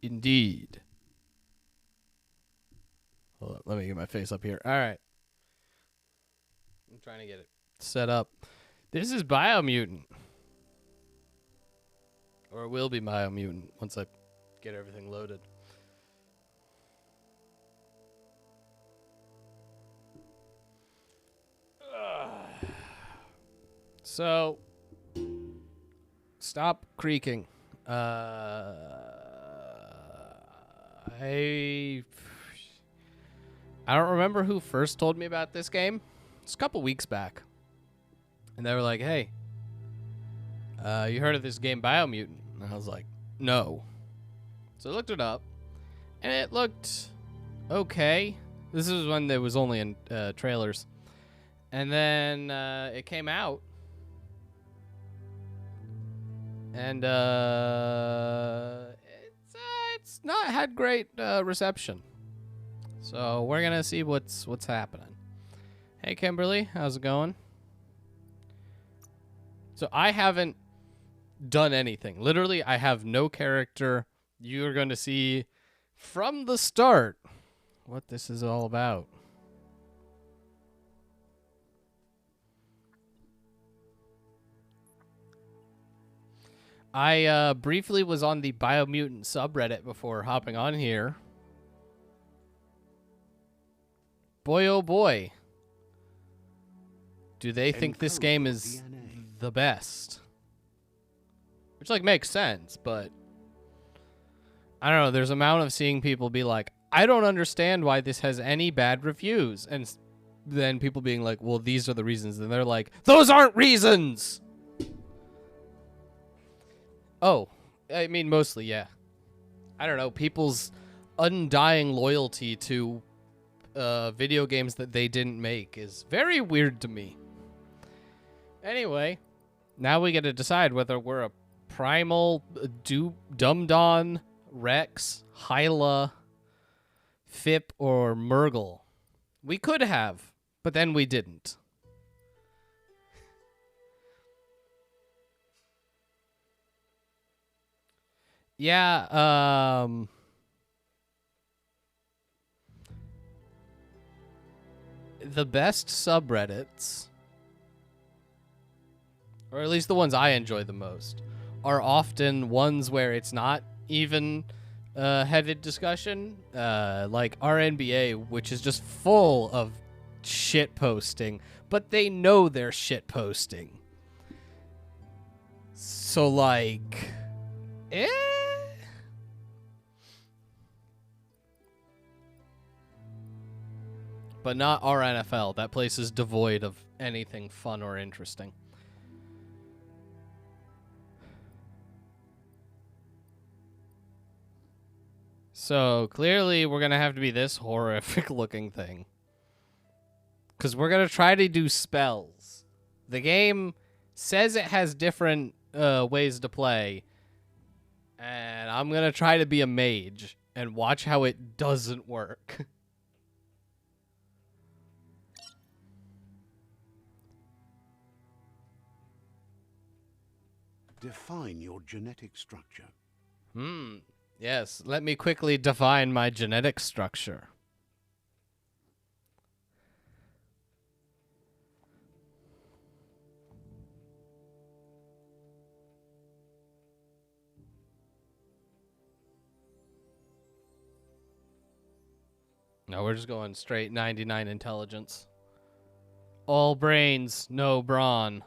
Indeed. Hold up, let me get my face up here. All right. I'm trying to get it set up. This is Biomutant. Or it will be Biomutant once I get everything loaded. So, stop creaking. I don't remember who first told me about this game. It's a couple weeks back. And they were like, hey, you heard of this game Biomutant? And I was like, no. So I looked it up, and it looked okay. This is when there was only in trailers. And then it came out. And it's not had great reception. So we're gonna see what's happening. Hey Kimberly, how's it going? So I haven't done anything. Literally, I have no character. You're going to see from the start what this is all about. I briefly was on the Biomutant subreddit before hopping on here. Boy, oh boy. Do they think this game is the best? Which, like, makes sense, but I don't know. There's an amount of seeing people be like, I don't understand why this has any bad reviews. And then people being like, well, these are the reasons. And they're like, those aren't reasons! Oh, I mean, mostly, yeah. I don't know. People's undying loyalty to video games that they didn't make is very weird to me. Anyway, now we get to decide whether we're a Primal, Dumdon, Rex, Hyla, Fip, or Murgle. We could have, but then we didn't. Yeah, the best subreddits, or at least the ones I enjoy the most, are often ones where it's not even headed discussion, like RNBA, which is just full of shit posting, but they know they're shit posting. So, like, but not our NFL. That place is devoid of anything fun or interesting. So clearly we're going to have to be this horrific looking thing. Because we're going to try to do spells. The game says it has different ways to play. And I'm going to try to be a mage and watch how it doesn't work. Define your genetic structure. Yes, let me quickly define my genetic structure. No, we're just going straight 99 intelligence. All brains, no brawn.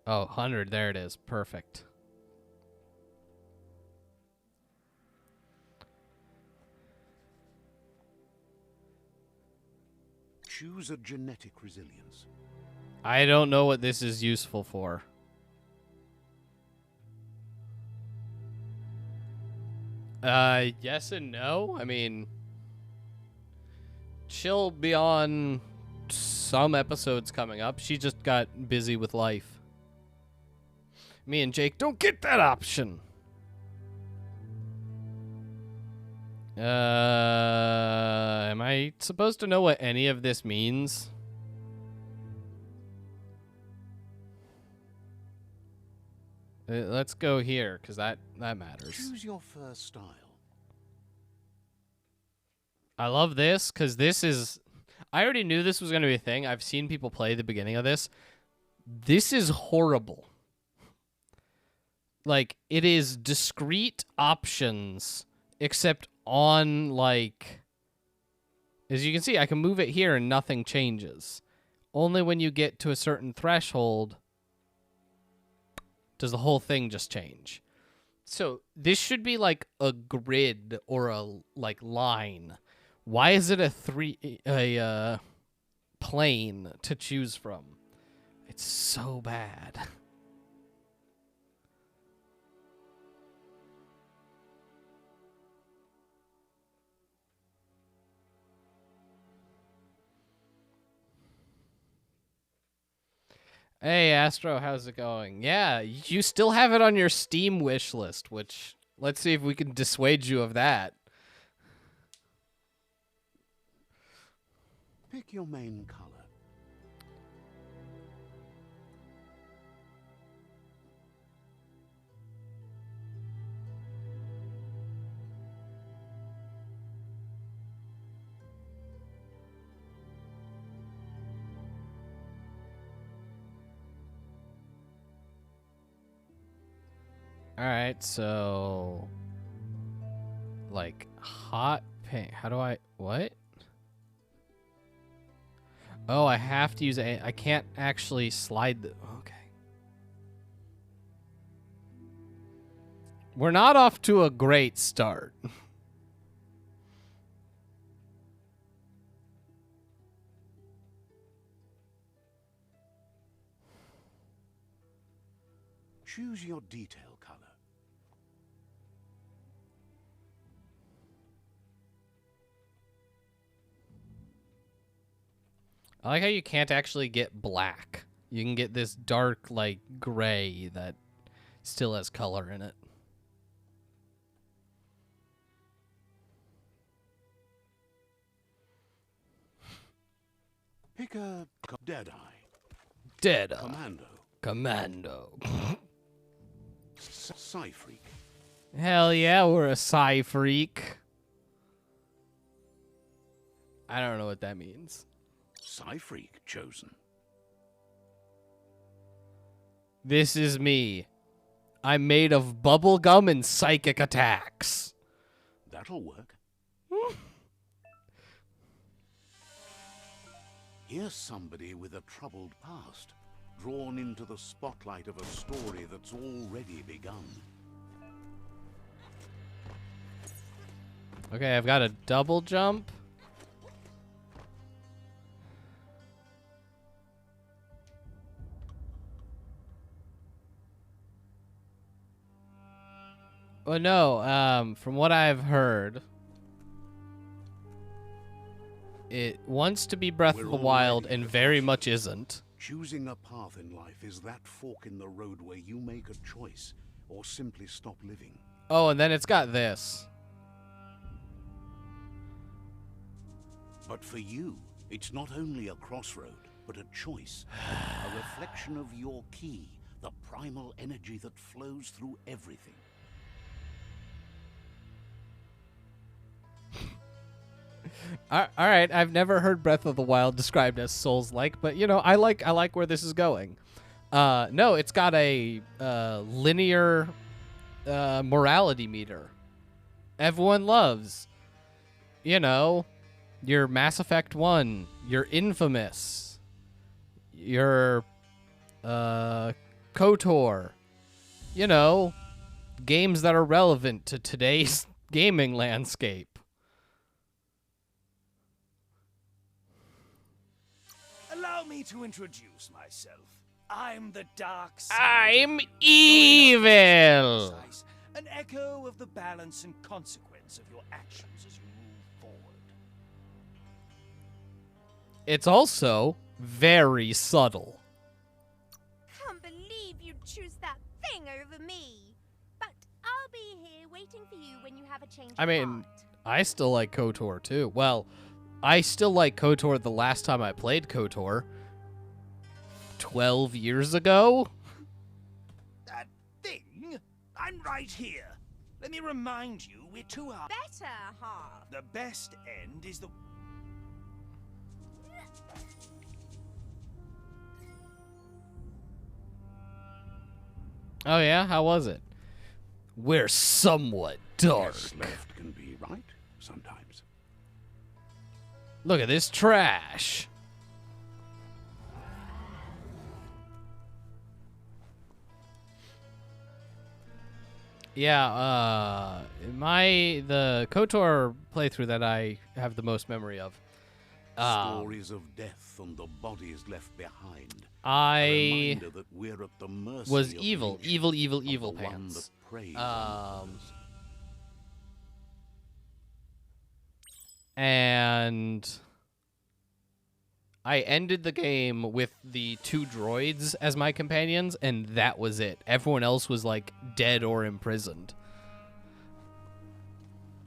Oh, 100, there it is. Perfect. Choose a genetic resilience. I don't know what this is useful for. Yes and no. I mean, she'll be on some episodes coming up. She just got busy with life. Me and Jake don't get that option. Am I supposed to know what any of this means? Let's go here, because that matters. Choose your first style. I love this, because this is... I already knew this was going to be a thing. I've seen people play the beginning of this. This is horrible. Like, it is discrete options, except on, like... As you can see, I can move it here and nothing changes. Only when you get to a certain threshold does the whole thing just change. So this should be like a grid or a like line. Why is it a plane to choose from? It's so bad. Hey, Astro, how's it going? Yeah, you still have it on your Steam wish list, which, let's see if we can dissuade you of that. Pick your main color. Alright, so... Like, hot pink. How do I... What? Oh, I have to use a... I can't actually slide the... Okay. We're not off to a great start. Choose your detail color. I like how you can't actually get black. You can get this dark, like, gray that still has color in it. Pick a Deadeye. Deadeye. Commando. Commando. Psy-freak. Hell yeah, we're a Psy freak. I don't know what that means. Psy-freak chosen. This is me. I'm made of bubble gum and psychic attacks. That'll work. Here's somebody with a troubled past, drawn into the spotlight of a story that's already begun. Okay, I've got a double jump. Oh no, from what I've heard, it wants to be Breath of the Wild and very much isn't. Choosing a path in life is that fork in the road where you make a choice or simply stop living. Oh, and then it's got this. But for you, it's not only a crossroad, but a choice. A reflection of your key, the primal energy that flows through everything. All right, I've never heard Breath of the Wild described as Souls-like, but you know, I like where this is going. No, it's got a linear morality meter. Everyone loves, you know, your Mass Effect 1, your Infamous, your KOTOR, you know, games that are relevant to today's gaming landscape. Allow me to introduce myself. I'm the Dark Side. I'm evil! An echo of the balance and consequence of your actions as you move forward. It's also very subtle. Can't believe you'd choose that thing over me. But I'll be here waiting for you when you have a change I of mean, heart. I still like KOTOR too. Well, I still like KOTOR the last time I played KOTOR. 12 years ago? That thing thing? I'm right here. Let me remind you, we're two halves. Better half. The best end is the... Oh yeah, how was it? We're somewhat dark. Yes, left can be right sometimes. Look at this trash. Yeah, the KOTOR playthrough that I have the most memory of. Stories of death and the bodies left behind. I A reminder that we're at the mercy was of evil nature, evil of the one pants. that preys on others. And I ended the game with the 2 droids as my companions, and that was it. Everyone else was like dead or imprisoned.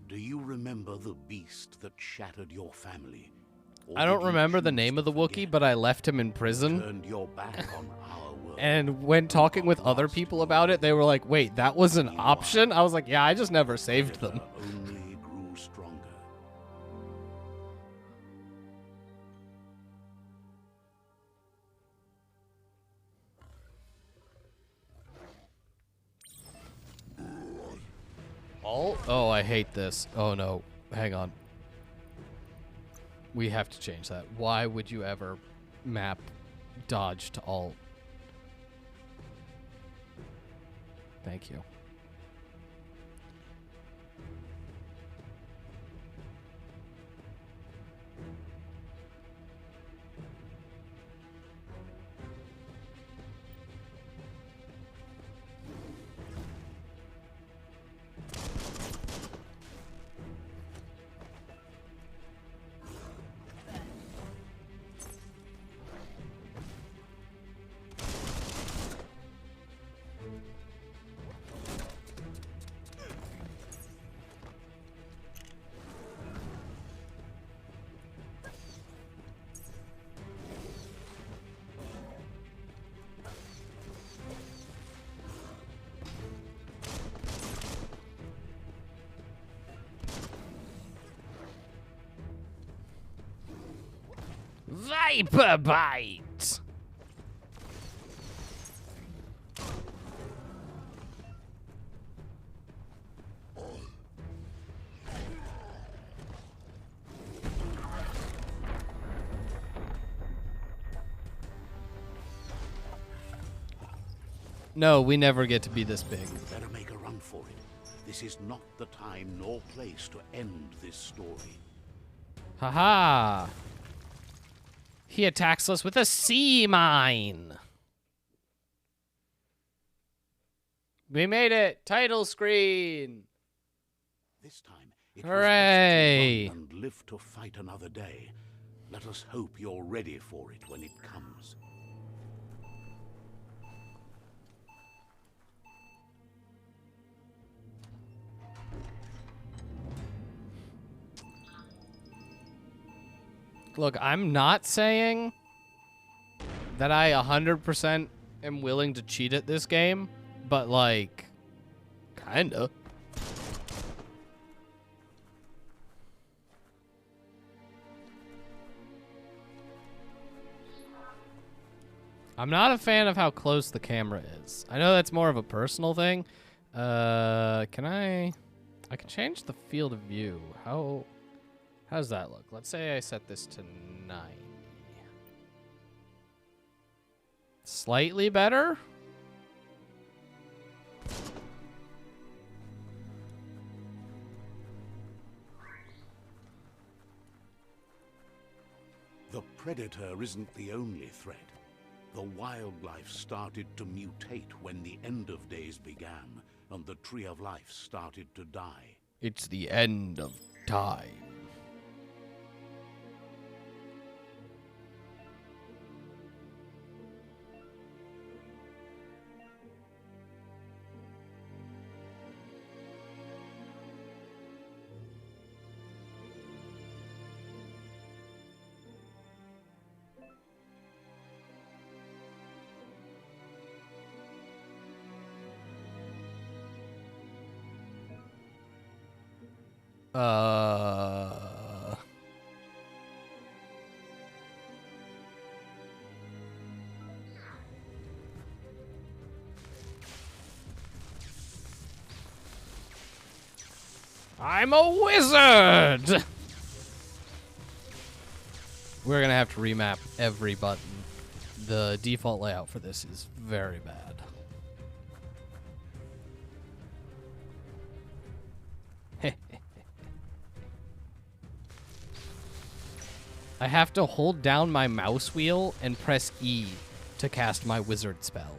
Do you remember the beast that shattered your family? Or I don't did you remember the choose name to of the Wookiee, forget? but I left him in prison. Turned your back on our world. And when talking with other people about it, they were like, wait, that was an option? I was like, yeah, I just never saved them. Only grew stronger. Alt? Oh, I hate this. Oh, no. Hang on. We have to change that. Why would you ever map dodge to alt? Thank you. Viper Bite! No, we never get to be this big. Better make a run for it. This is not the time nor place to end this story. Haha! He attacks us with a sea mine! We made it! Title screen! This time, it Hooray! was best to run and live to fight another day. Let us hope you're ready for it when it comes. Look, I'm not saying that I 100% am willing to cheat at this game, but like, kinda. I'm not a fan of how close the camera is. I know that's more of a personal thing. I can change the field of view. How does that look? Let's say I set this to 90. Slightly better? The predator isn't the only threat. The wildlife started to mutate when the end of days began, and the tree of life started to die. It's the end of time. Uh... I'm a wizard! We're gonna have to remap every button. The default layout for this is very bad. I have to hold down my mouse wheel and press E to cast my wizard spell.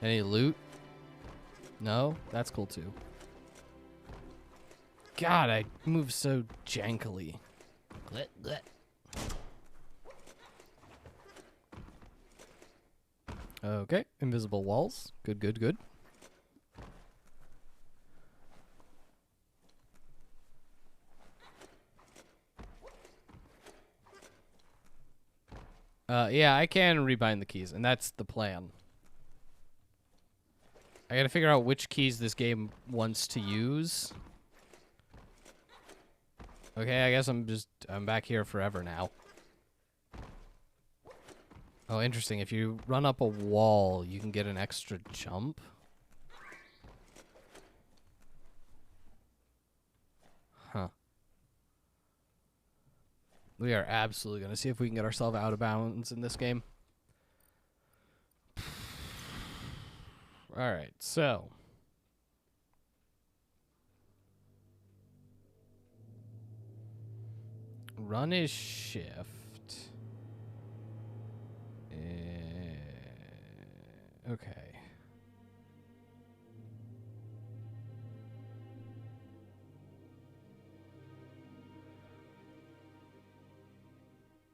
Any loot? No? That's cool too. God, I move so jankily. Glit, glit. Okay, invisible walls. Good, good, good. Yeah, I can rebind the keys, and that's the plan. I gotta figure out which keys this game wants to use. Okay, I guess I'm back here forever now. Oh, interesting. If you run up a wall, you can get an extra jump. Huh. We are absolutely gonna see if we can get ourselves out of bounds in this game. Alright, so. Run is shift. Okay.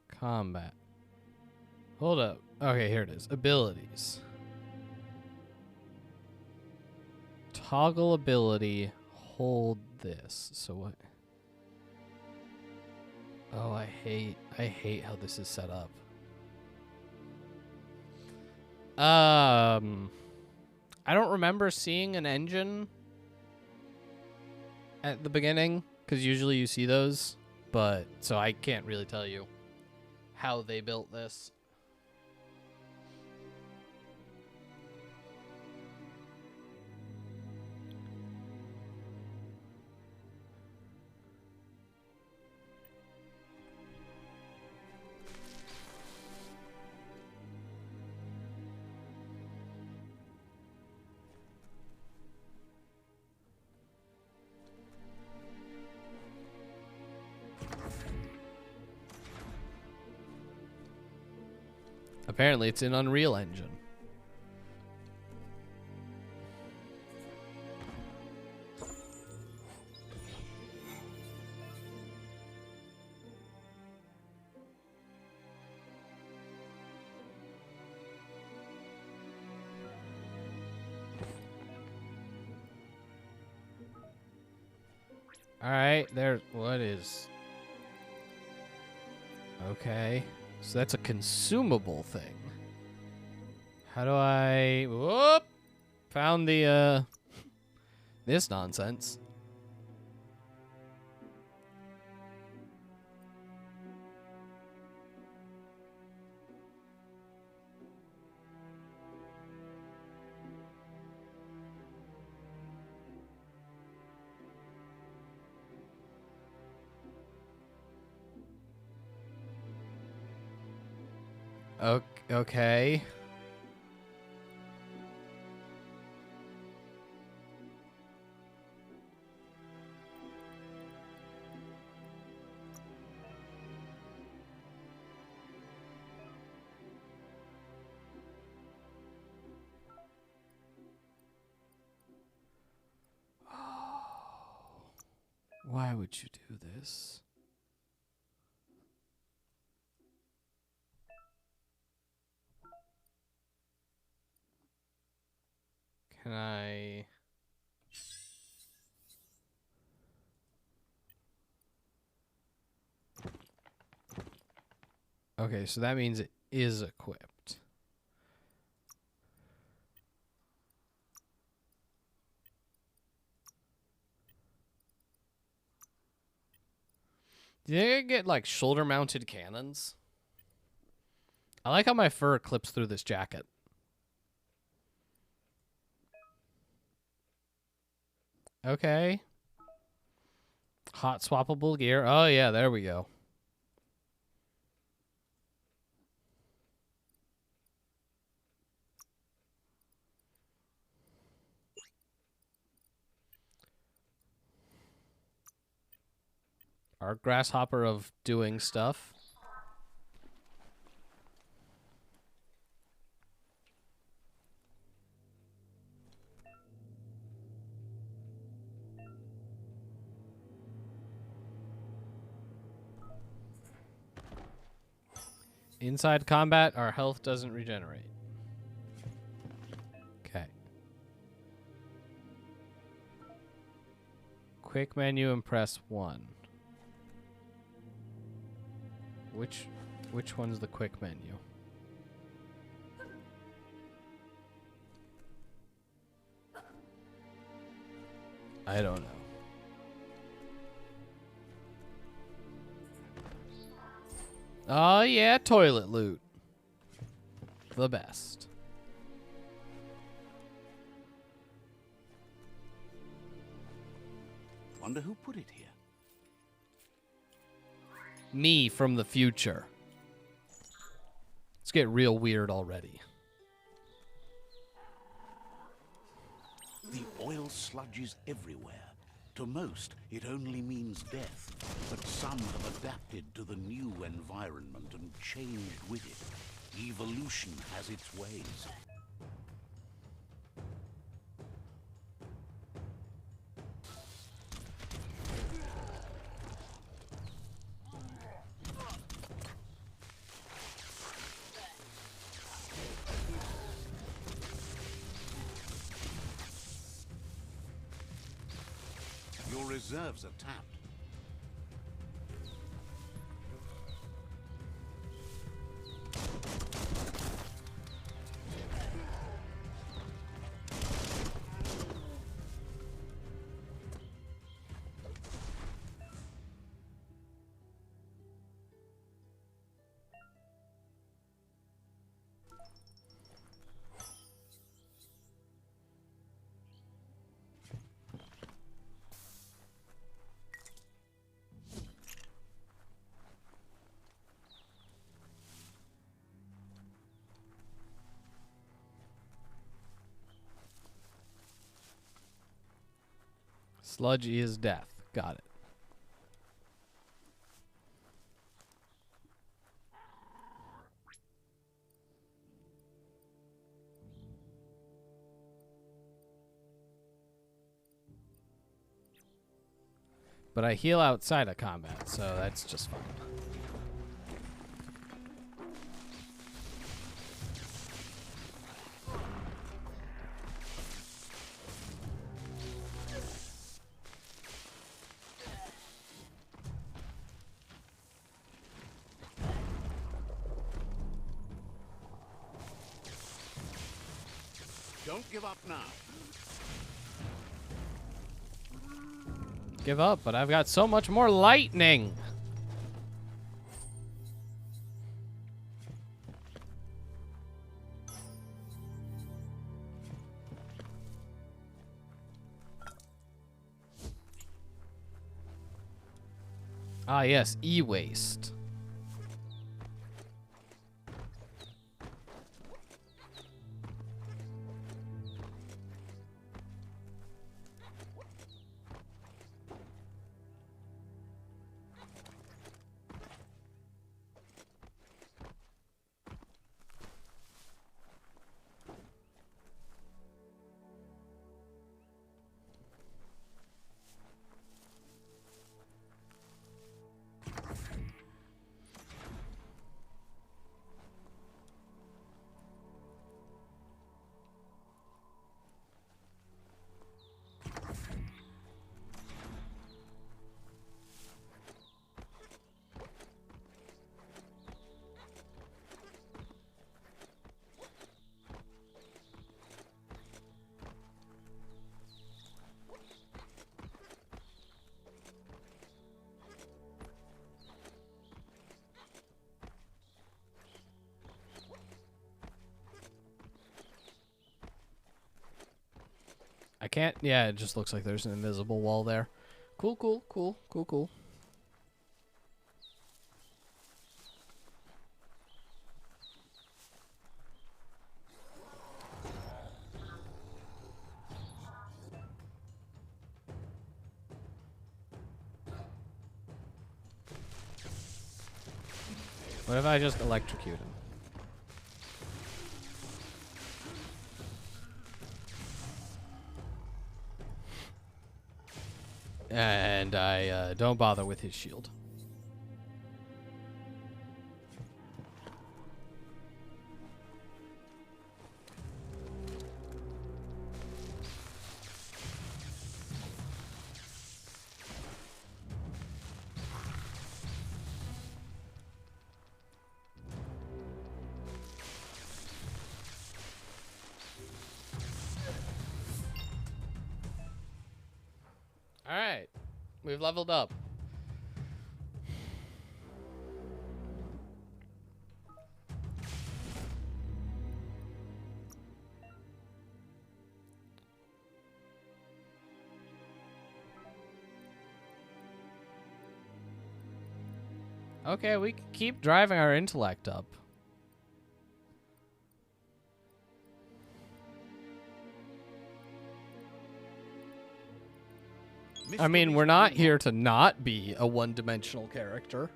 Combat. Hold up. Okay, here it is. Abilities. Toggle ability. Hold this. So what? Oh, I hate how this is set up. I don't remember seeing an engine at the beginning, because usually you see those, but so I can't really tell you how they built this. Apparently, it's in Unreal Engine. All right, there. What is? Okay. So that's a consumable thing. How do I... Whoop! Found the, this nonsense. Okay. Why would you do this? Can I... Okay, so that means it is equipped. Do you think I can get, like, shoulder-mounted cannons? I like how my fur clips through this jacket. Okay. Hot swappable gear. Oh, yeah, there we go. Our grasshopper of doing stuff. Inside combat, our health doesn't regenerate. Okay. Quick menu and press 1. Which one's the quick menu? I don't know. Oh yeah, toilet loot. The best. Wonder who put it here. Me from the future. Let's get real weird already. The oil sludge is everywhere. To most, it only means death. But some have adapted to the new environment and changed with it. Evolution has its ways. Your reserves are tapped. Sludge is death. Got it. But I heal outside of combat, so that's just fine. Don't give up now. Give up, but I've got so much more lightning. Ah, yes, e-waste. can't... Yeah, it just looks like there's an invisible wall there. Cool, cool, cool, cool, cool. What if I just electrocute him? And I don't bother with his shield. Alright. We've leveled up. Okay, we can keep driving our intellect up. I mean, we're not here to not be a one-dimensional character.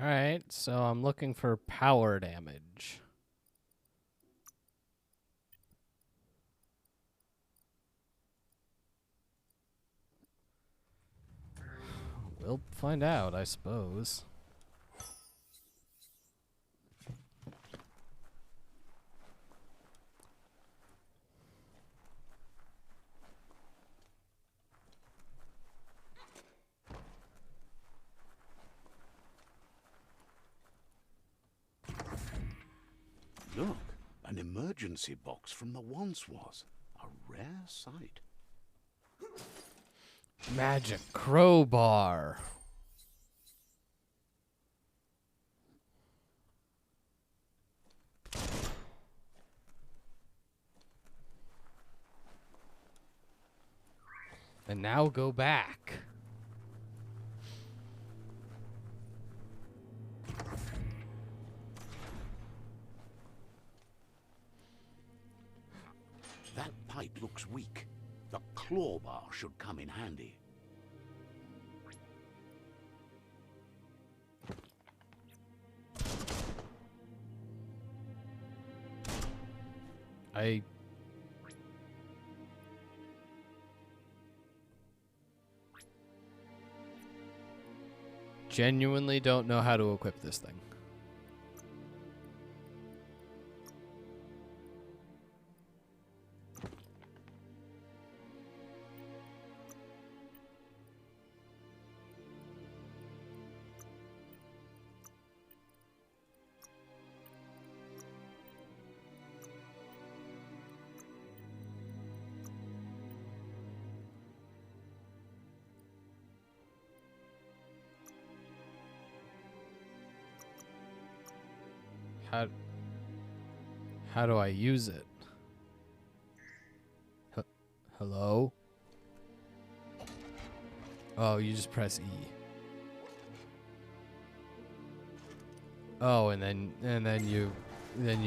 Alright, so I'm looking for power damage. We'll find out, I suppose. Look, an emergency box from the once was. A rare sight. Magic crowbar. And now go back. That pipe looks weak. The claw bar should come in handy. I genuinely don't know how to equip this thing. How do I use it? Hello? Oh, you just press E. Oh, and then you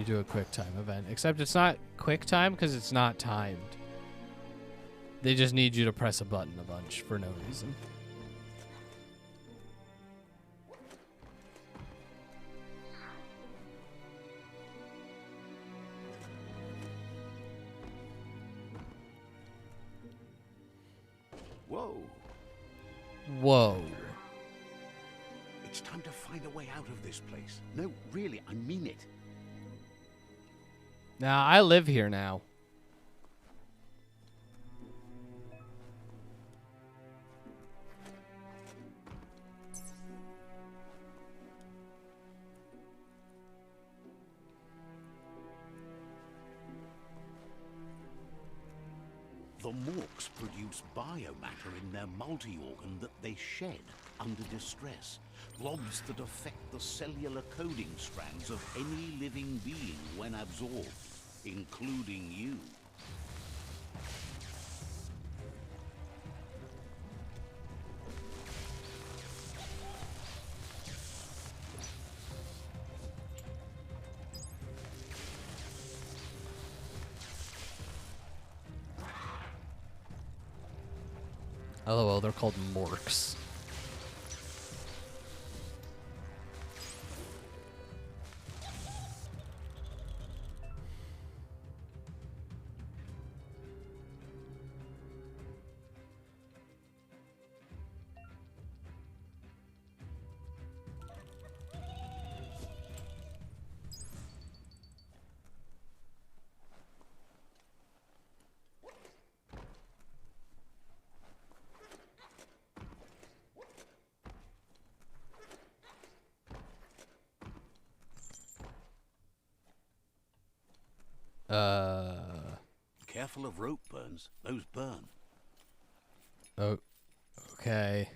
do a quick time event. Except it's not quick time because it's not timed. They just need you to press a button a bunch for no reason. Whoa. Whoa. It's time to find a way out of this place. No, really, I mean it. Now, I live here now. The Morks produce biomatter in their multi-organ that they shed under distress. Blobs that affect the cellular coding strands of any living being when absorbed, including you. LOL, they're called Morks. Careful of rope burns. Those burn. Oh, okay.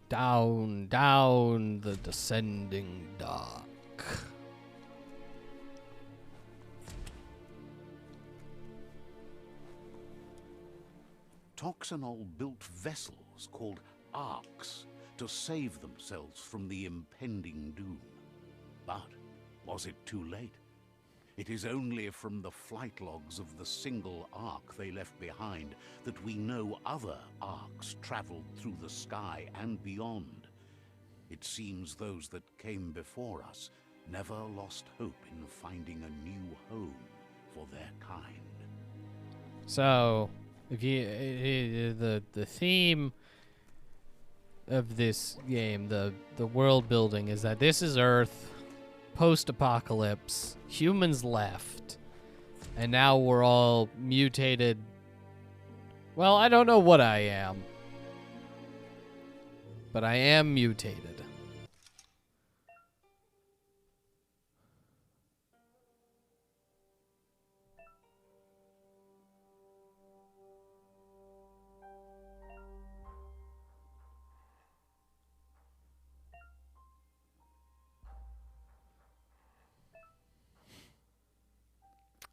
Down, down the descending dark. Toxanol built vessels called arks to save themselves from the impending doom. But was it too late? It is only from the flight logs of the single ark they left behind that we know other arks traveled through the sky and beyond. It seems those that came before us never lost hope in finding a new home for their kind. So, if you the theme of this game, the world building is that this is Earth, post-apocalypse, humans left, and now we're all mutated. Well, I don't know what I am, but I am mutated.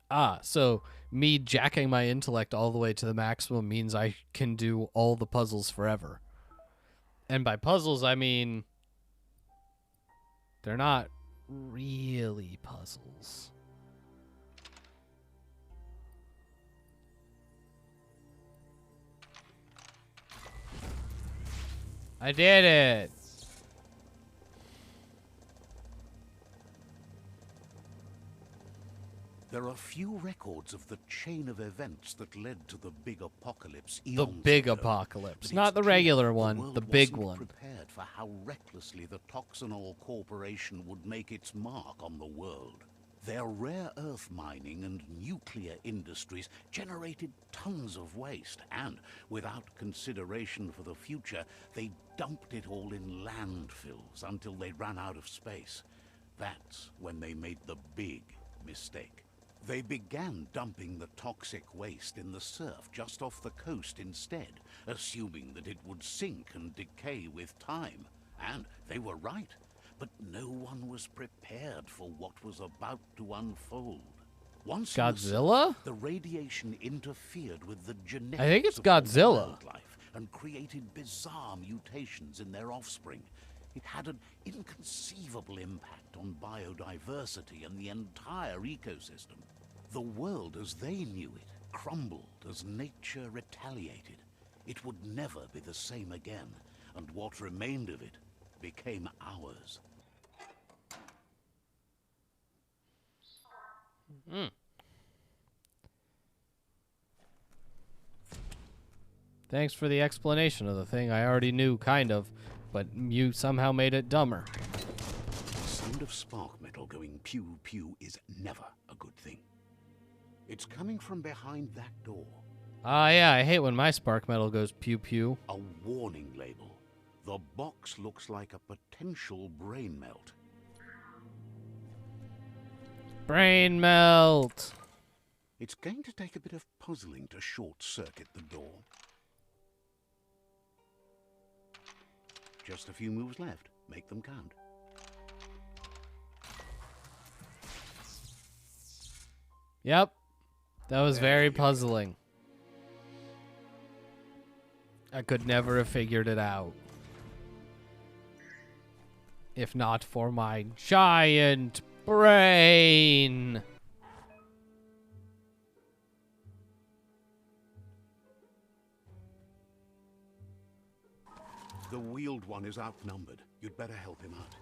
Ah, so me jacking my intellect all the way to the maximum means I can do all the puzzles forever. And by puzzles, I mean they're not really puzzles. I did it! There are few records of the chain of events that led to the big apocalypse. The eons big ago, apocalypse. but Not it's the clear regular the one, world the big wasn't one. prepared for how recklessly the Toxanol Corporation would make its mark on the world. Their rare earth mining and nuclear industries generated tons of waste, and without consideration for the future, they dumped it all in landfills until they ran out of space. That's when they made the big mistake. They began dumping the toxic waste in the surf just off the coast instead, assuming that it would sink and decay with time. And they were right. But no one was prepared for what was about to unfold. Once in the surf, Godzilla? the radiation interfered with the genetics I think it's of the Godzilla. wildlife and created bizarre mutations in their offspring. It had an inconceivable impact on biodiversity and the entire ecosystem. The world as they knew it crumbled as nature retaliated. It would never be the same again, and what remained of it became ours. Thanks for the explanation of the thing I already knew, kind of, but you somehow made it dumber. The sound of spark metal going pew-pew is never a good thing. It's coming from behind that door. Ah, yeah, I hate when my spark metal goes pew-pew. A warning label. The box looks like a potential brain melt. Brain melt! It's going to take a bit of puzzling to short-circuit the door. Just a few moves left. Make them count. Yep. That was There very you go. puzzling. I could never have figured it out. If not for my giant brain. The wheeled one is outnumbered. You'd better help him out.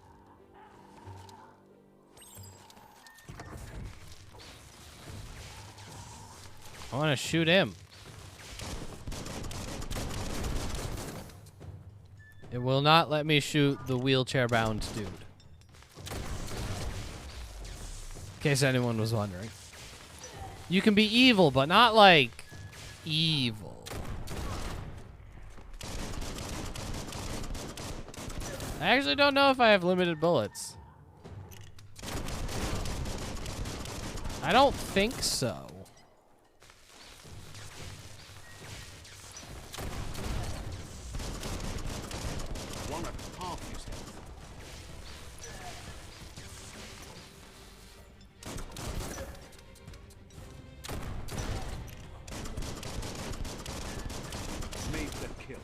I want to shoot him. It will not let me shoot the wheelchair-bound dude. In case anyone was wondering. You can be evil, but not like evil. I actually don't know if I have limited bullets. I don't think so. One at half his health. Made the kill.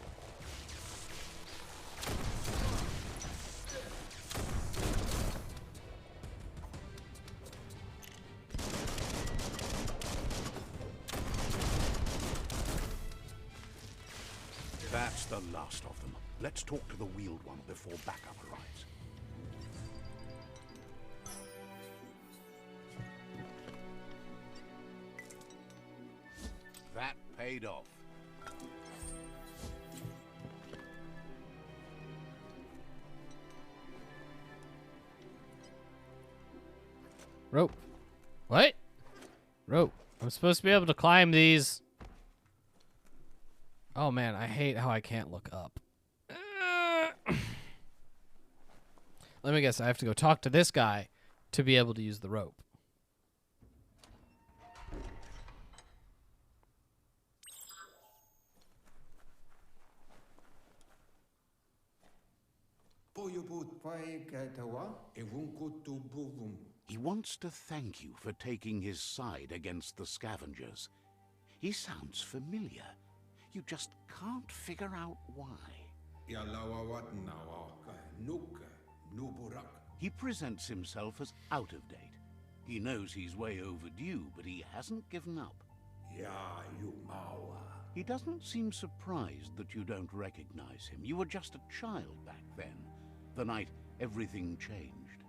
That's the last of them. Let's talk to the wheeled one before backup arrives. That paid off. Rope. What? Rope. I'm supposed to be able to climb these. Oh man, I hate how I can't look up. Let me guess, I have to go talk to this guy to be able to use the rope. He wants to thank you for taking his side against the scavengers. He sounds familiar. You just can't figure out why. He presents himself as out of date. He knows he's way overdue, but he hasn't given up. He doesn't seem surprised that you don't recognize him. You were just a child back then, the night everything changed.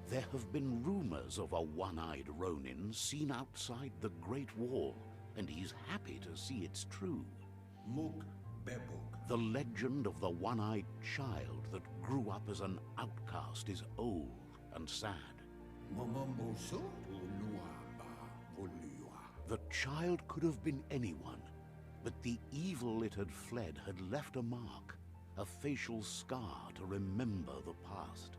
There have been rumors of a one-eyed Ronin seen outside the Great Wall, and he's happy to see it's true. The legend of the one-eyed child that grew up as an outcast is old and sad. The child could have been anyone, but the evil it had fled had left a mark, a facial scar to remember the past.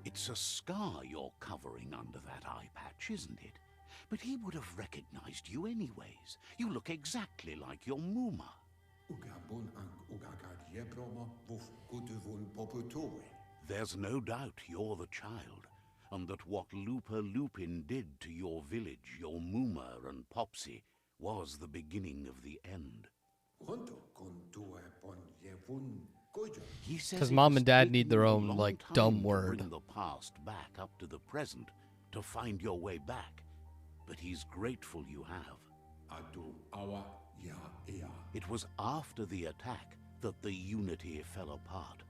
It's a scar you're covering under that eye patch, isn't it? But he would have recognized you anyways. You look exactly like your Muma. There's no doubt you're the child, and that what Lupa Lupin did to your village, your Muma and Popsy, was the beginning of the end. He says Because it mom has and dad taken need their you a own, long like, time dumb to word. bring the past back up to the present, to find your way back. But he's grateful you have. It was after the attack that the unity fell apart.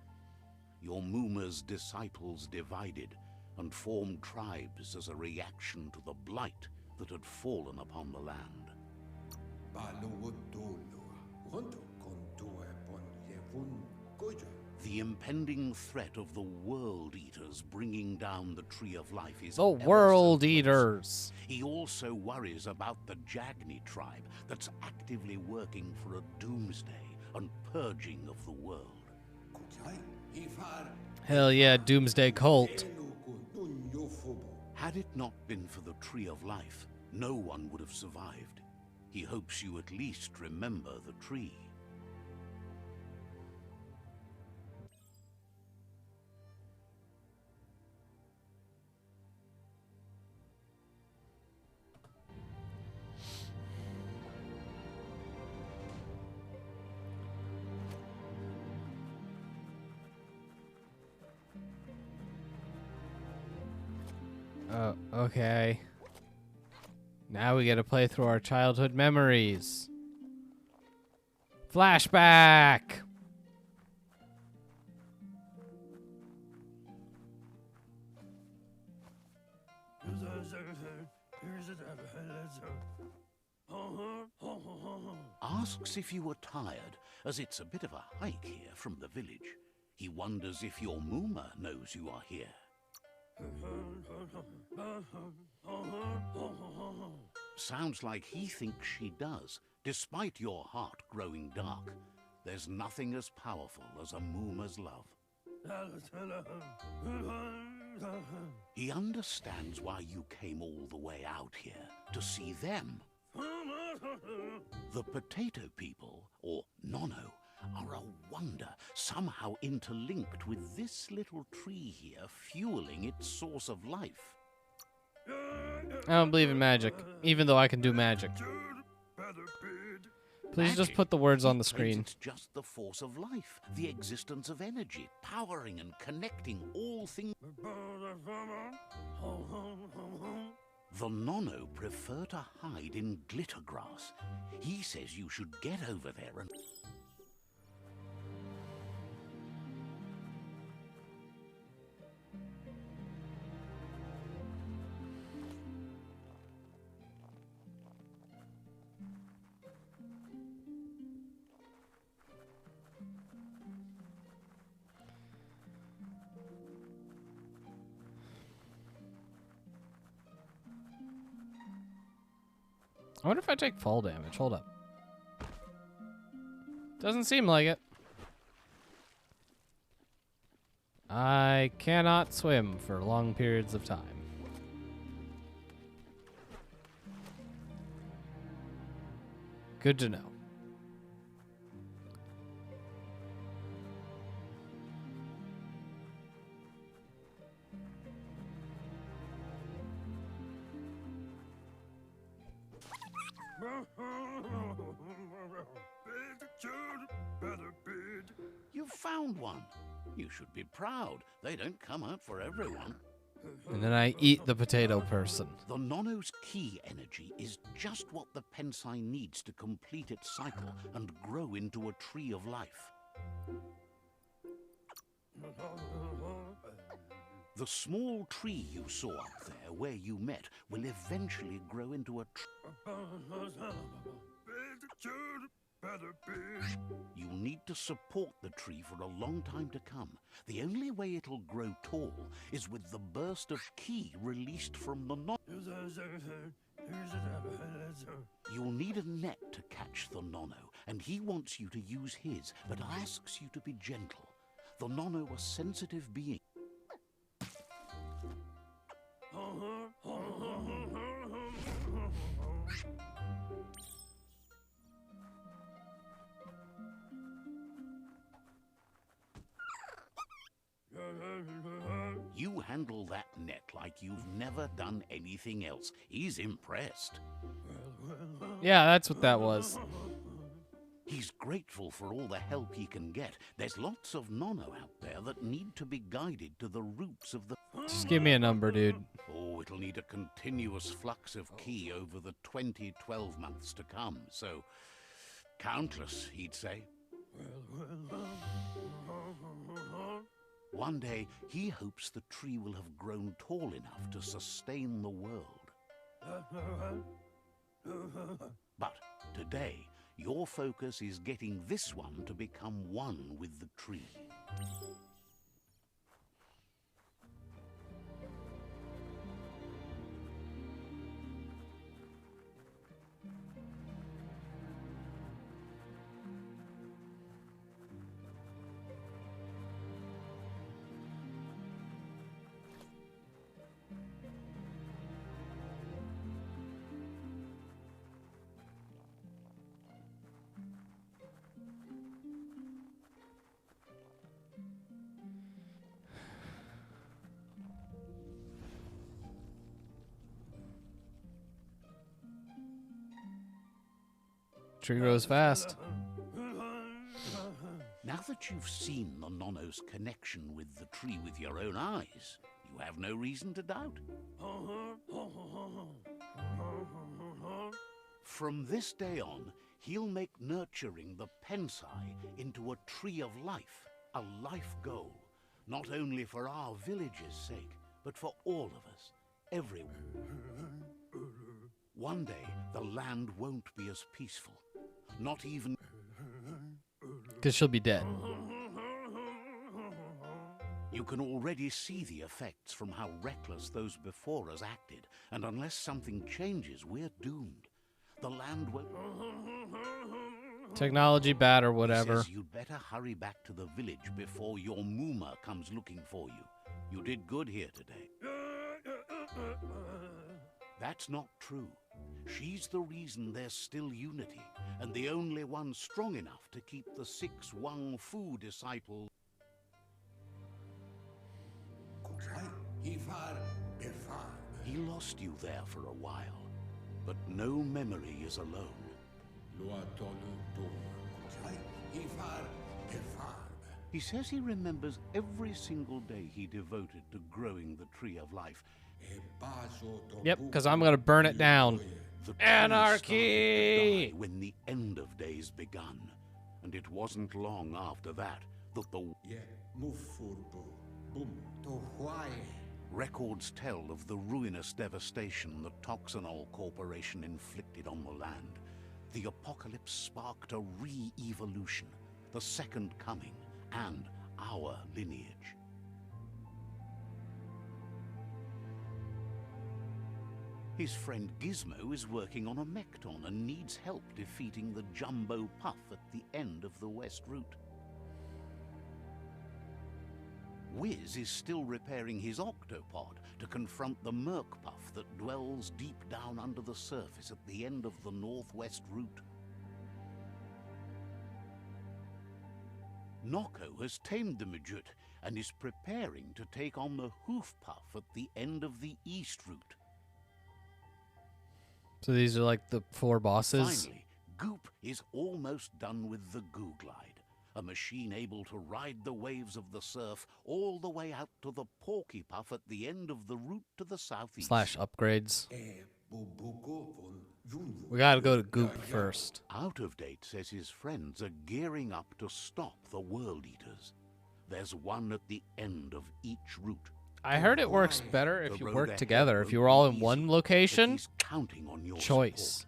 Your Muma's disciples divided and formed tribes as a reaction to the blight that had fallen upon the land. The impending threat of the World Eaters bringing down the Tree of Life is The ever so World close. Eaters. He also worries about the Jagni tribe that's actively working for a doomsday and purging of the world. Hell yeah, Doomsday Cult. Had it not been for the Tree of Life, no one would have survived. He hopes you at least remember the tree. Okay. Now we gotta play through our childhood memories. Flashback! Asks if you were tired, as it's a bit of a hike here from the village. He wonders if your Muma knows you are here. Sounds like he thinks she does, despite your heart growing dark. There's nothing as powerful as a Muma's love. He understands why you came all the way out here, to see them. The potato people, or Nono, are a wonder, somehow interlinked with this little tree here, fueling its source of life. I don't believe in magic, even though I can do magic. Please just put the words on the screen. It's just the force of life, the existence of energy, powering and connecting all things. The Nono prefer to hide in glitter grass. He says you should get over there and... I wonder if I take fall damage. Hold up. Doesn't seem like it. I cannot swim for long periods of time. Good to know. You found one. You should be proud. They don't come out for everyone. And then I eat the potato person. The Nono's key energy is just what the Pensai needs to complete its cycle and grow into a tree of life. The small tree you saw up there where you met will eventually grow into a You'll need to support the tree for a long time to come. The only way it'll grow tall is with the burst of ki released from the Nono. You'll need a net to catch the Nono, and he wants you to use his, but asks you to be gentle. The Nono are sensitive beings. You handle that net like you've never done anything else. He's impressed. Yeah, that's what that was. He's grateful for all the help he can get. There's lots of Nono out there that need to be guided to the roots of the... Just give me a number, dude. Oh, it'll need a continuous flux of ki over the 12 months to come. So, countless, he'd say. One day, he hopes the tree will have grown tall enough to sustain the world. But today, your focus is getting this one to become one with the tree. Tree grows fast. Now that you've seen the Nono's connection with the tree with your own eyes, you have no reason to doubt. From this day on, he'll make nurturing the Pensai into a tree of life, a life goal, not only for our village's sake, but for all of us, everyone. One day, the land won't be as peaceful, not even... Because she'll be dead. You can already see the effects from how reckless those before us acted, and unless something changes, we're doomed. The land won't... Technology bad or He whatever. says you'd better hurry back to the village before your Mooma comes looking for you. You did good here today. That's not true. She's the reason there's still unity, and the only one strong enough to keep the 6 Wang Fu disciples. He lost you there for a while, but no memory is alone. He says he remembers every single day he devoted to growing the Tree of Life. Yep, because I'm going to burn it down. The tree Anarchy! started to die when the end of days begun, and it wasn't long after that that the records tell of the ruinous devastation the Toxanol Corporation inflicted on the land. The apocalypse sparked a re-evolution, the second coming, and our lineage. His friend Gizmo is working on a Mekton and needs help defeating the Jumbo Puff at the end of the West Route. Wiz is still repairing his octopod to confront the Merc Puff that dwells deep down under the surface at the end of the Northwest Route. Noko has tamed the Majut and is preparing to take on the Hoof Puff at the end of the East Route. So these are like the 4 bosses. Finally, Goop is almost done with the Goo Glide. a machine able to ride the waves of the surf all the way out to the Porky Puff at the end of the route to the southeast. / upgrades. We gotta go to Goop first. Out of Date says his friends are gearing up to stop the World Eaters. There's one at the end of each route. I heard it works better if The you road work ahead together. If won't you were all be in one easy, but location, he's counting on your choice. support.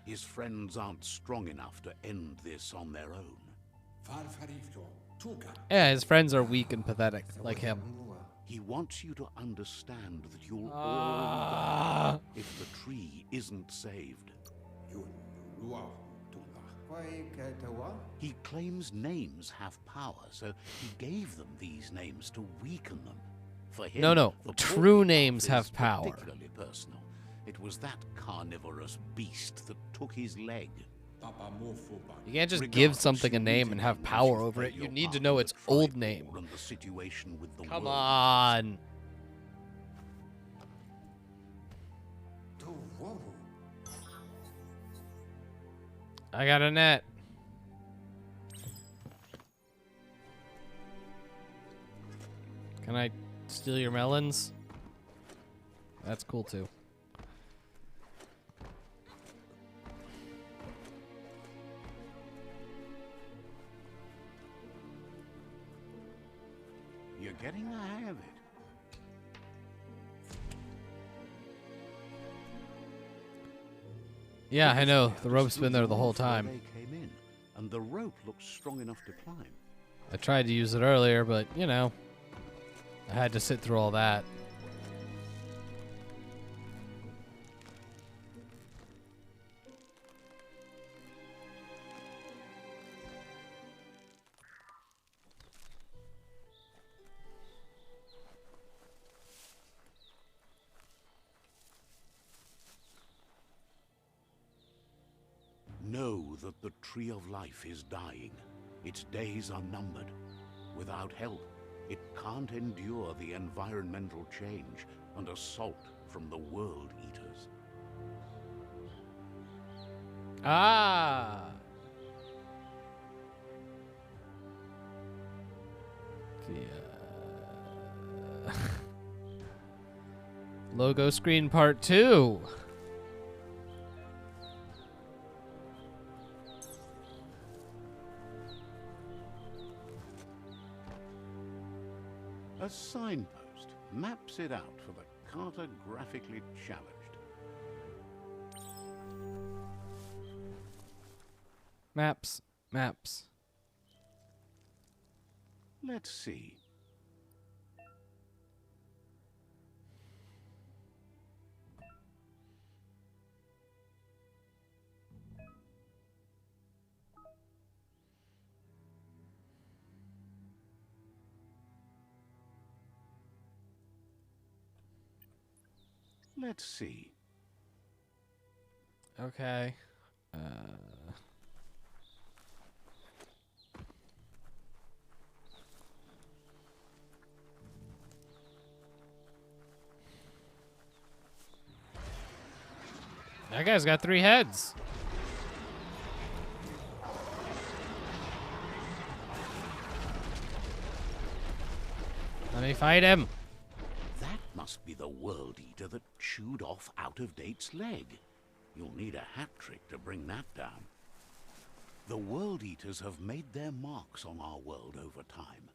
His friends aren't strong enough to end this on their own. Yeah, his friends are weak and pathetic, like him. He wants you to understand that you'll all die if the tree isn't saved. He claims names have power, so he gave them these names to weaken them. For him, No, the true Porky names Puff have is power. Particularly personal. It was that carnivorous beast that took his leg. You can't just give Regardless, something a you name need and to have know power you've over played it. You your need to part know in its the old tribe name. war and the situation with the Come World on. I got a net. Can I steal your melons? That's cool too. You're getting the hang of it. Yeah, I know. The Just rope's been there the whole north where time. They came in, and the rope looks strong enough to climb. I tried to use it earlier, but, you know, I had to sit through all that. Know that the Tree of Life is dying. Its days are numbered. Without help, it can't endure the environmental change and assault from the World Eaters. Ah! The, logo screen part 2. A signpost maps it out for the cartographically challenged. Maps. Maps. Let's see. Let's see. Okay. That guy's got 3 heads. Let me fight him. That must be the World Eater that chewed off Out of Date's leg. You'll need a hat trick to bring that down. The World Eaters have made their marks on our world over time.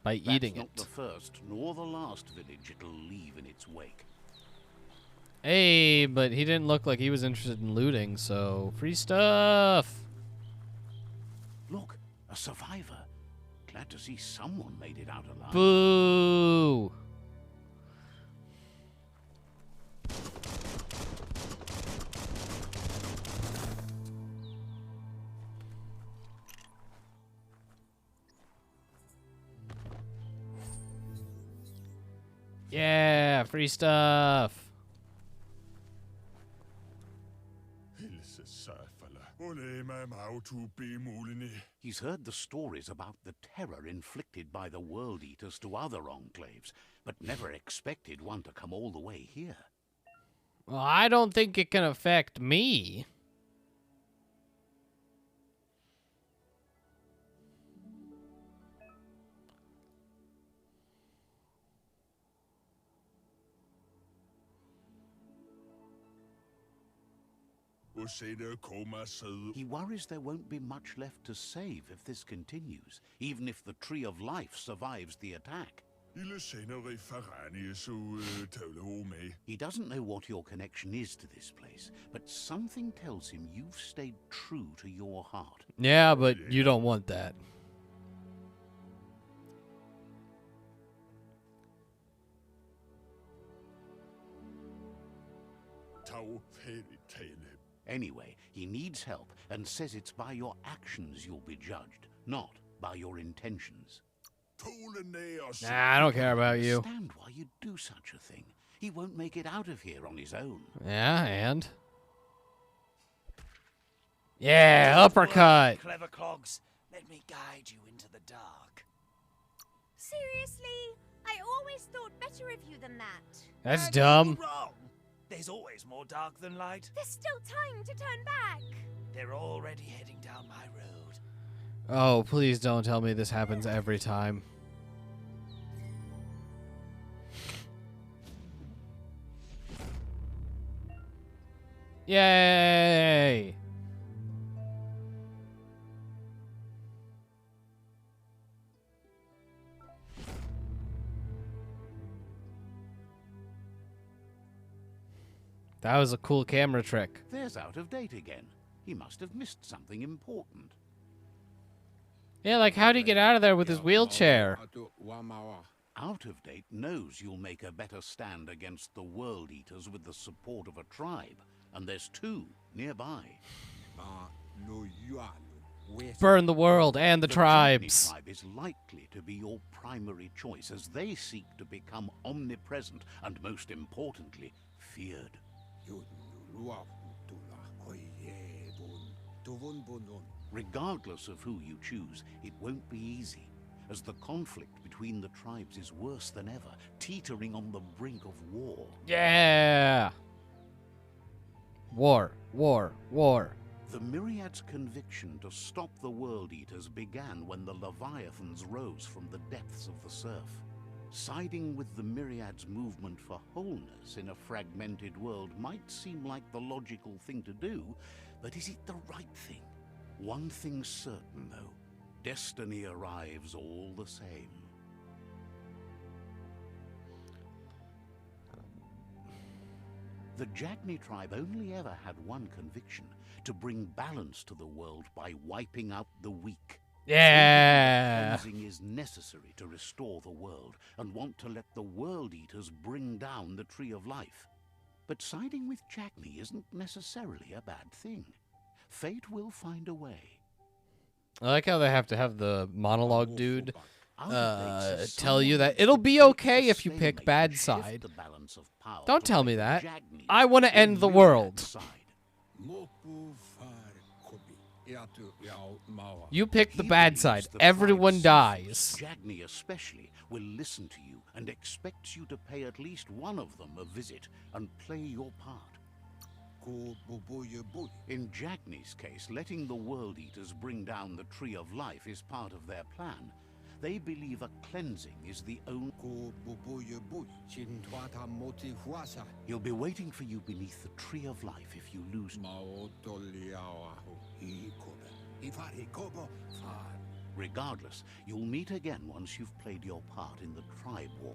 By eating That's not it. the first nor the last village it'll leave in its wake. Hey, but he didn't look like he was interested in looting, so free stuff. Look, a survivor. Glad to see someone made it out alive. Boo! Yeah, free stuff. He's heard the stories about the terror inflicted by the World Eaters to other enclaves, but never expected one to come all the way here. Well, I don't think it can affect me. He worries there won't be much left to save if this continues, even if the Tree of Life survives the attack. He doesn't know what your connection is to this place, but something tells him you've stayed true to your heart. Yeah, but you don't want that. Anyway, he needs help and says it's by your actions you'll be judged, not by your intentions. Nah, I don't care about you. Understand why you'd do such a thing. He won't make it out of here on his own. Yeah, and? Yeah, uppercut. Clever clogs, let me guide you into the dark. Seriously? I always thought better of you than that. That's And dumb. you're wrong. There's always more dark than light. There's still time to turn back. They're already heading down my road. Oh, please don't tell me this happens every time. Yay! That was a cool camera trick. There's out of date again. He must have missed something important. Yeah, like how'd he get out of there with his wheelchair? Out of date knows you'll make a better stand against the World Eaters with the support of a tribe, and there's two nearby. Burn the world and the The tribes. Jagni tribe is likely to be your primary choice as they seek to become omnipresent and, most importantly, feared. Regardless of who you choose, it won't be easy, as the conflict between the tribes is worse than ever, teetering on the brink of war. Yeah! War, war, war. The Myriad's conviction to stop the World Eaters began when the Leviathans rose from the depths of the surf. Siding with the Myriad's movement for wholeness in a fragmented world might seem like the logical thing to do, but is it the right thing? One thing's certain, though. Destiny arrives all the same. The Jagni tribe only ever had one conviction: to bring balance to the world by wiping out the weak. Yeah! Cleansing is necessary to restore the world, and want to let the World Eaters bring down the Tree of Life. But siding with Jagni isn't necessarily a bad thing. Fate will find a way. I like how they have to have the monologue dude Outdates is tell you someone that who's it'll to be break okay the if you pick stalemate bad and shift side. the balance of power Don't to tell let me the that. Jagnis I want to on end the Myriad's world. side. You pick the He bad believes side. the Everyone tribe's dies. Jagni especially will listen to you and expects you to pay at least one of them a visit and play your part. In Jagni's case, letting the World Eaters bring down the Tree of Life is part of their plan. They believe a cleansing is the only... He'll be waiting for you beneath the Tree of Life if you lose... Regardless, you'll meet again once you've played your part in the tribe war.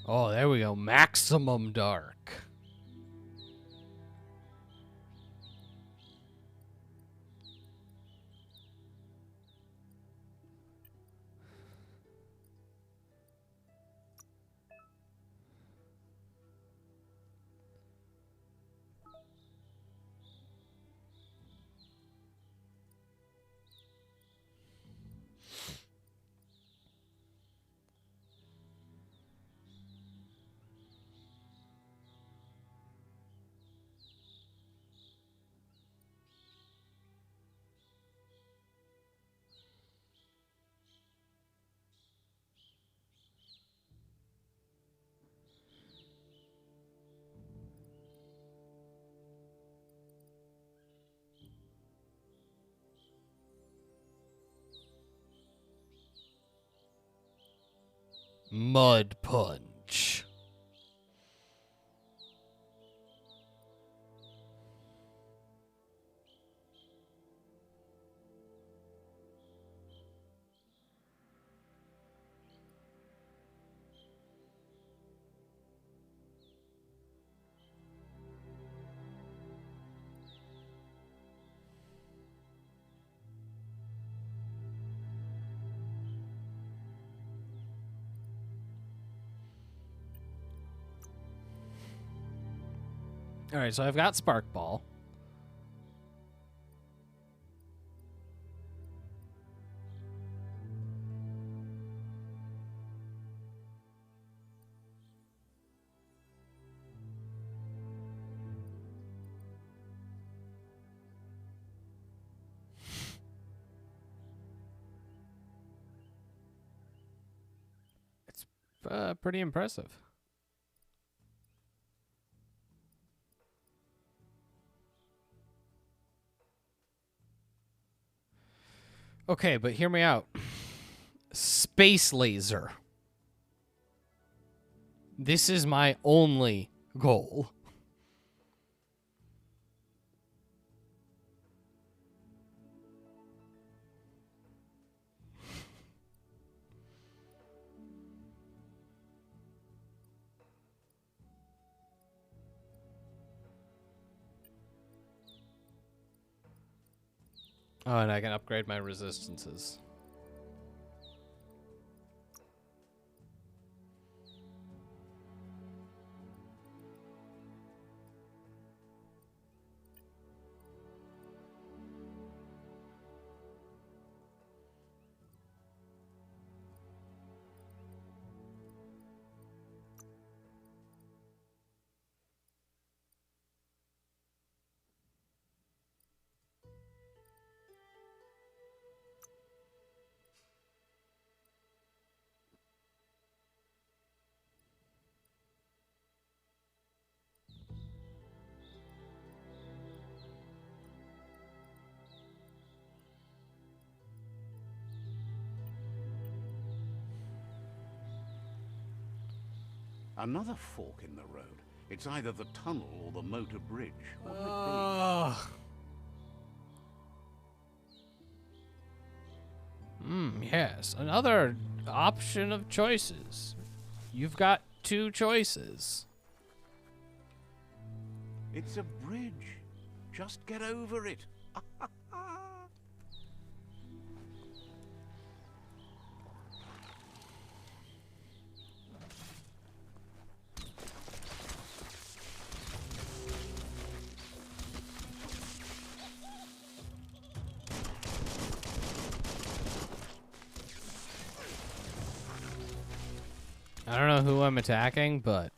Oh, there we go. Maximum dark. Mud punch. All right, so I've got Spark Ball. It's pretty impressive. Okay, but hear me out. Space laser. This is my only goal. Oh, and I can upgrade my resistances. Another fork in the road. It's either the tunnel or the motor bridge. What will it Oh. Yes. Another option of choices. You've got two choices. be? It's a bridge. Just get over it. I don't know who I'm attacking, but...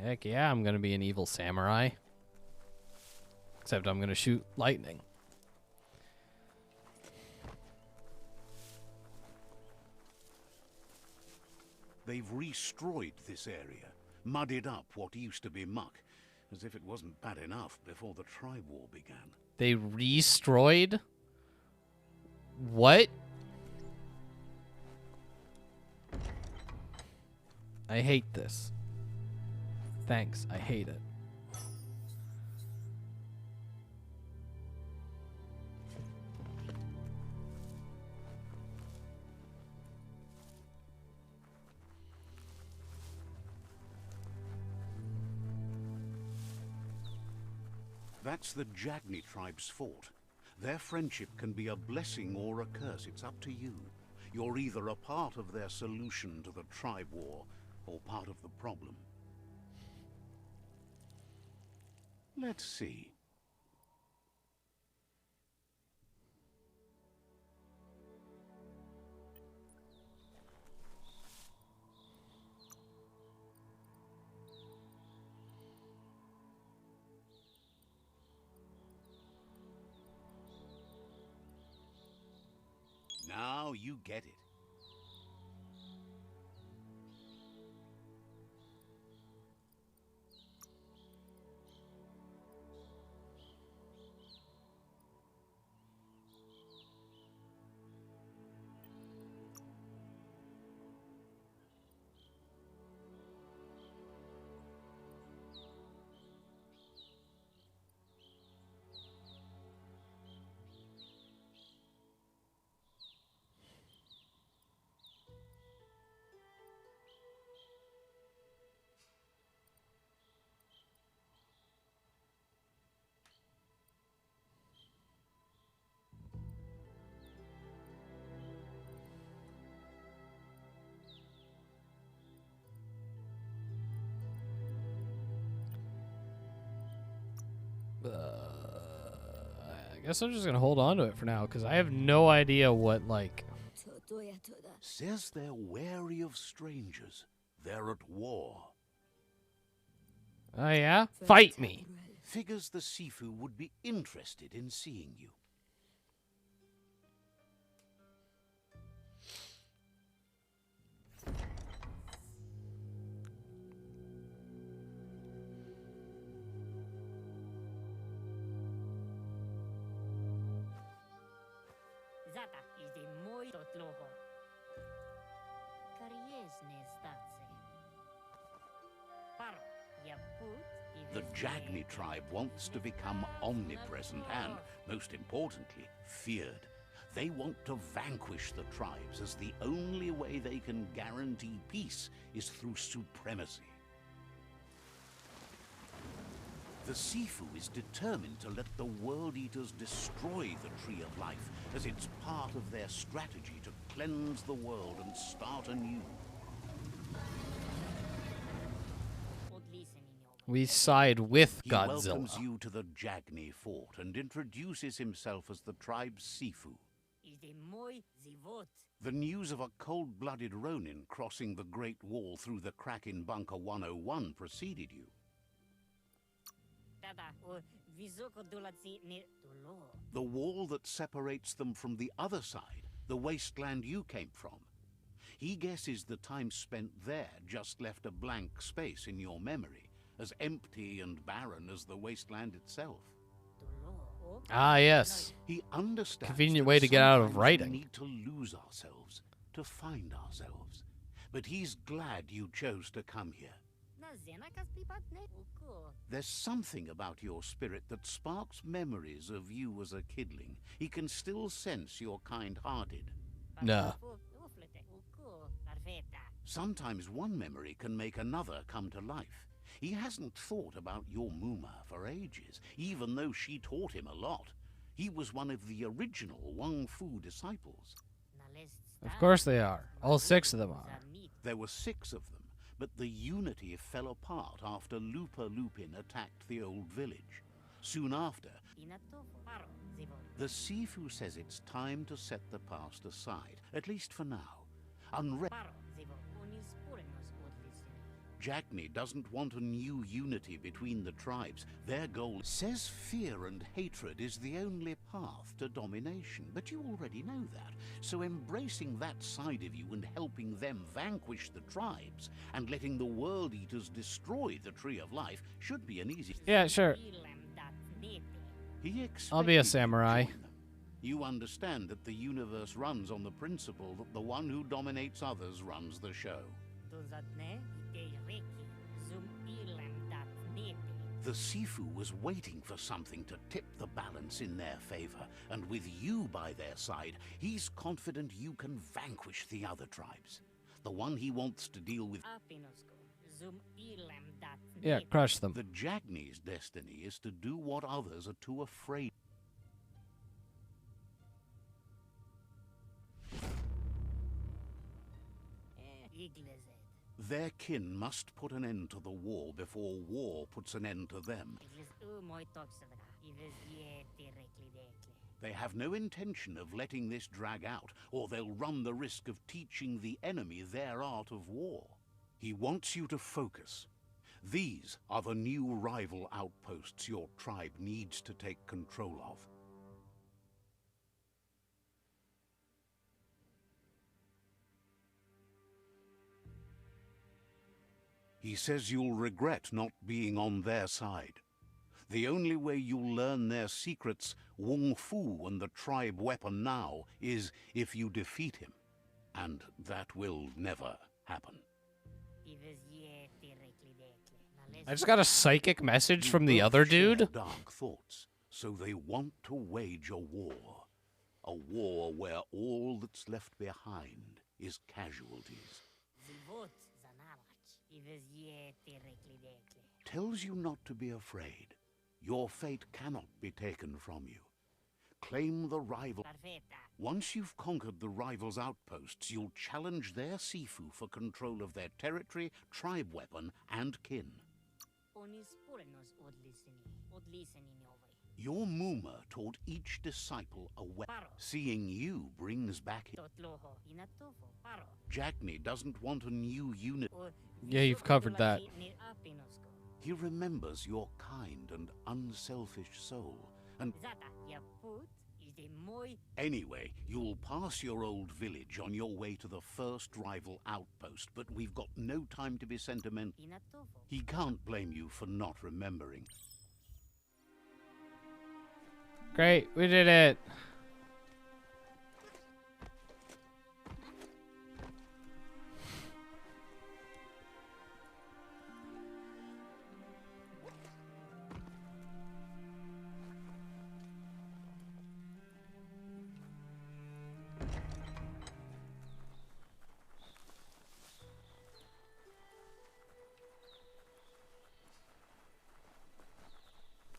Heck yeah, I'm gonna be an evil samurai. Except I'm gonna shoot lightning. They've destroyed this area, muddied up what used to be muck, as if it wasn't bad enough before the tribe war began. They destroyed? What? I hate this. Thanks, I hate it. That's the Jagni tribe's fault. Their friendship can be a blessing or a curse. It's up to you. You're either a part of their solution to the tribe war, or part of the problem. Let's see. Now you get it. I guess I'm just gonna hold on to it for now, because I have no idea what, like... Says they're wary of strangers. They're at war. Oh yeah? Fight me! Figures the Sifu would be interested in seeing you. The Jagni tribe wants to become omnipresent and, most importantly, feared. They want to vanquish the tribes, as the only way they can guarantee peace is through supremacy. The Sifu is determined to let the World Eaters destroy the Tree of Life, as it's part of their strategy to cleanse the world and start anew. We side with He Godzilla. welcomes you to the Jagni fort and introduces himself as the tribe's Sifu. The news of a cold-blooded Ronin crossing the Great Wall through the crack in Bunker 101 preceded you. The wall that separates them from the other side, the wasteland you came from. He guesses the time spent there just left a blank space in your memory, as empty and barren as the wasteland itself. Ah, yes. He understands Convenient that way to get out of sometimes writing. we need to lose ourselves, to find ourselves. But he's glad you chose to come here. There's something about your spirit that sparks memories of you as a kidling. He can still sense you're kind-hearted. Nah. Sometimes one memory can make another come to life. He hasn't thought about your Muma for ages, even though she taught him a lot. He was one of the original Wang Fu disciples. Of course they are. All 6 of them are. There were 6 of them, but the unity fell apart after Lupa Lupin attacked the old village. Soon after, the Sifu says it's time to set the past aside, at least for now. Jackney doesn't want a new unity between the tribes. Their goal says fear and hatred is the only path to domination, but you already know that. So embracing that side of you and helping them vanquish the tribes and letting the World Eaters destroy the Tree of Life should be an easy... Yeah, sure. I'll be a samurai. You understand that the universe runs on the principle that the one who dominates others runs the show. The Sifu was waiting for something to tip the balance in their favor, and with you by their side, he's confident you can vanquish the other tribes. The one he wants to deal with... Yeah, crush them. The Jackney's destiny is to do what others are too afraid. Their kin must put an end to the war before war puts an end to them. They have no intention of letting this drag out, or they'll run the risk of teaching the enemy their art of war. He wants you to focus. These are the new rival outposts your tribe needs to take control of. He says you'll regret not being on their side. The only way you'll learn their secrets, Wung Fu and the tribe weapon now, is if you defeat him. And that will never happen. I just got a psychic message from the other dude. Dark thoughts, so they want to wage a war. A war where all that's left behind is casualties. Tells you not to be afraid. Your fate cannot be taken from you. Claim the rival. Once you've conquered the rival's outposts, you'll challenge their Sifu for control of their territory, tribe weapon, and kin. Your Muma taught each disciple a weapon. Seeing you brings back... Jackney doesn't want a new unit. Yeah, you've covered that. He remembers your kind and unselfish soul. And anyway, you'll pass your old village on your way to the first rival outpost, but we've got no time to be sentimental. He can't blame you for not remembering. Great, we did it.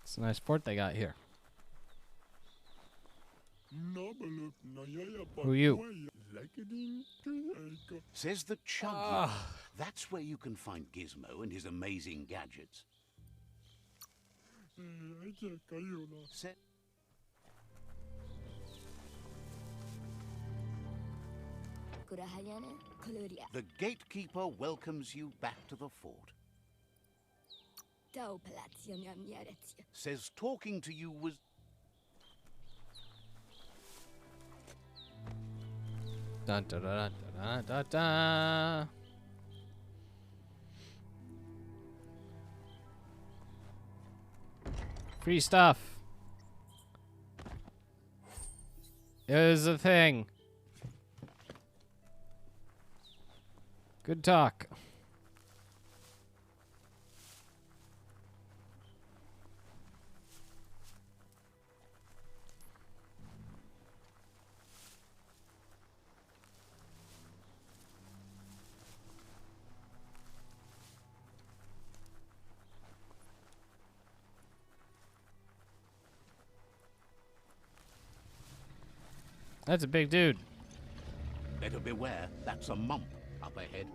It's a nice fort they got here. Who are you? Says the Chug. That's where you can find Gizmo and his amazing gadgets. The gatekeeper welcomes you back to the fort. Says talking to you was... Dun, dun, dun, dun, dun, dun. Free stuff. Here's the thing. Good talk. That's a big dude. Better beware, that's a mump up ahead.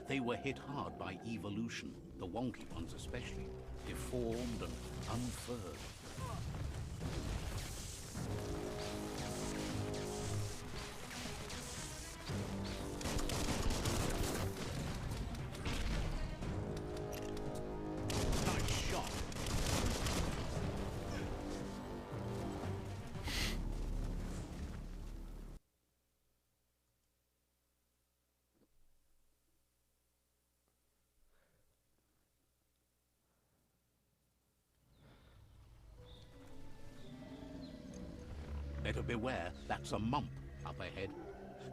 They were hit hard by evolution, the wonky ones especially, deformed and unfurred. Beware, that's a mump up ahead.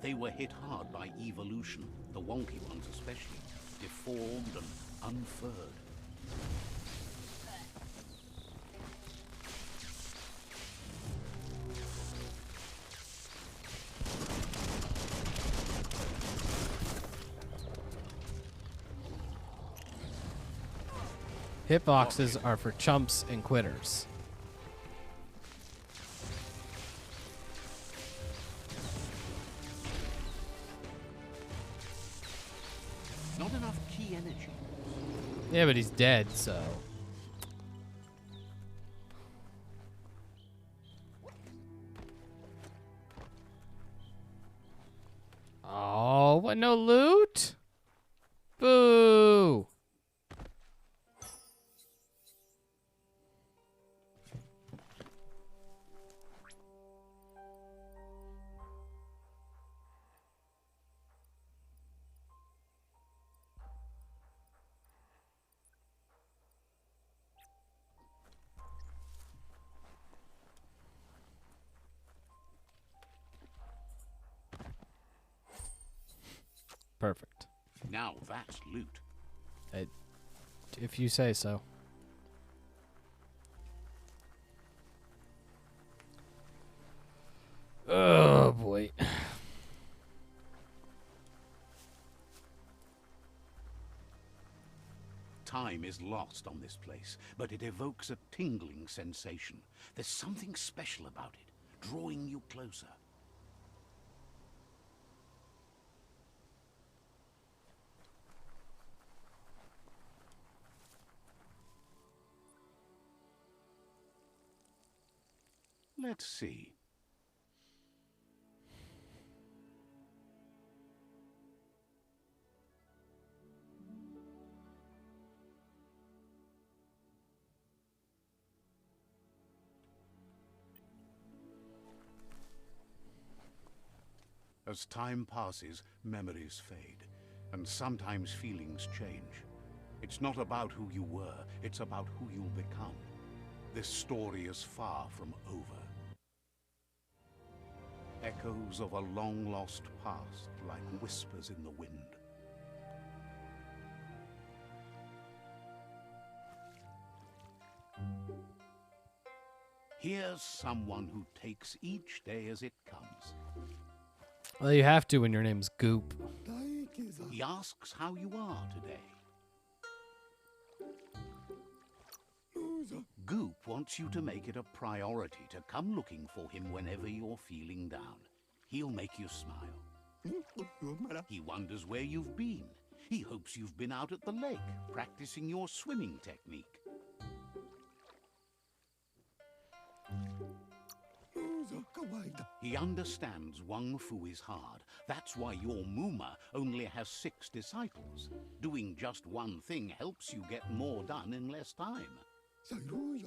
They were hit hard by evolution, the wonky ones especially, deformed and unfurred. Hitboxes are for chumps and quitters. Not enough key energy. Yeah, but he's dead, so. Oh, what? No loot? Boo! Perfect. Now that's loot. If you say so. Oh, boy. Time is lost on this place, but it evokes a tingling sensation. There's something special about it, drawing you closer. Let's see. As time passes, memories fade, and sometimes feelings change. It's not about who you were, it's about who you'll become. This story is far from over. Echoes of a long-lost past, like whispers in the wind. Here's someone who takes each day as it comes. Well, you have to when your name's Goop. He asks how you are today. Goop wants you to make it a priority to come looking for him whenever you're feeling down. He'll make you smile. He wonders where you've been. He hopes you've been out at the lake, practicing your swimming technique. He understands Wang Fu is hard. That's why your Muma only has 6 disciples. Doing just one thing helps you get more done in less time.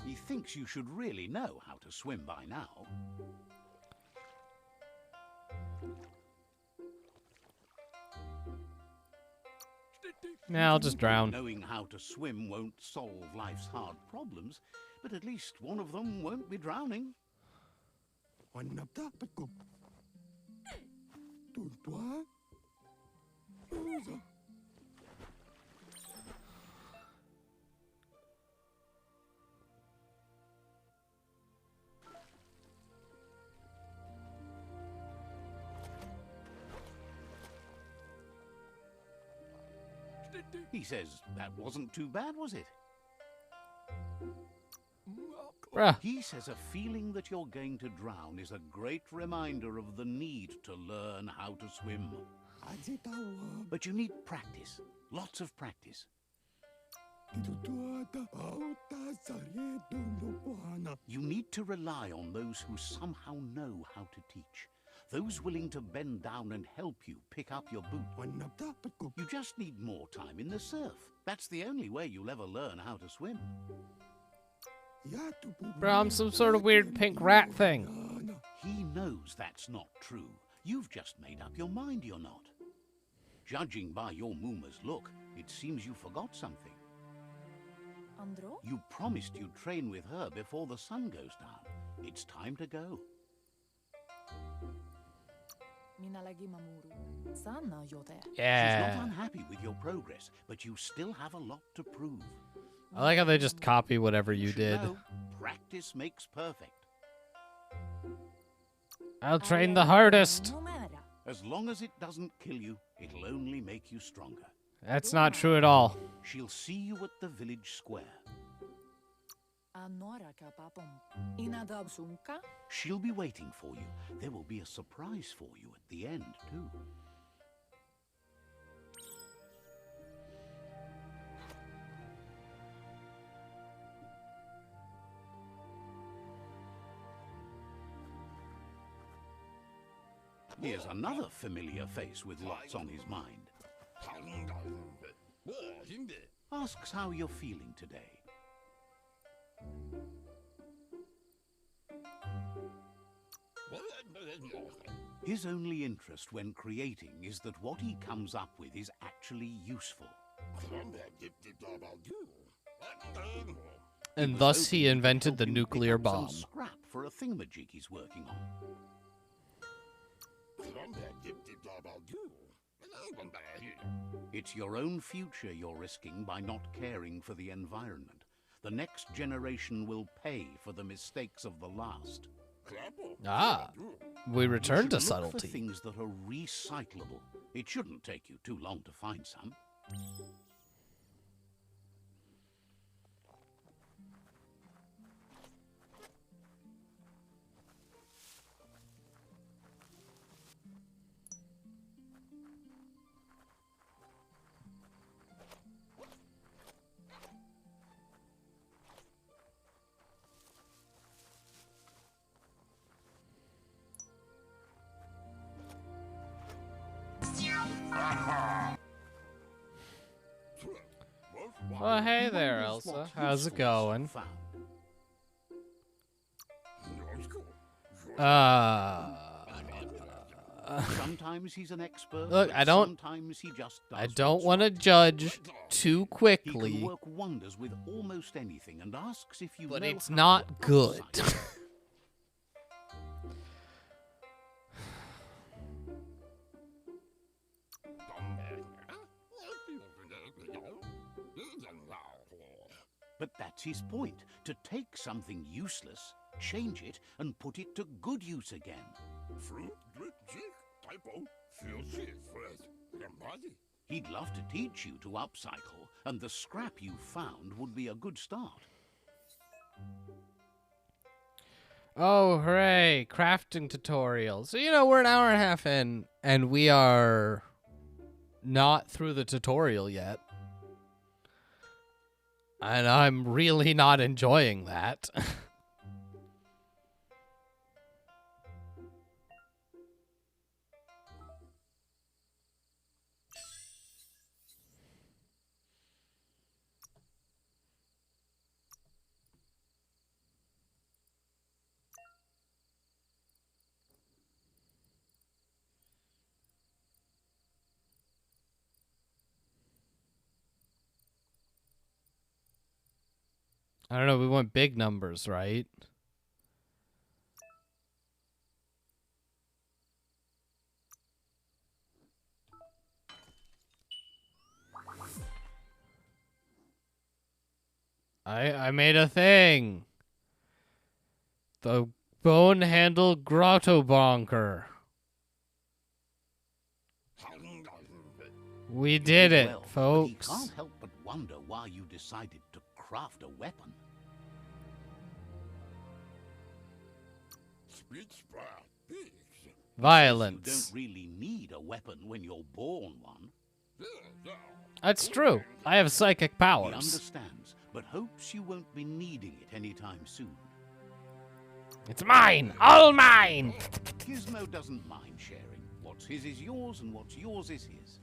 He thinks you should really know how to swim by now. Nah, I'll just drown. Knowing how to swim won't solve life's hard problems, but at least one of them won't be drowning. He says that wasn't too bad, was it? Bruh. He says a feeling that you're going to drown is a great reminder of the need to learn how to swim. But you need practice, lots of practice. You need to rely on those who somehow know how to teach. Those willing to bend down and help you pick up your boot. You just need more time in the surf. That's the only way you'll ever learn how to swim. Bro, I'm some sort of weird pink rat thing. He knows that's not true. You've just made up your mind you're not. Judging by your Muma's look, it seems you forgot something. Andro? You promised you'd train with her before the sun goes down. It's time to go. Minä lagi mamuru. Sana jote. She's Yeah. not unhappy with your progress, but you still have a lot to prove. I like how they just copy whatever you should did. know, practice makes perfect. I'll train the hardest. Numera. As long as it doesn't kill you, it'll only make you stronger. That's not true at all. She'll see you at the village square. Anora kapapom. Inadab sunka. She'll be waiting for you. There will be a surprise for you at the end, too. Here's another familiar face with lots on his mind. Asks how you're feeling today. His only interest when creating is that what he comes up with is actually useful. And was thus he hoping to invented help the you nuclear pick up bomb. some scrap for a thingamajig he's working on. It's your own future you're risking by not caring for the environment. The next generation will pay for the mistakes of the last. Ah, we You return to should look for subtlety. things that are recyclable. It shouldn't take you too long to find some. Well, hey He there, wonders Elsa. what How's it usefulness going? you found. Sometimes he's an expert. Look, but I don't- Sometimes he just does I don't what's want to right. judge too He quickly, can work wonders with almost anything and asks if you but know it's how not to good. upside it. But that's his point. To take something useless, change it, and put it to good use again. He'd love to teach you to upcycle, and the scrap you found would be a good start. Oh, hooray, crafting tutorial. So, you know, we're an hour and a half in, and we are not through the tutorial yet. And I'm really not enjoying that. I don't know, we want big numbers, right? I made a thing. The bone handle grotto bonker. We did it, Well, folks. But he can't help but wonder why you decided to craft a weapon. Violence. You don't really need a weapon when you're born one. That's true. I have psychic He powers. understands, but hopes you won't be needing it anytime soon. It's mine. All mine. Gizmo doesn't mind sharing. What's his is yours, and what's yours is his.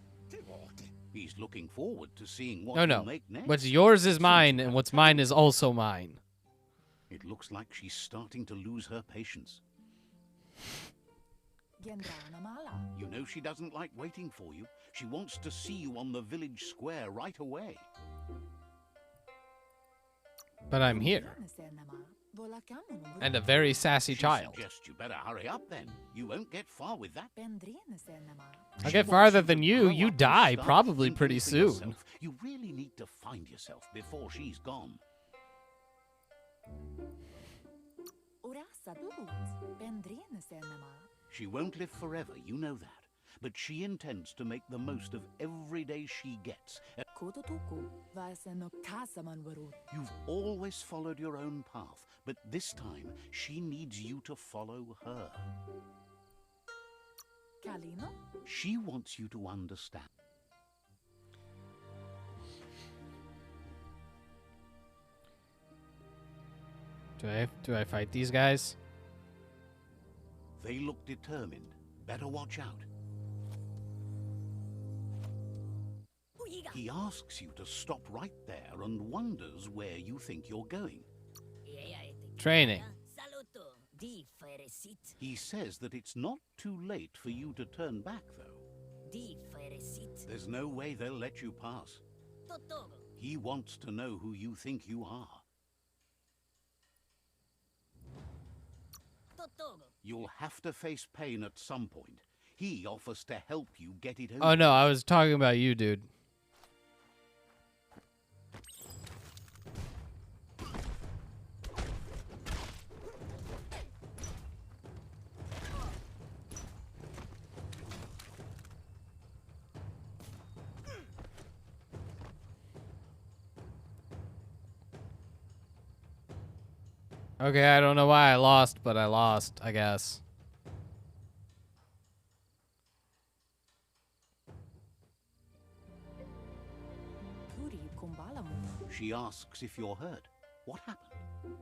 He's looking forward to seeing what No, no. you'll make next. What's yours is mine, and what's mine is also mine. It looks like she's starting to lose her patience. Gendrana mala. You know she doesn't like waiting for you. She wants to see you on the village square right away. But I'm here. Senema. Volacamo And a very sassy She child. suggests you better hurry up then. You won't get far with that. Pendrine senema. I'll She get wants farther to than you. grow You up and die start probably thinking pretty for soon. yourself. You really need to find yourself before she's gone. Urasa durut. Pendrine senema. She won't live forever, you know that. But she intends to make the most of every day she gets. Kototuku. Vaseno kasaman varut. You've always followed your own path, but this time she needs you to follow her. Kalino. She wants you to understand. Do I fight these guys? They look determined. Better watch out. He asks you to stop right there and wonders where you think you're going. Training. He says that it's not too late for you to turn back, though. There's no way they'll let you pass. He wants to know who you think you are. You'll have to face pain at some point. He offers to help you get it over. Oh no, I was talking about you, dude. Okay, I don't know why I lost, but I lost, I guess. Puri kumbalamu. She asks if you're hurt. What happened?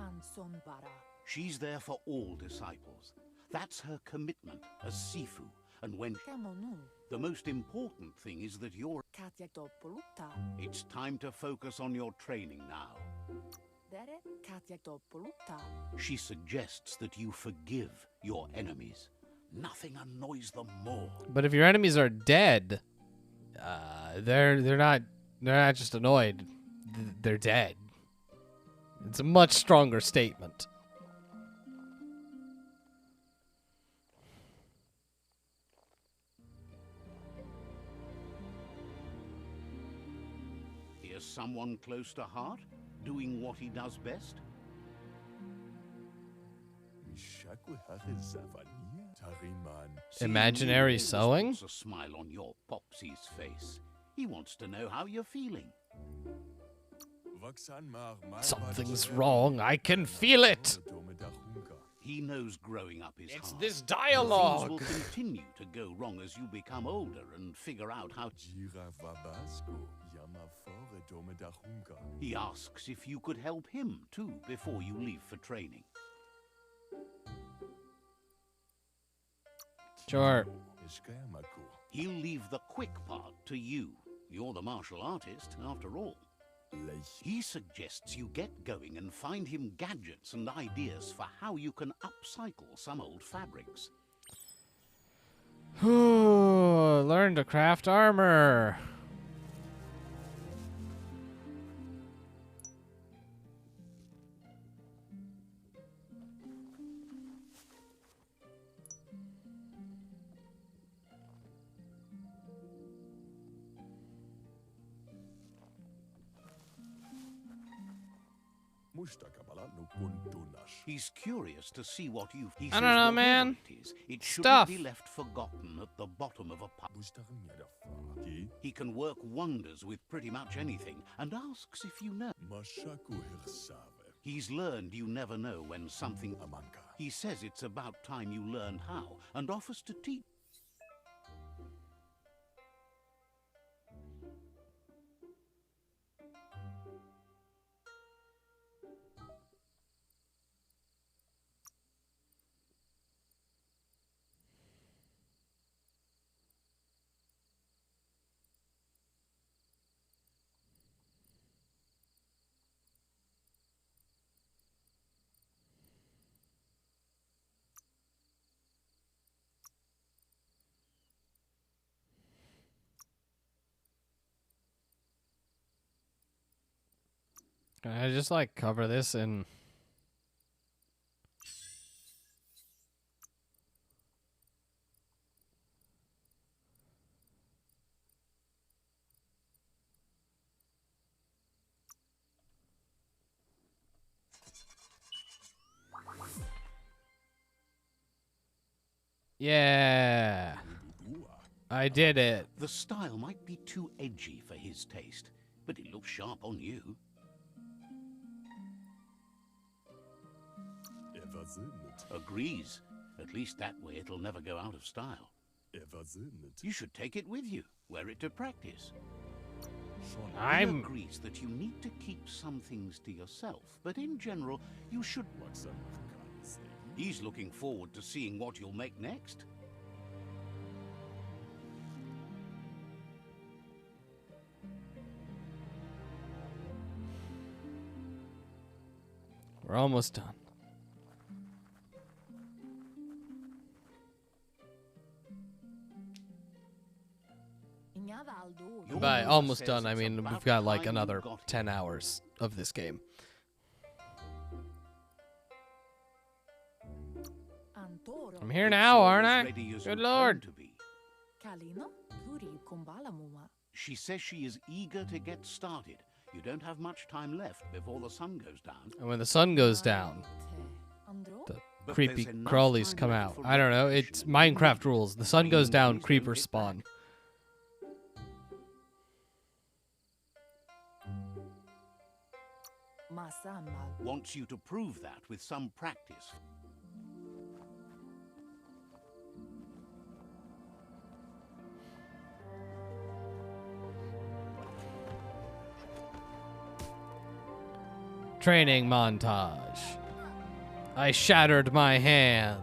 Anson bara. She's there for all disciples. That's her commitment as Sifu. And when Kamonu. the most important thing is that you're... Katyaktopoluta. It's time to focus on your training now. Dere katyaktopoluta. She suggests that you forgive your enemies. Nothing annoys them more. But if your enemies are dead, they're not just annoyed. They're dead. It's a much stronger statement. Here's someone close to heart, doing what he does best. Imaginary Seeing you sewing? always puts a smile on your Popsy's face. He wants to know how you're feeling. Something's wrong. I can feel it. He knows growing up is It's hard. this Things dialogue. will continue to go wrong as you become older and figure out how... He asks if you could help him, too, before you leave for training. Sure. He'll leave the quick part to you. You're the martial artist, after all. He suggests you get going and find him gadgets and ideas for how you can upcycle some old fabrics. Learn to craft armor. He's curious to see what you've... He I don't says know, whatever man. It is, it shouldn't Stuff. be left forgotten at the bottom of a pub. He can work wonders with pretty much anything and asks if you know. He's learned you never know when something... He says it's about time you learned how and offers to teach. Can I just like cover this in? Yeah, I did it. The style might be too edgy for his taste, but it looks sharp on you. Agrees. At least that way it'll never go out of style. You should take it with you. Wear it to practice. He agrees that you need to keep some things to yourself, but in general, you should. He's looking forward to seeing what you'll make next. We're almost done. Your By mother almost says done, I it's mean about we've got like time you another got here. 10 hours of this game. Antoro. I'm here It's now, all aren't as I? ready as Good you lord. plan to be. Kalino. Puri kumbala muma. She says she is eager to get started. You don't have much time left before the sun goes down. And when the sun goes down, Andro. the But creepy there's enough crawlies time come left out. for I don't know. recreation It's and Minecraft reading. rules. The sun Clean goes down, boys don't creepers get spawn. back. Masamal. Wants you to prove that with some practice. Training montage. I shattered my hand.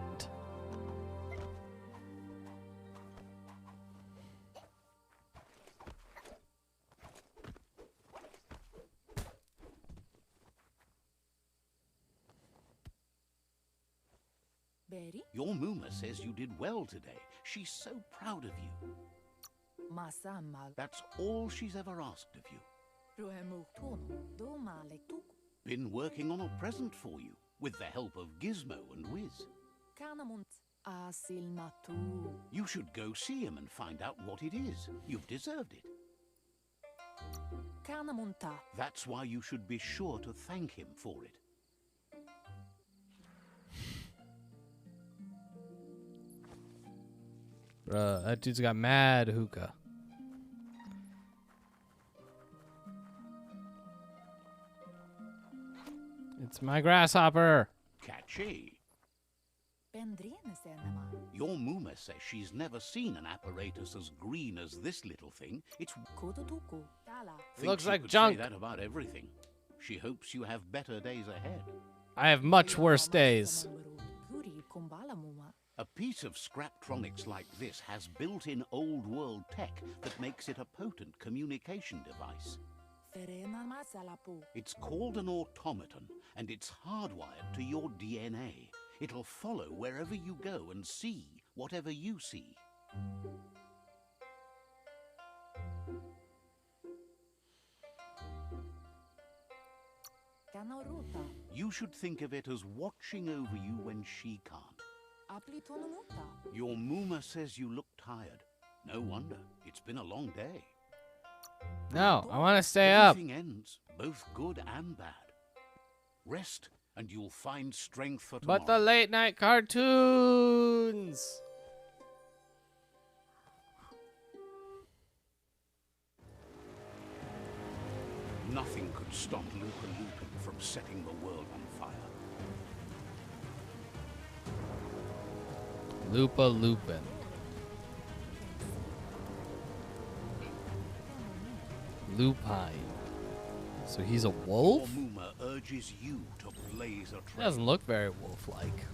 Beri. Your Muma says you did well today. She's so proud of you. Masamal. That's all she's ever asked of you. Ruhemuktono. Do male tuku. Been working on a present for you, with the help of Gizmo and Wiz. Kanamunt. Asil natu. You should go see him and find out what it is. You've deserved it. Kanamunta. That's why you should be sure to thank him for it. Bruh, that dude's got mad hookah. It's my grasshopper. Catchy. Pendriene senema. Your Muma says she's never seen an apparatus as green as this little thing. It's Kodotuku. Tala. thinks Looks you like could junk. Say that about everything. She hopes you have better days ahead. I have much worse days. Puri kumbala muma. A piece of Scraptronics like this has built-in old-world tech that makes it a potent communication device. Ferena masalapu. It's called an automaton, and it's hardwired to your DNA. It'll follow wherever you go and see whatever you see. Kanaruta. You should think of it as watching over you when she can't. Aplitonomuta. Your Muma says you look tired. No wonder. It's been a long day. No, I want to stay up. Everything ends, both good and bad. Rest, and you'll find strength for tomorrow. But the late night cartoons. Nothing could stop Lupa Lupin from setting the world on fire. Lupa Lupin. Lupine. So he's a Your wolf? Muma urges you to blaze a He trail. doesn't look very wolf-like.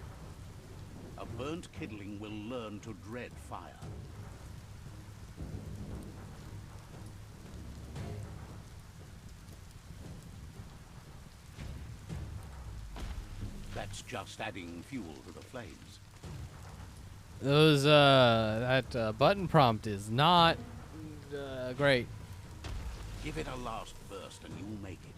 A burnt kidling will learn to dread fire. That's just adding fuel to the flames. Those, that button prompt is not great. Give it a last burst and you'll make it.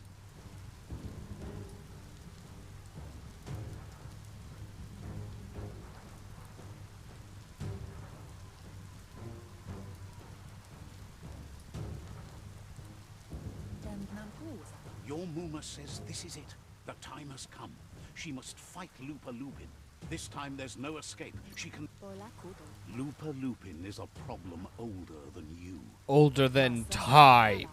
Your Muma says this is it. The time has come. She must fight Lupa Lupin. This time there's no escape. She can... Bola kudo. Lupa Lupin is a problem older than you. Older than time.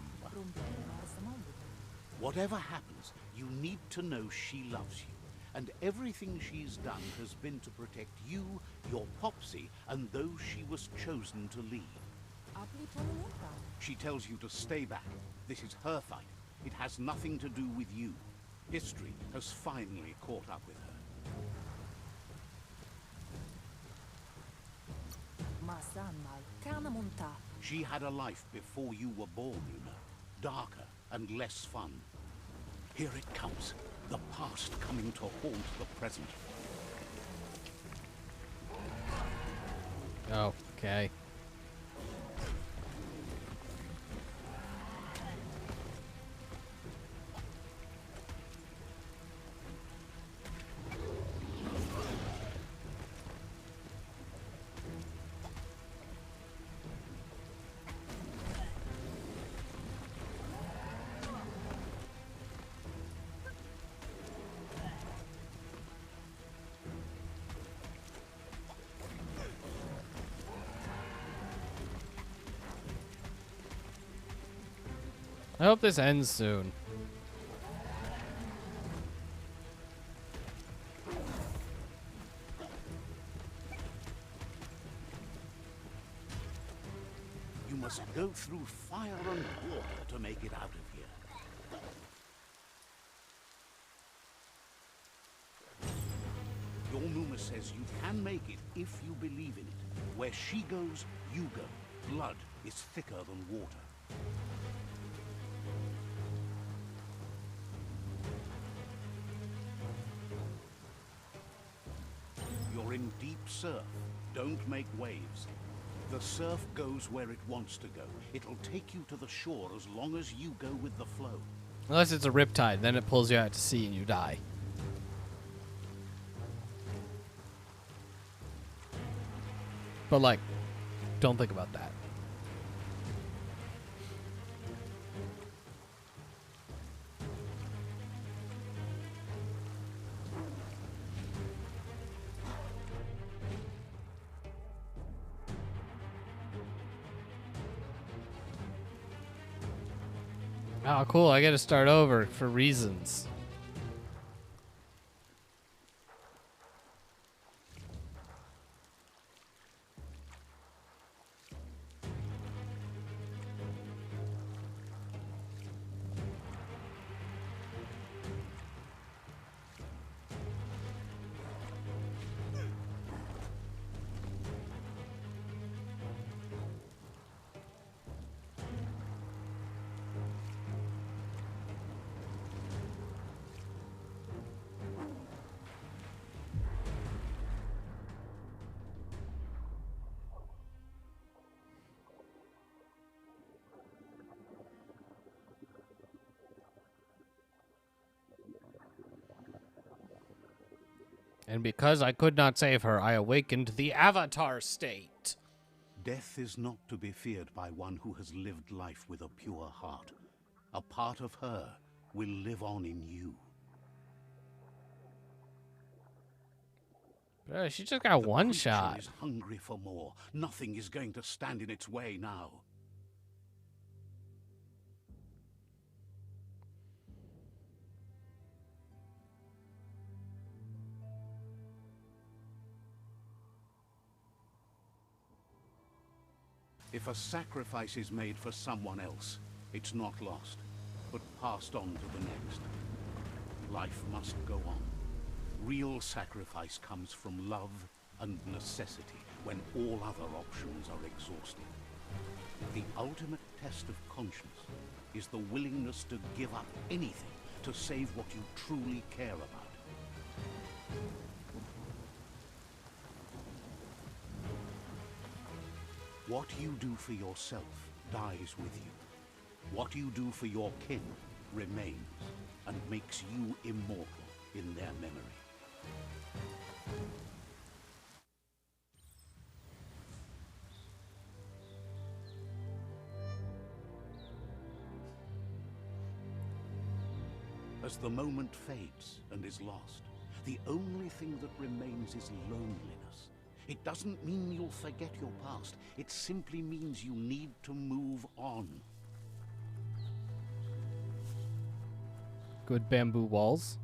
Whatever happens, you need to know she loves you. And everything she's done has been to protect you, your Popsy, and those she was chosen to lead. Apli tonomuta. She tells you to stay back. This is her fight. It has nothing to do with you. History has finally caught up with her. Masanmal kanamunta. She had a life before you were born, you know. Darker and less fun. Here it comes. The past coming to haunt the present. Okay. I hope this ends soon. You must go through fire and water to make it out of here. Your Muma says you can make it if you believe in it. Where she goes, you go. Blood is thicker than water. You're in deep surf. Don't make waves. The surf goes where it wants to go. It'll take you to the shore as long as you go with the flow. Unless it's a riptide, then it pulls you out to sea and you die. But like, don't think about that. Oh, cool. I gotta start over for reasons. And because I could not save her, I awakened the Avatar state. Death is not to be feared by one who has lived life with a pure heart. A part of her will live on in you. She just got The one creature shot. is hungry for more. Nothing is going to stand in its way now. If a sacrifice is made for someone else, it's not lost, but passed on to the next. Life must go on. Real sacrifice comes from love and necessity when all other options are exhausted. The ultimate test of conscience is the willingness to give up anything to save what you truly care about. What you do for yourself dies with you. What you do for your kin remains and makes you immortal in their memory. As the moment fades and is lost, the only thing that remains is loneliness. It doesn't mean you'll forget your past. It simply means you need to move on. Good bamboo walls.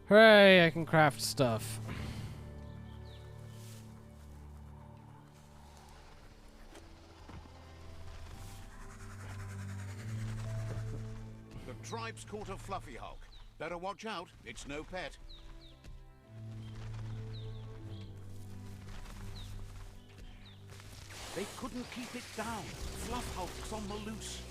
Hooray, I can craft stuff. The tribe's caught a fluffy hulk. Better watch out, it's no pet. They couldn't keep it down. Fluff hulk's on the loose.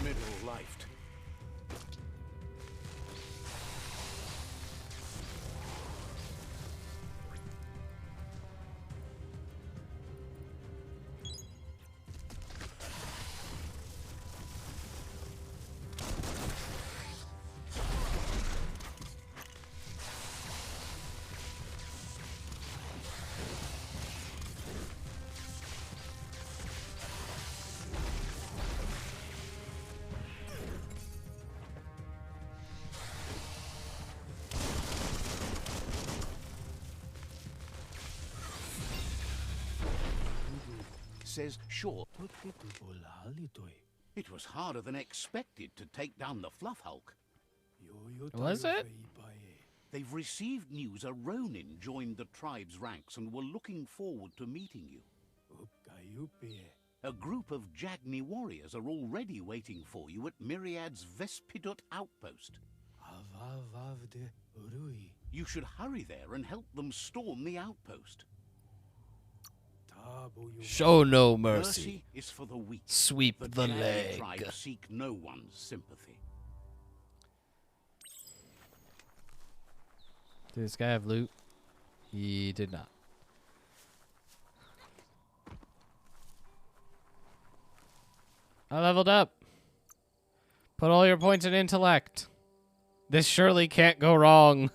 Middle-lifed. Says, sure, it was harder than expected to take down the Fluff Hulk. Was it? They've received news a Ronin joined the tribe's ranks and were looking forward to meeting you. A group of Jagni warriors are already waiting for you at Myriad's Vespidut outpost. You should hurry there and help them storm the outpost. Show no mercy. Mercy is for the weak. Sweep the Jagni leg. tribe seek no one's sympathy. Did this guy have loot? He did not. I leveled up. Put all your points in intellect. This surely can't go wrong.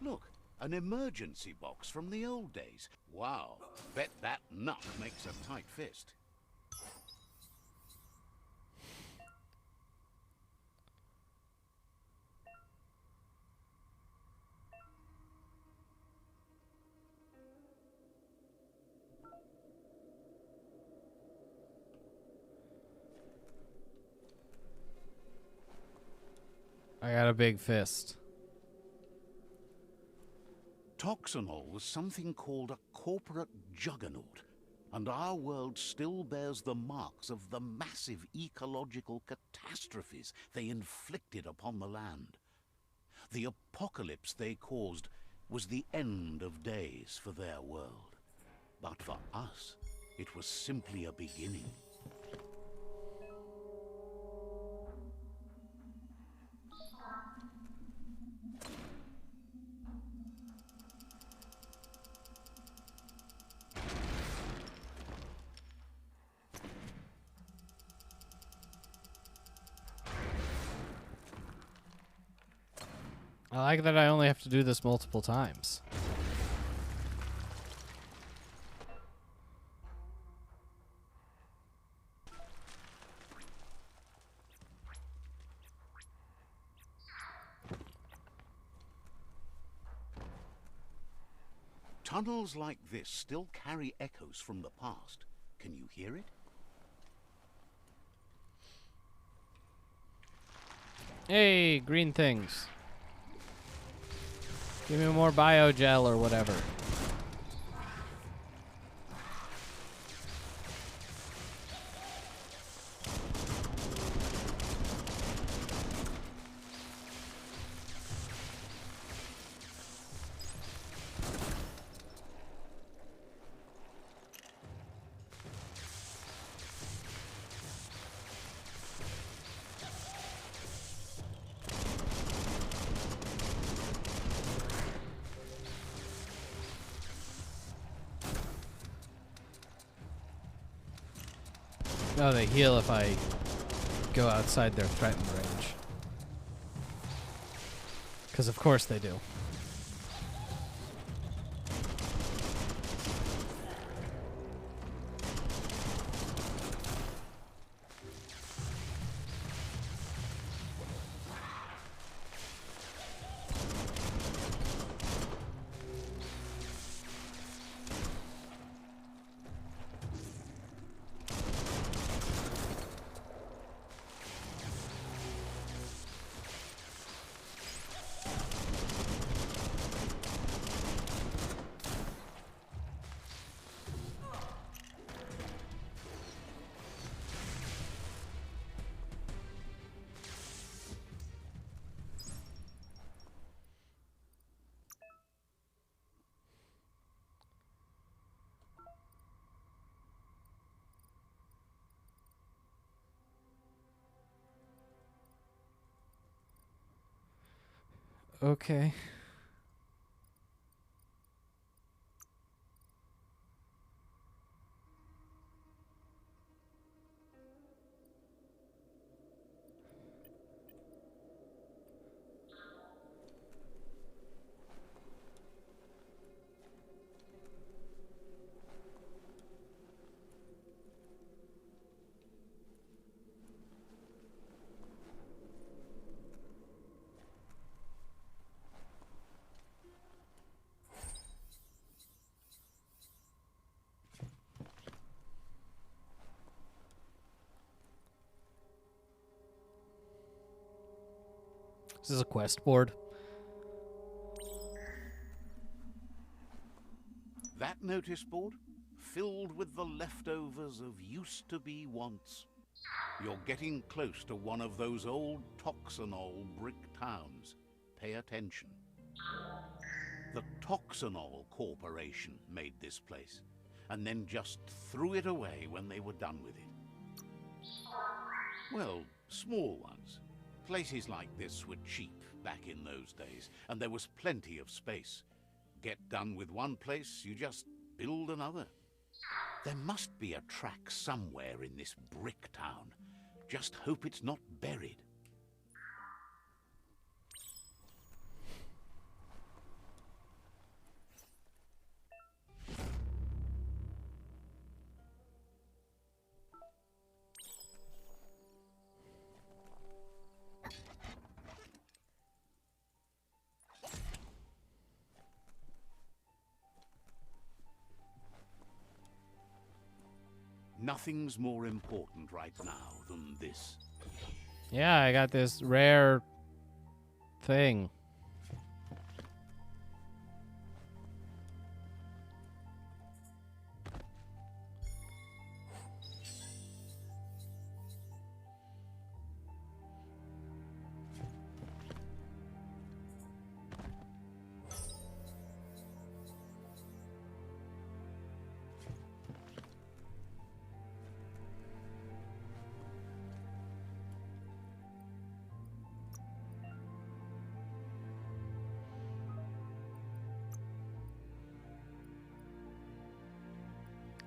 Look, an emergency box from the old days. Wow, bet that nut makes a tight fist. I got a big fist. Toxanol was something called a corporate juggernaut, and our world still bears the marks of the massive ecological catastrophes they inflicted upon the land. The apocalypse they caused was the end of days for their world. But for us, it was simply a beginning. I like that I only have to do this multiple times. Tunnels like this still carry echoes from the past. Can you hear it? Hey, green things. Give me more biogel or whatever. Oh, they heal if I go outside their threatened range. Because of course they do. Okay. This is a quest board. That notice board? Filled with the leftovers of used-to-be wants. You're getting close to one of those old Toxanol brick towns. Pay attention. The Toxanol Corporation made this place, and then just threw it away when they were done with it. Well, small ones. Places like this were cheap back in those days, and there was plenty of space. Get done with one place, you just build another. There must be a track somewhere in this brick town. Just hope it's not buried. Nothing's more important right now than this. Yeah, I got this rare thing.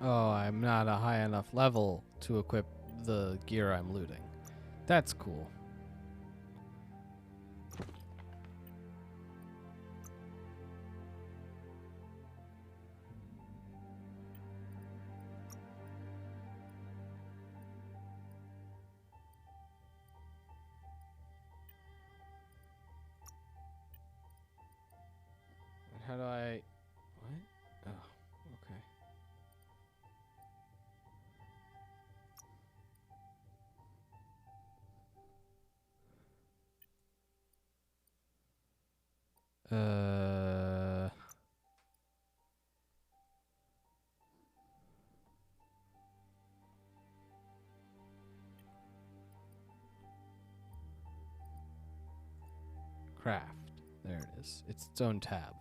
Oh, I'm not a high enough level to equip the gear I'm looting. That's cool. How do I... What? Uh. Craft. There it is. It's its own tab.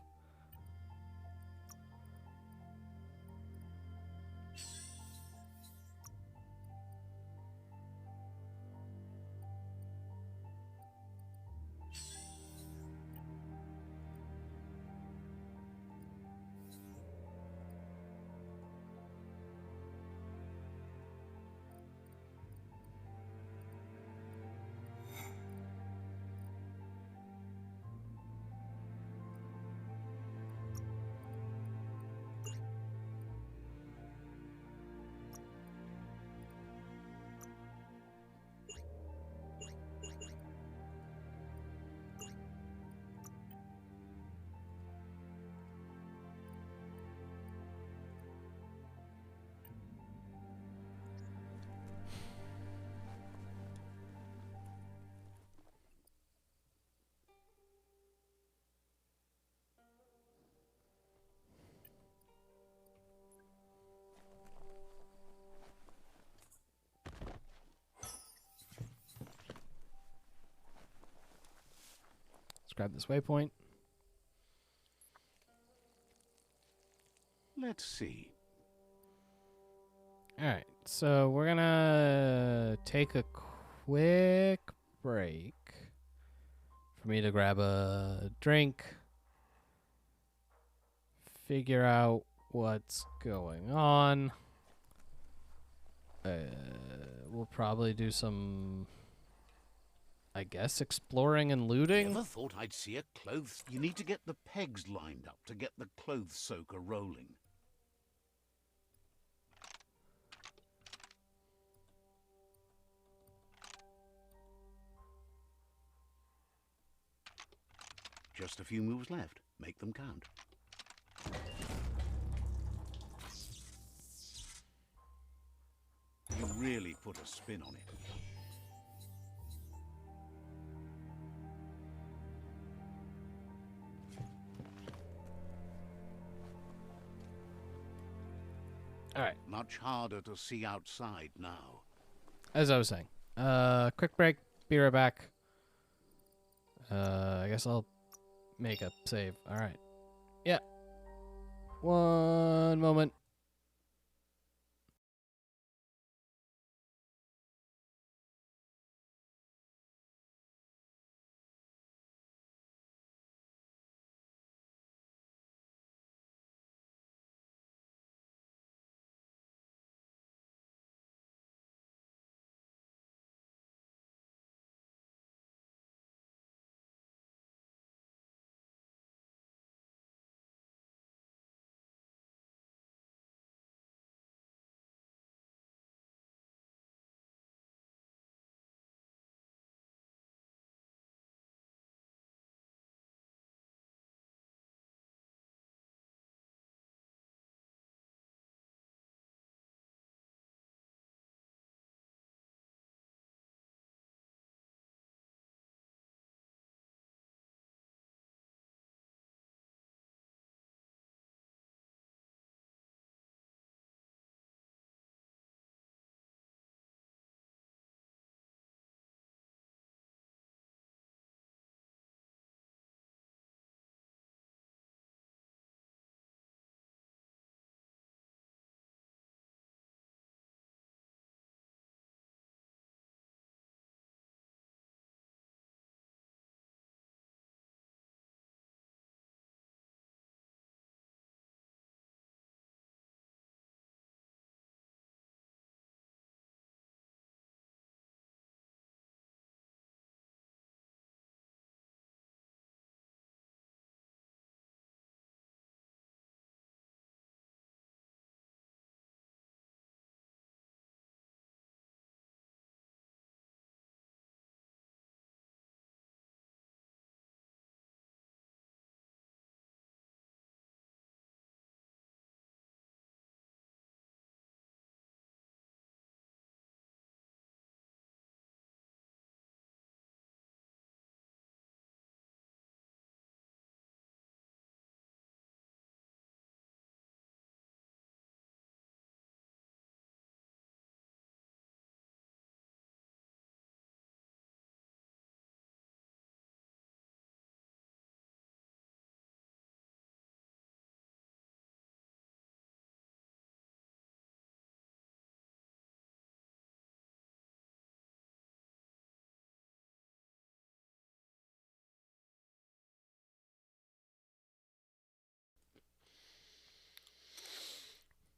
Let's grab this waypoint. Let's see. Alright, so we're gonna take a quick break for me to grab a drink, figure out what's going on. We'll probably do some, I guess, exploring and looting. Never thought I'd see a clothes. You need to get the pegs lined up to get the clothes soaker rolling. Just a few moves left. Make them count. You really put a spin on it. Alright, Much harder to see outside now. as I was saying, quick break, be right back. I guess I'll make a save. Alright. Yeah. One moment.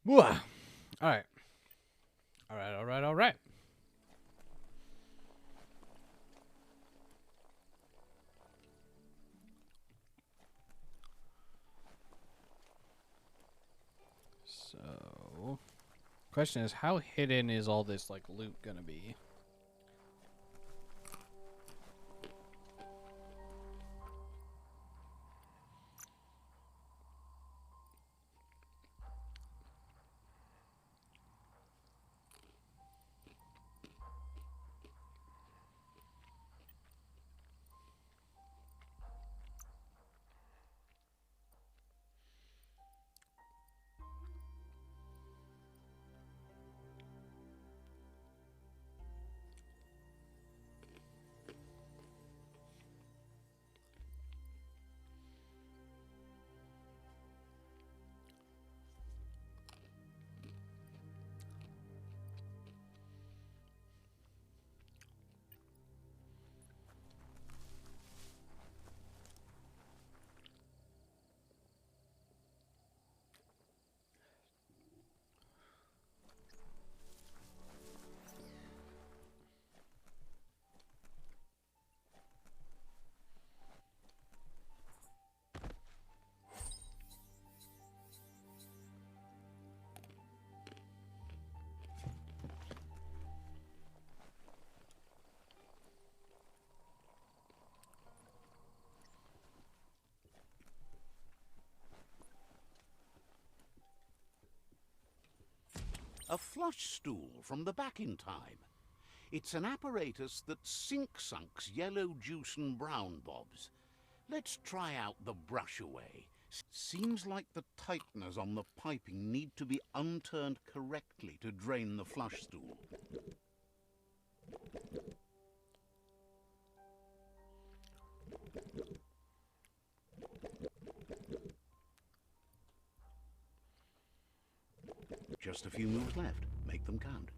All right. All right. So, question is, how hidden is all this like loot gonna be? A flush stool from the back in time. It's an apparatus that sink-sunks yellow juice and brown bobs. Let's try out the brush away. Seems like the tighteners on the piping need to be unturned correctly to drain the flush stool. Just a few moves left. Make them count.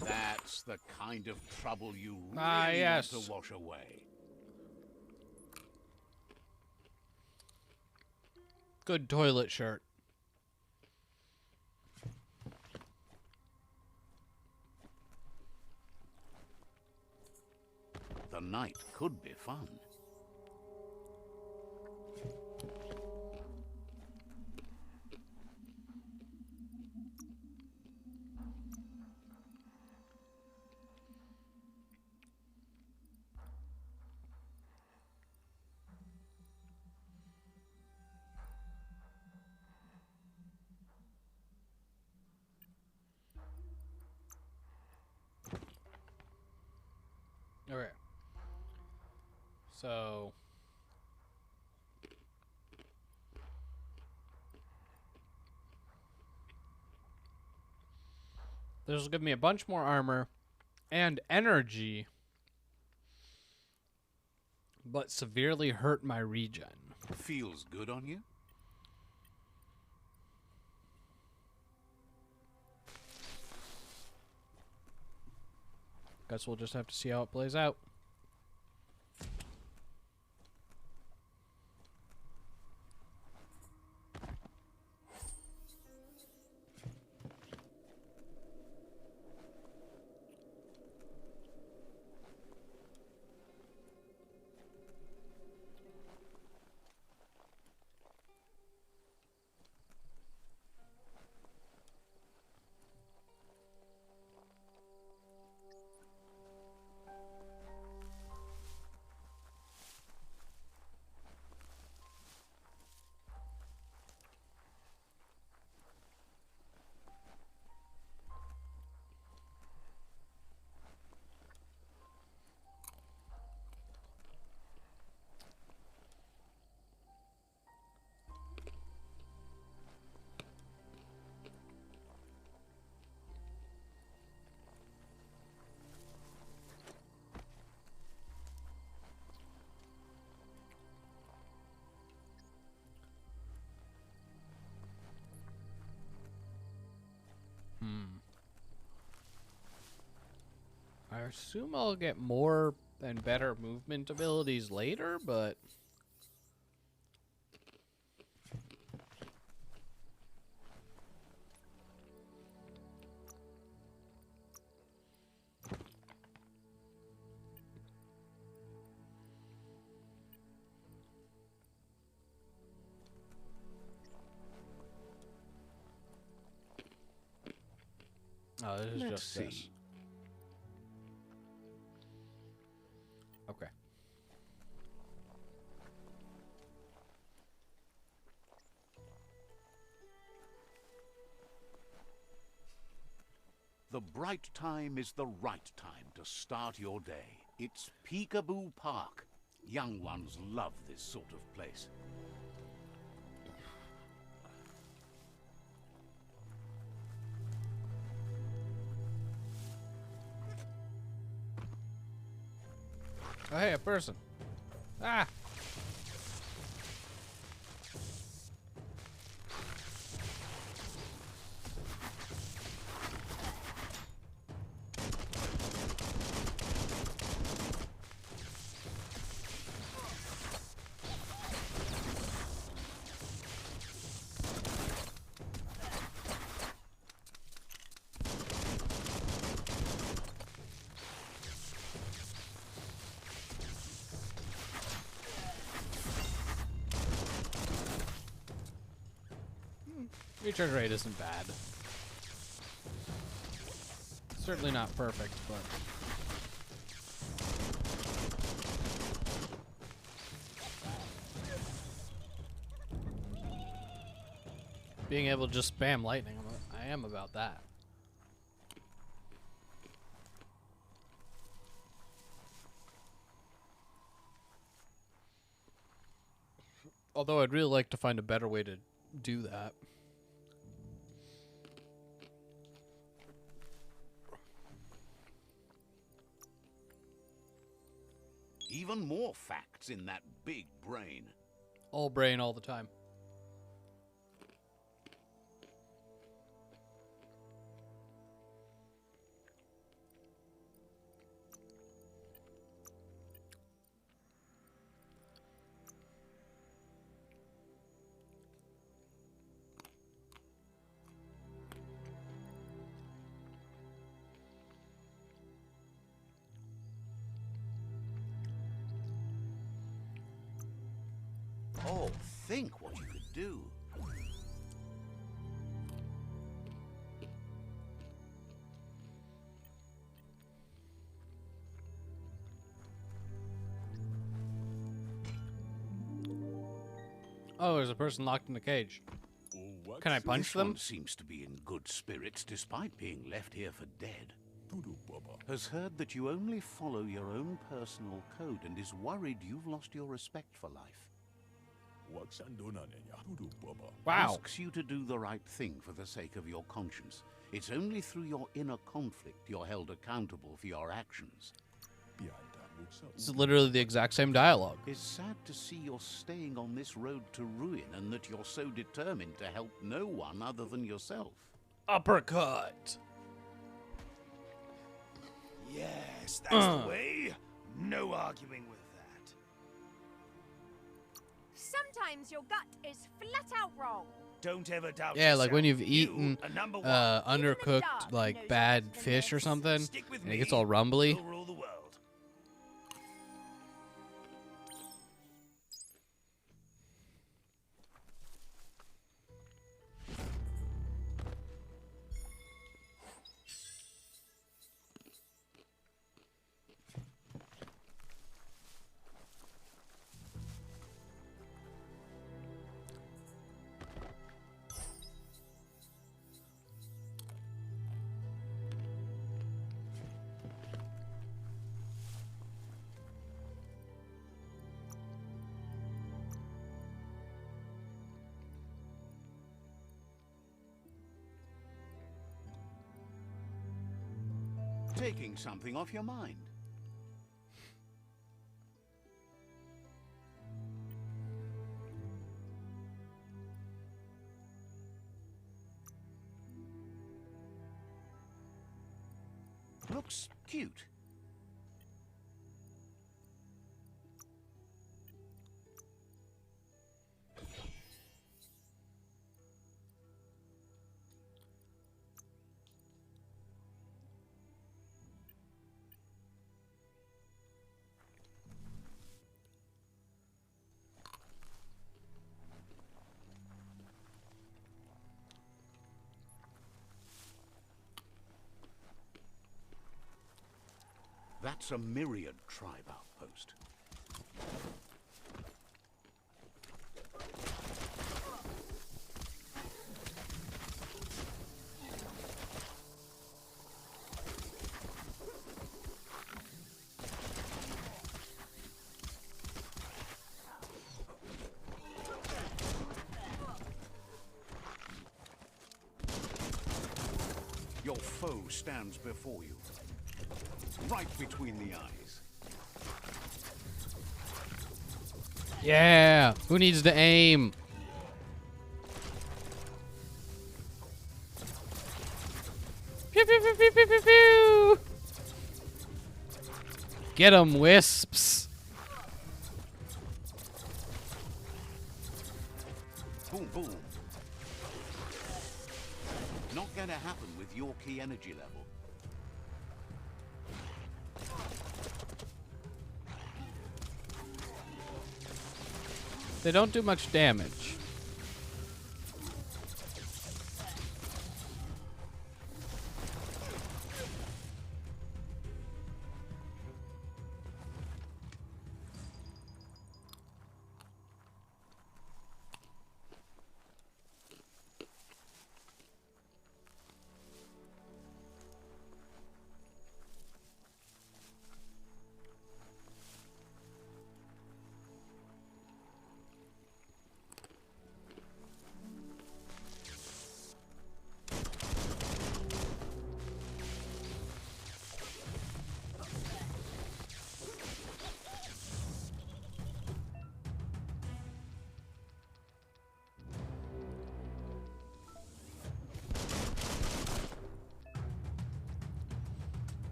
That's the kind of trouble you really yes. want to wash away. Good toilet shirt. The night could be fun. Okay. So this will give me a bunch more armor and energy, but severely hurt my regen. Feels good on you? Guess we'll just have to see how it plays out. I assume I'll get more and better movement abilities later, but No, this is Let's just see. this. Okay. The bright time is the right time to start your day. It's Peekaboo Park. Young ones love this sort of place. Oh, hey, a person. Ah! Recharge rate isn't bad. Certainly not perfect, but... being able to just spam lightning, I am about that. Although I'd really like to find a better way to do that. Even more facts in that big brain. All brain all the time. Oh, think what you could do. Oh, there's a person locked in a cage. Can I punch This them? one seems to be in good spirits despite being left here for dead. Has heard that you only follow your own personal code and is worried you've lost your respect for life. Wow. Asks you to do the right thing for the sake of your conscience. It's only through your inner conflict you're held accountable for your actions. It's literally the exact same dialogue. It's sad to see you're staying on this road to ruin and that you're so determined to help no one other than yourself. Uppercut. Yes, that's the way. No arguing with that. Sometimes your gut is flat out wrong. Don't ever doubt Yeah, like when yourself. you've You eaten are number one. undercooked dog like knows bad what's the fish or next. something, Stick with and me. it gets all rumbly. We'll rule the world. Taking something off your mind. Looks cute. It's a myriad tribe outpost. Your foe stands before you, right between the eyes. Yeah. Who needs to aim? Pew, pew, pew, pew, pew, pew, pew. Get 'em, wisps. Boom, boom. Not gonna happen with your key energy level. They don't do much damage.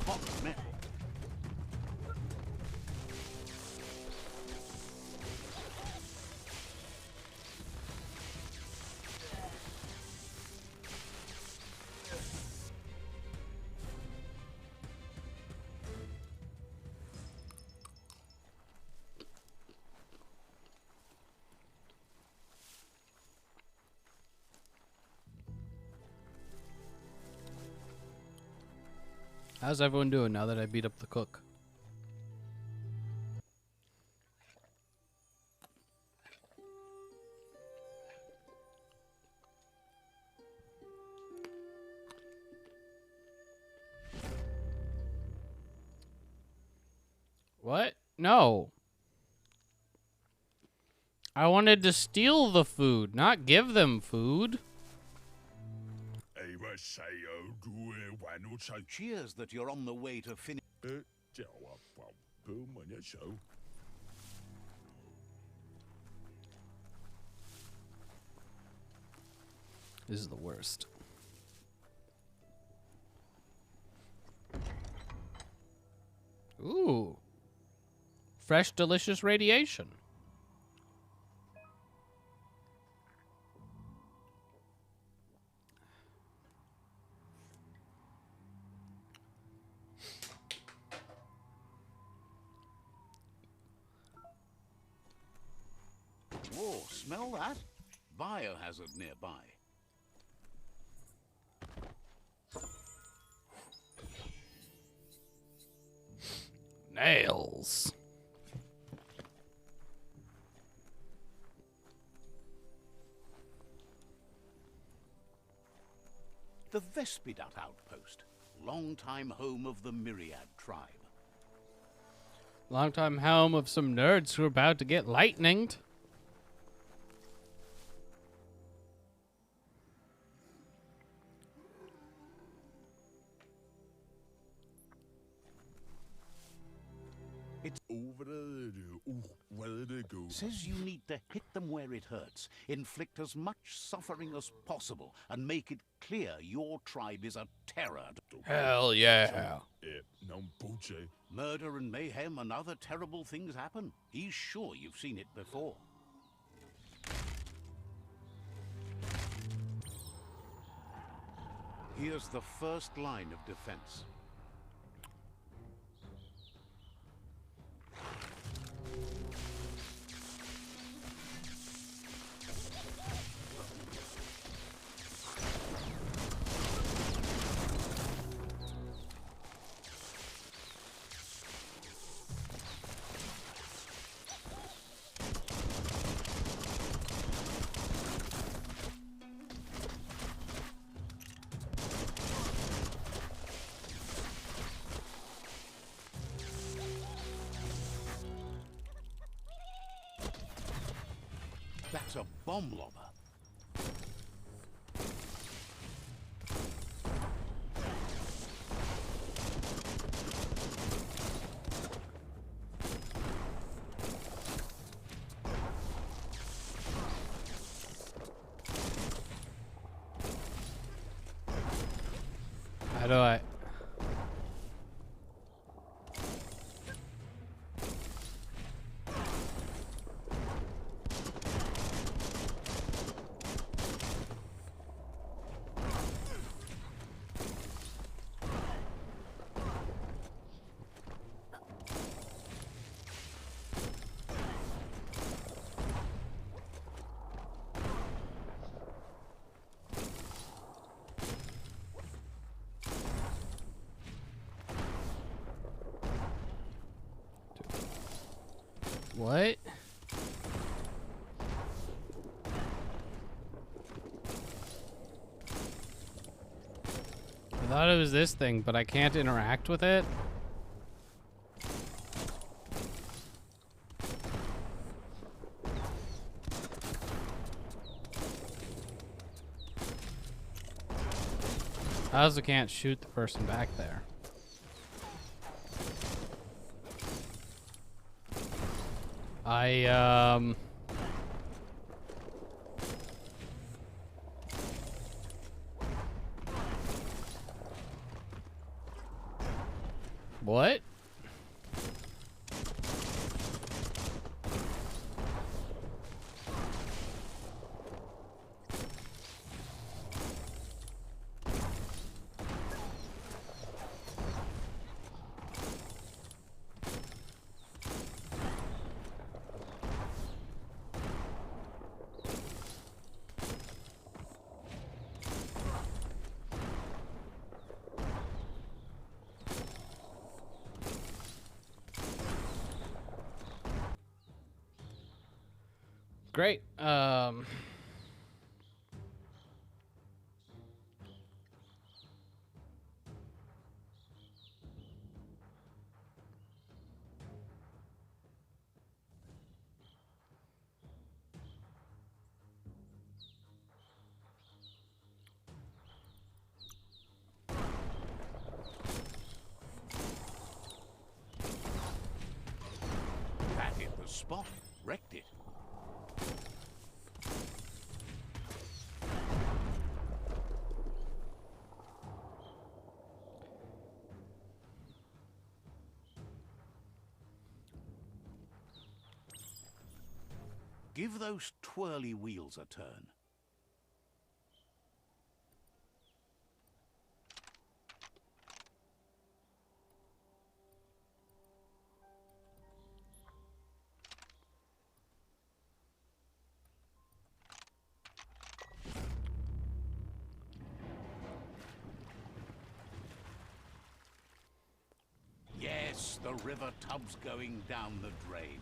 Hot metal. How's everyone doing now that I beat up the cook? What? No. I wanted to steal the food, not give them food. Cheers that you're on the way to finish. This is the worst. Ooh. Fresh, delicious radiation. Whoa, smell that? Biohazard nearby. Nails. The Vespidat outpost, longtime home of the Myriad tribe. Longtime home of some nerds who are about to get lightninged. Says you need to hit them where it hurts, inflict as much suffering as possible, and make it clear your tribe is a terror. Hell yeah. Murder and mayhem and other terrible things happen. He's sure you've seen it before. Here's the first line of defense. That's a bomb lobber. How do I? What? I thought it was this thing, but I can't interact with it. I also can't shoot the person back there. What? Great. That hit the spot. Wrecked it. Give those twirly wheels a turn. Yes, the river tub's going down the drain.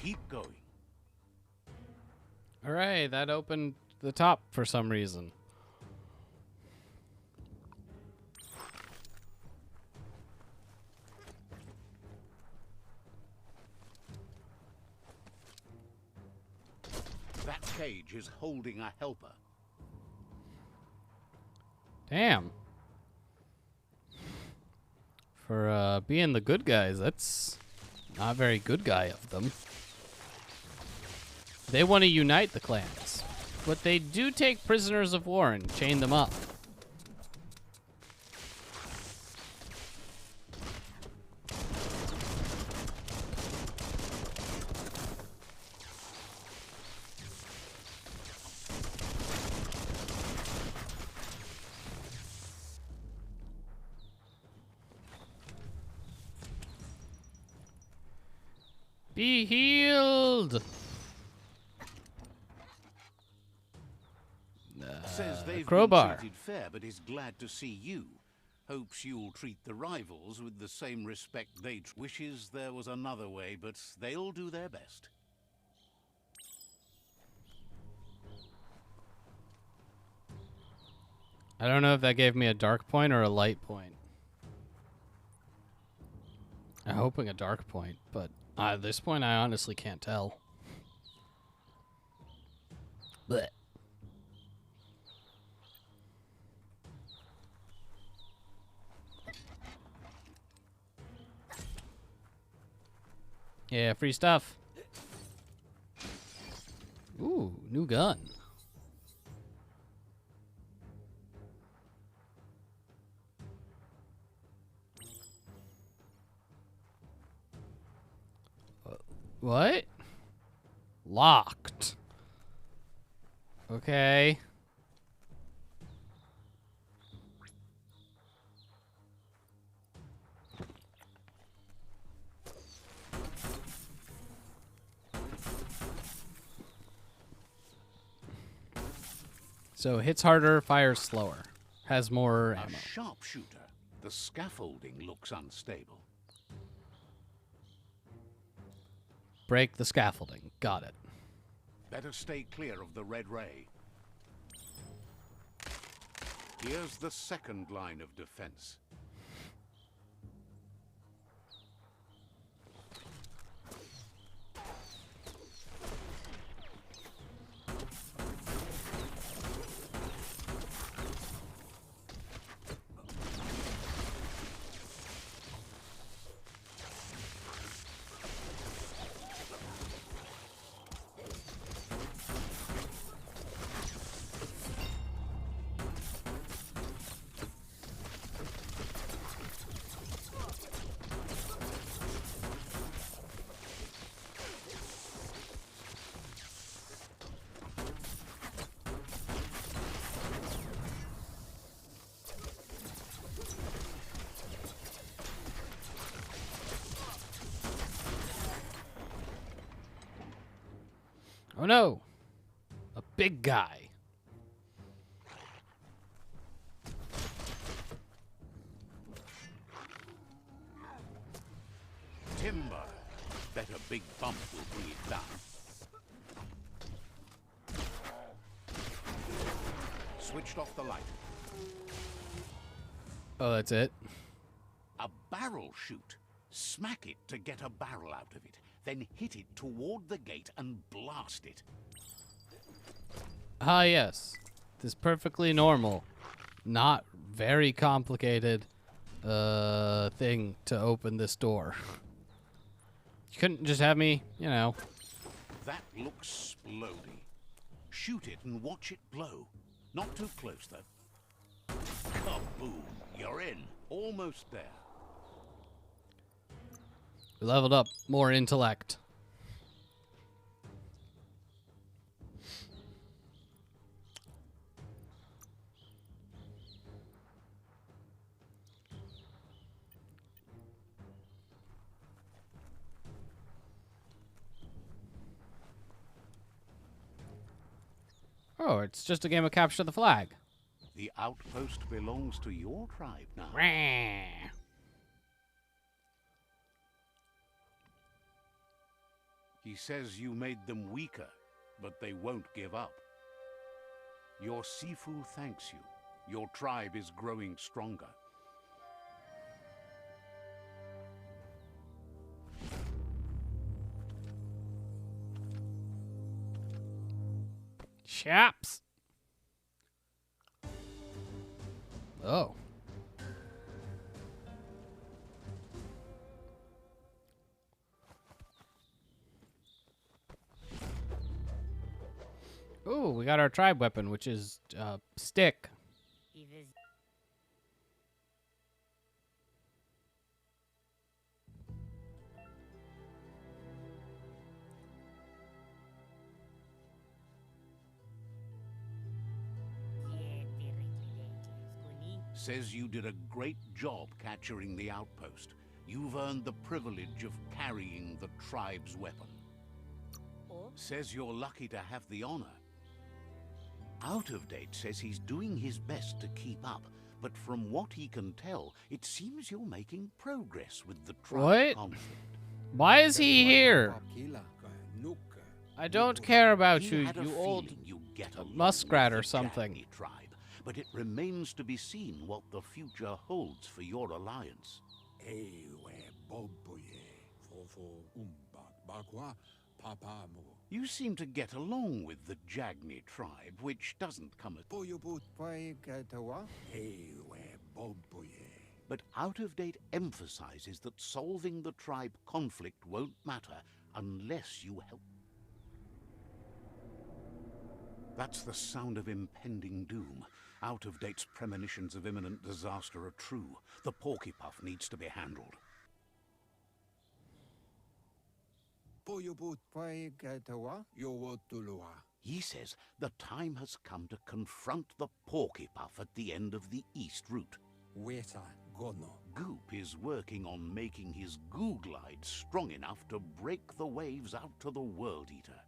Keep going. All right, that opened the top for some reason. That cage is holding a helper. Damn. For being the good guys, that's not very good guy of them. They want to unite the clans, but they do take prisoners of war and chain them up. Be healed! Says they've crowbar. been treated fair, but is glad to see you. Hopes you'll treat the rivals with the same respect they wishes there was another way, but they'll do their best. I don't know if that gave me a dark point or a light point. I'm hoping a dark point, but at this point I honestly can't tell. Blech. Yeah, free stuff. Ooh, new gun. What? Locked. Okay. So hits harder, fires slower, has more A ammo. sharpshooter. The scaffolding looks unstable. Break the scaffolding. Got it. Better stay clear of the red ray. Here's the second line of defense. Oh no! A big guy. Timber. Bet a big bump will bring it down. Switched off the light. Oh, that's it? A barrel shoot. Smack it to get a barrel out of it. Then hit it toward the gate and blast it. Ah, yes. This perfectly normal, not very complicated thing to open this door. You couldn't just have me, you know. That looks splody. Shoot it and watch it blow. Not too close, though. Kaboom! You're in. Almost there. We leveled up. More intellect. Oh, it's just a game of capture the flag. The outpost belongs to your tribe now. Rah. He says you made them weaker, but they won't give up. Your Sifu thanks you. Your tribe is growing stronger. Chaps. Oh. Ooh, we got our tribe weapon, which is stick. Says you did a great job capturing the outpost. You've earned the privilege of carrying the tribe's weapon. Says you're lucky to have the honor. Out of Date says he's doing his best to keep up, but from what he can tell, it seems you're making progress with the tribe What? conflict. Why is he here? I don't care about He you, had a you old feeling you'd get along muskrat with or the something. Jagni tribe, but it remains to be seen what the future holds for your alliance. You seem to get along with the Jagni tribe, which doesn't come as... But out-of-date emphasizes that solving the tribe conflict won't matter unless you help. That's the sound of impending doom. Out-of-date's premonitions of imminent disaster are true. The Porky-Puff needs to be handled. He says the time has come to confront the Porky-Puff at the end of the East Route. Goop is working on making his goo glide strong enough to break the waves out to the World Eater.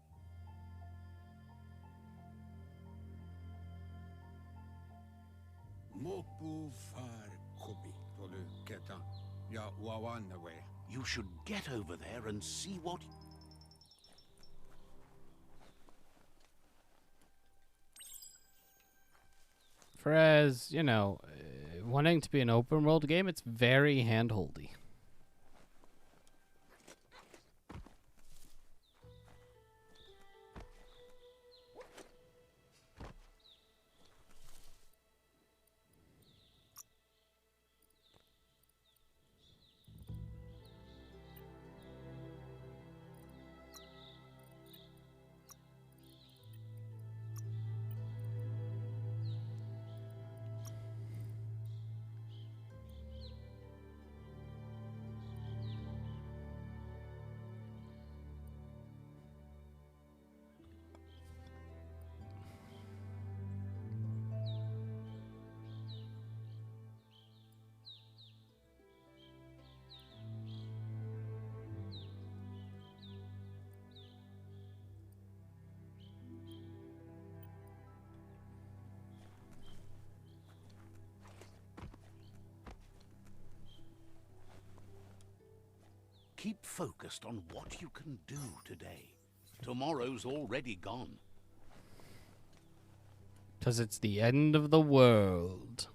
You should get over there and see what... Whereas, you know, wanting to be an open world game, it's very handholdy. Keep focused on what you can do today. Tomorrow's already gone. 'Cause it's the end of the world.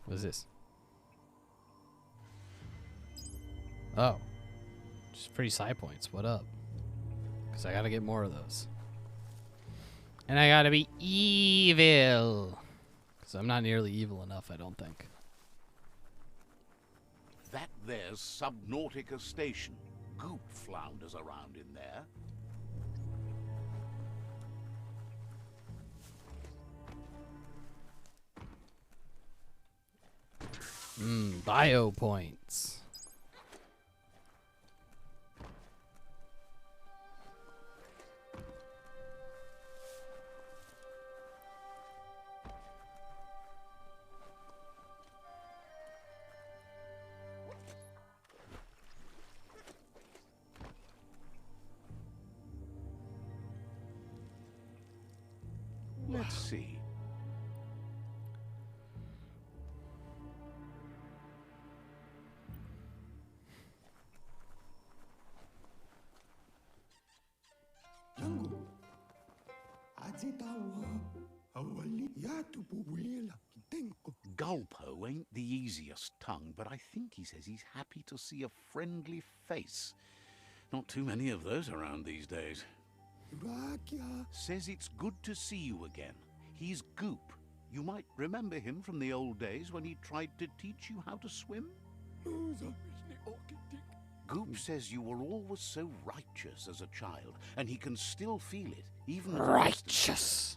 What is this? Oh. Just free side points. What up? Because I gotta get more of those. And I gotta be evil. Because I'm not nearly evil enough, I don't think. That there's Subnautica Station. Goop flounders around in there. Bio points. Let's see. Gulpo ain't the easiest tongue, but I think he says he's happy to see a friendly face. Not too many of those around these days. Says it's good to see you again. He's Goop. You might remember him from the old days when he tried to teach you how to swim. Goop says you were always so righteous as a child, and he can still feel it, even at a distance. Righteous.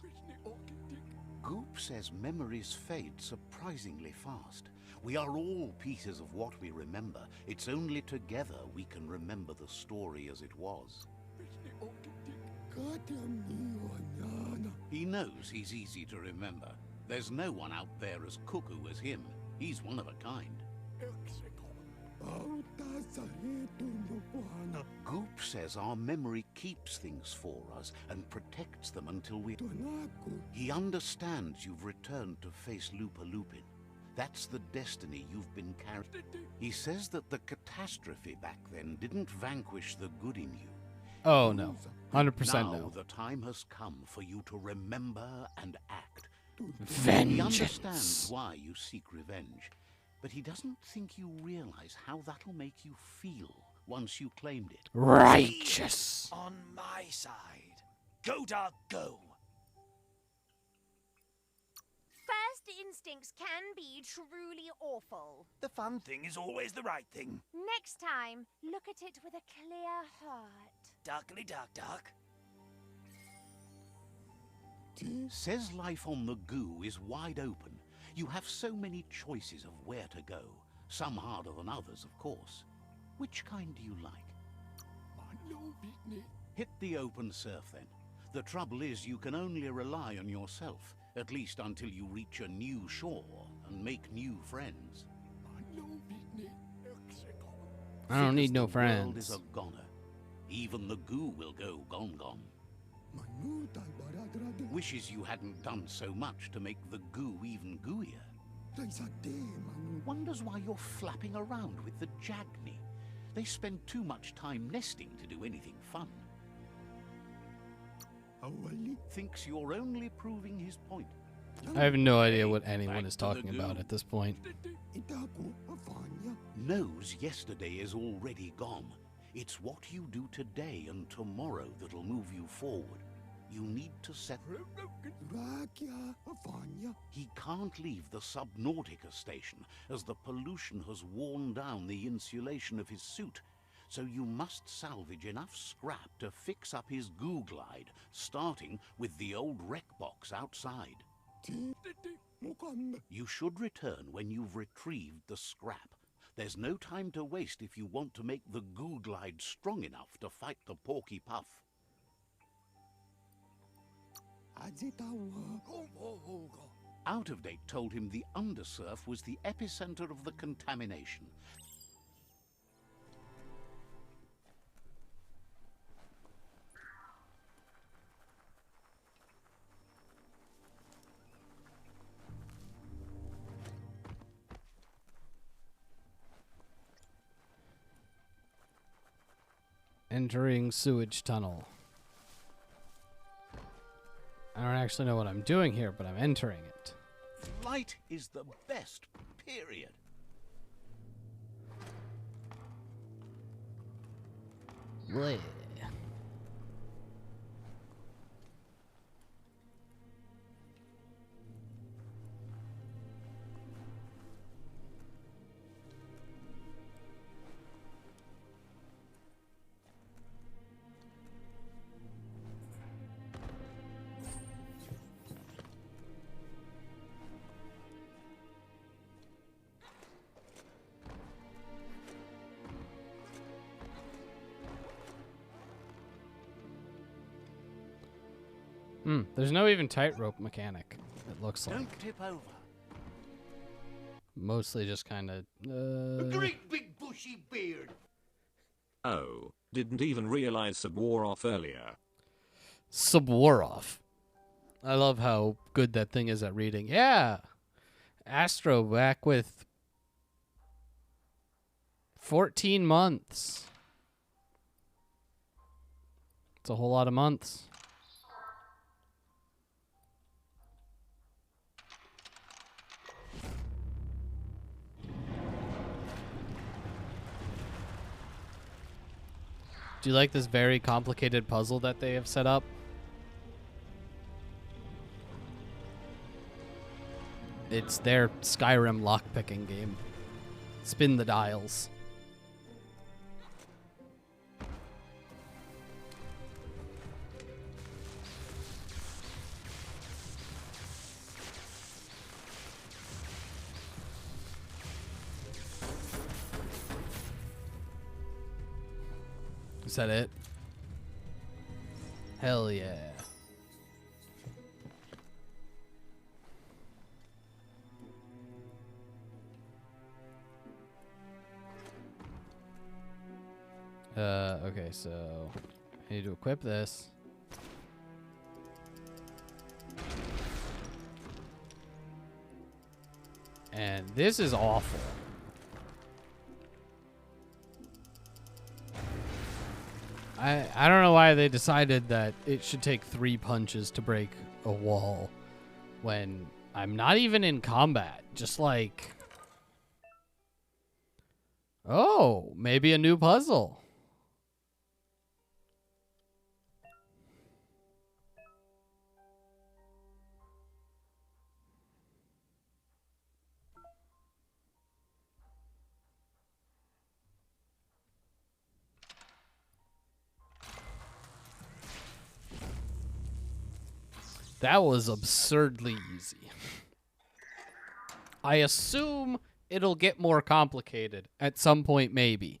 Goop says memories fade surprisingly fast. We are all pieces of what we remember. It's only together we can remember the story as it was. He knows he's easy to remember. There's no one out there as cuckoo as him. He's one of a kind. Goop says our memory keeps things for us and protects them until we... He understands you've returned to face Lupa Lupin. That's the destiny you've been carrying. He says that the catastrophe back then didn't vanquish the good in you. Oh, no. 100% Now no. the time has come for you to remember and act. He Vengeance. understands why you seek revenge, but he doesn't think you realize how that'll make you feel once you claimed it. Righteous. On my side. Go, dog, go. First instincts can be truly awful. The fun thing is always the right thing. Next time, look at it with a clear heart. Darkly dark, dark. Says life on the goo is wide open. You have so many choices of where to go. Some harder than others, of course. Which kind do you like? Hit the open surf, then. The trouble is you can only rely on yourself, at least until you reach a new shore and make new friends. I don't need no The world friends. is a goner. Even the goo will go gone gone. Wishes you hadn't done so much to make the goo even gooier. Wonders why you're flapping around with the Jagni. They spend too much time nesting to do anything fun. Thinks you're only proving his point. I have no idea what Back anyone is to the talking about goo. at this point. Knows yesterday is already gone. It's what you do today and tomorrow that'll move you forward. You need to set... He can't leave the Subnautica station, as the pollution has worn down the insulation of his suit. So you must salvage enough scrap to fix up his goo glide, starting with the old wreck box outside. You should return when you've retrieved the scrap. There's no time to waste if you want to make the goo glide strong enough to fight the Porky Puff. Out of Date told him the undersurf was the epicenter of the contamination. Entering sewage tunnel. I don't actually know what I'm doing here, but I'm entering it. Light is the best, period. Bleh. There's no even tightrope mechanic, it looks like. Don't tip over. Mostly just kind of... A great big bushy beard. Oh, didn't even realize Sub wore off earlier. Subwarov. I love how good that thing is at reading. Yeah! Astro back with 14 months. It's a whole lot of months. Do you like this very complicated puzzle that they have set up? It's their Skyrim lockpicking game. Spin the dials. Is that it? Hell yeah. Okay, so I need to equip this. And this is awful. I don't know why they decided that it should take 3 punches to break a wall when I'm not even in combat. Just like, oh, maybe a new puzzle. That was absurdly easy. I assume it'll get more complicated at some point, maybe.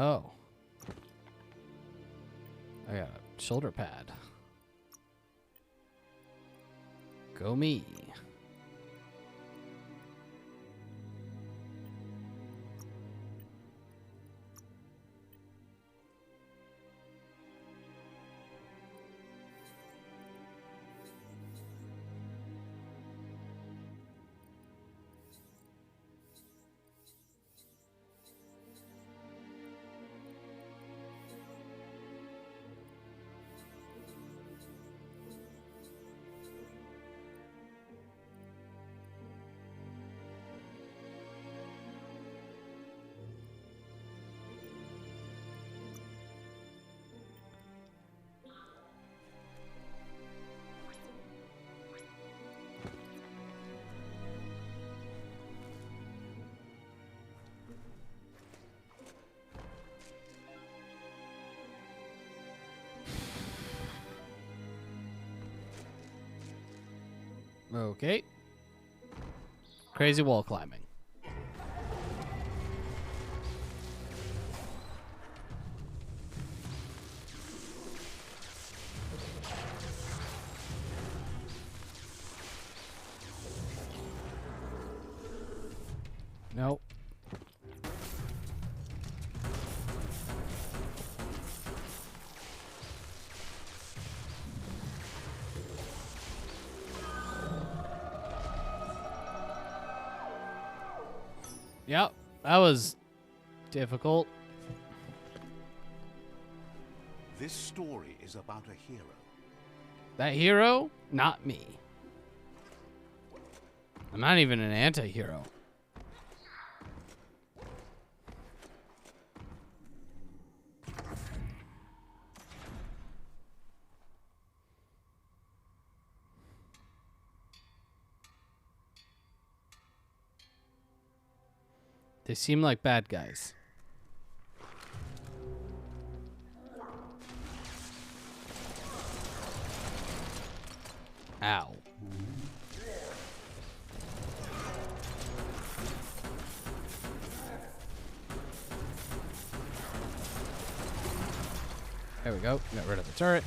Oh. I got a shoulder pad. Go me. Okay. Crazy wall climbing. Nope. Yep, that was difficult. This story is about a hero. That hero? Not me. I'm not even an anti-hero. They seem like bad guys. Ow. There we go. Got rid of the turret.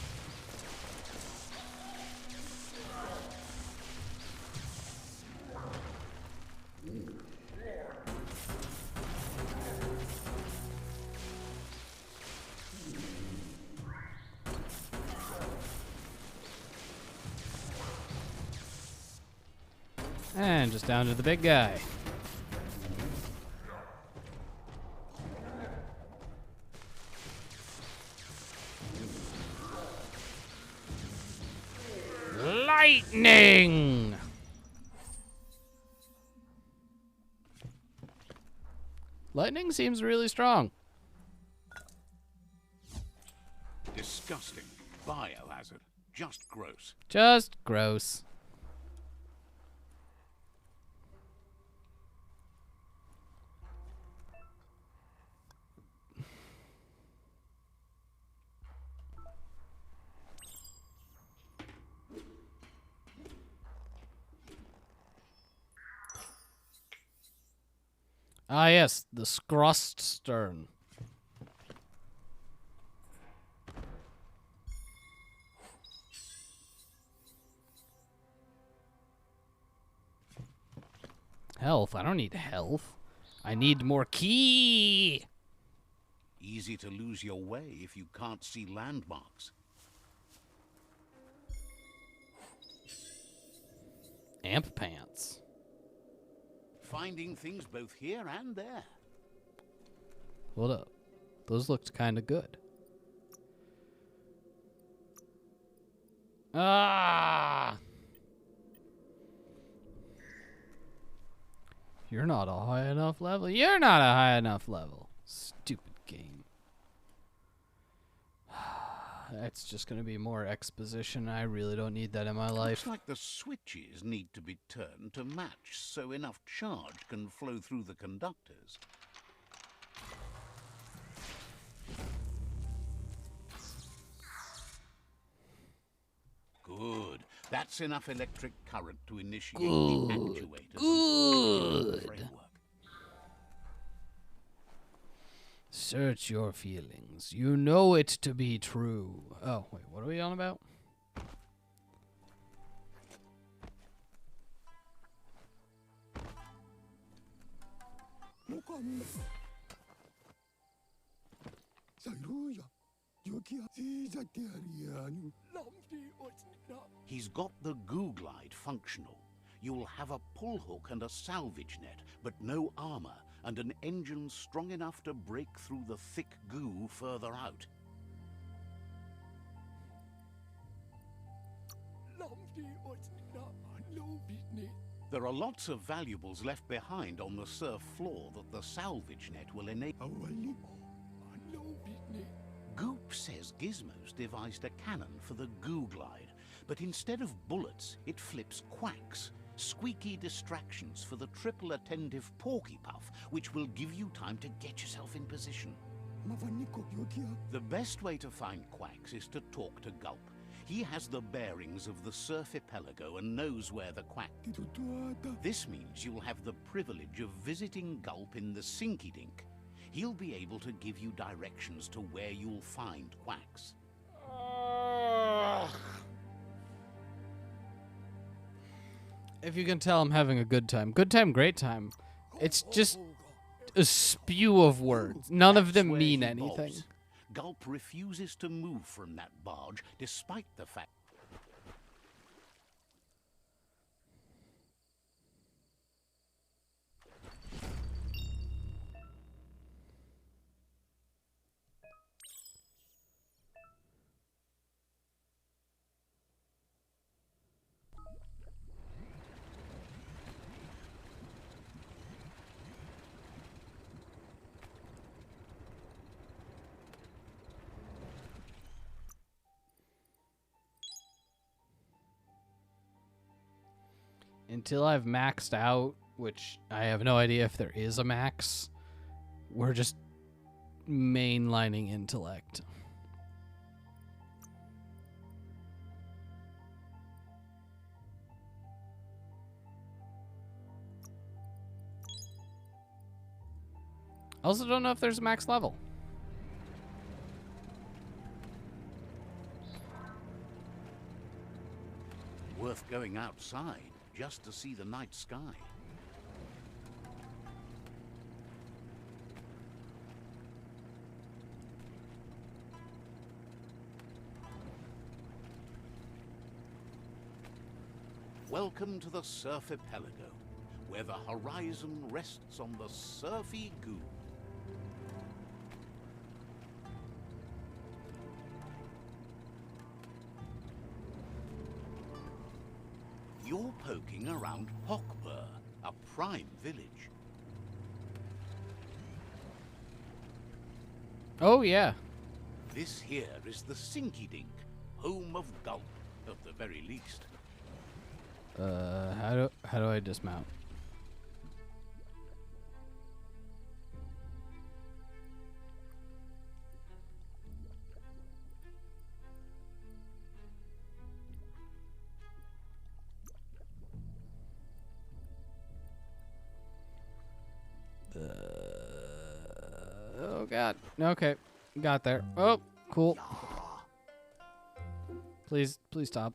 And just down to the big guy. Lightning! Lightning seems really strong. Disgusting. Biohazard. Just gross. Just gross. Ah, yes, the Scrust Stern. Health? I don't need health. I need more key. Easy to lose your way if you can't see landmarks. Amp pants. Finding things both here and there. Hold up. Those looked kind of good. Ah! You're not a high enough level. You're not a high enough level. Stupid game. That's just going to be more exposition. I really don't need that in my life. Looks like the switches need to be turned to match so enough charge can flow through the conductors. Good. That's enough electric current to initiate the actuators. Good. Framework. Search your feelings. You know it to be true. Oh, wait, what are we on about? He's got the goo glide functional. You'll have a pull hook and a salvage net, but no armor, and an engine strong enough to break through the thick goo further out. There are lots of valuables left behind on the surf floor that the salvage net will enable. Goop says Gizmo's devised a cannon for the goo glide, but instead of bullets, it flips quacks. Squeaky distractions for the triple attentive porky puff, which will give you time to get yourself in position. The best way to find quacks is to talk to Gulp. He has the bearings of the Surfipelago and knows where the quack. This means you'll have the privilege of visiting Gulp in the Sinky Dink. He'll be able to give you directions to where you'll find quacks. If you can tell, I'm having a good time. Good time, great time. It's just a spew of words. None of them That's mean where he anything. bolts. Gulp refuses to move from that barge, despite the fact. Until I've maxed out, which I have no idea if there is a max, we're just mainlining intellect. I also don't know if there's a max level. Worth going outside just to see the night sky. Welcome to the Surf Archipelago, where the horizon rests on the surfy goo. You're poking around Hockbur, a prime village. Oh, yeah. This here is the Sinky Dink, home of Gulp, at the very least. How do I dismount? Oh god. Okay. Got there. Oh, cool. Please stop.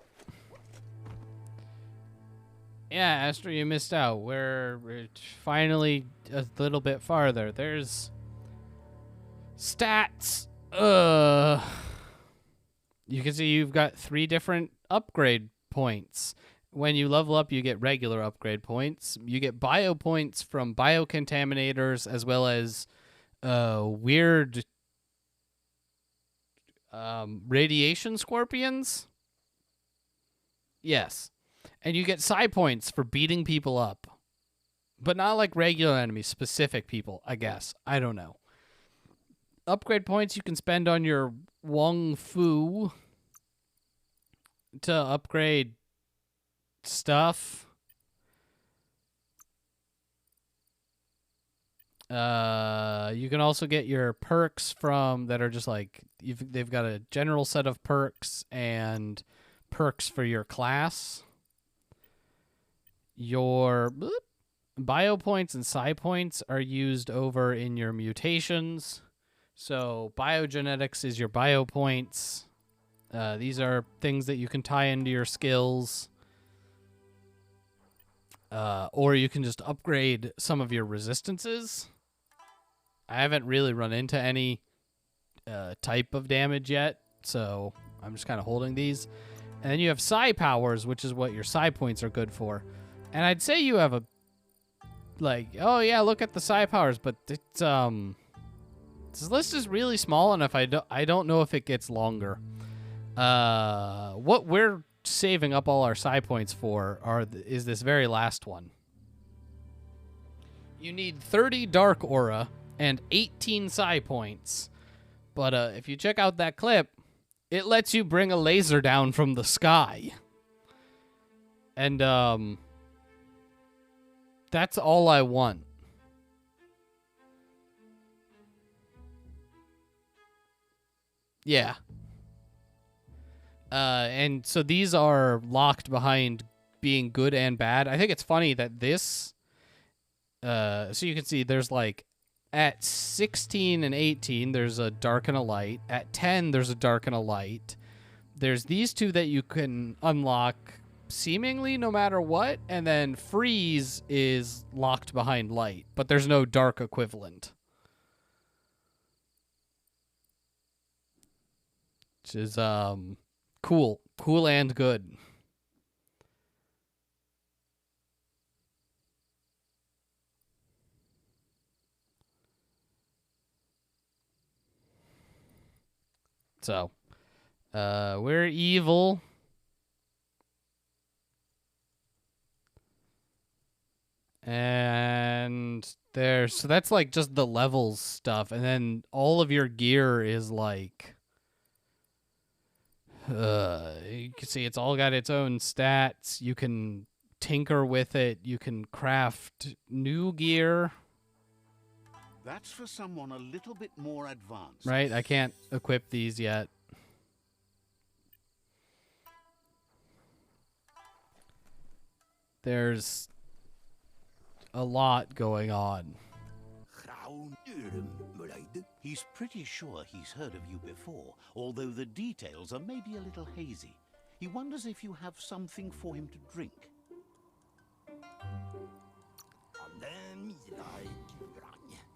Yeah, Astra, you missed out. We're finally a little bit farther. There's stats. You can see you've got 3 different upgrade points. When you level up, you get regular upgrade points. You get bio points from biocontaminators as well as weird radiation scorpions. Yes. And you get psi points for beating people up. But not like regular enemies, specific people, I guess. I don't know. Upgrade points you can spend on your Wong Fu to upgrade stuff. You can also get your perks from that are just like they've got a general set of perks and perks for your class. Your bio points and psi points are used over in your mutations. So biogenetics is your bio points. These are things that you can tie into your skills. Or you can just upgrade some of your resistances. I haven't really run into any type of damage yet, so I'm just kind of holding these. And then you have psi powers, which is what your psi points are good for. And I'd say you have a, like, oh yeah, look at the psi powers, but it's, this list is really small enough. I don't know if it gets longer. What we're saving up all our psi points for is this very last one. You need 30 dark aura and 18 psi points. But if you check out that clip, it lets you bring a laser down from the sky. And that's all I want. Yeah. And so these are locked behind being good and bad. I think it's funny that this, so you can see there's like at 16 and 18, there's a dark and a light. At 10, there's a dark and a light. There's these 2 that you can unlock seemingly no matter what. And then freeze is locked behind light, but there's no dark equivalent. Which is, cool and good. So, we're evil. And so that's like just the levels stuff. And then all of your gear is like, you can see it's all got its own stats. You can tinker with it. You can craft new gear. That's for someone a little bit more advanced. Right? I can't equip these yet. There's a lot going on. He's pretty sure he's heard of you before, although the details are maybe a little hazy. He wonders if you have something for him to drink.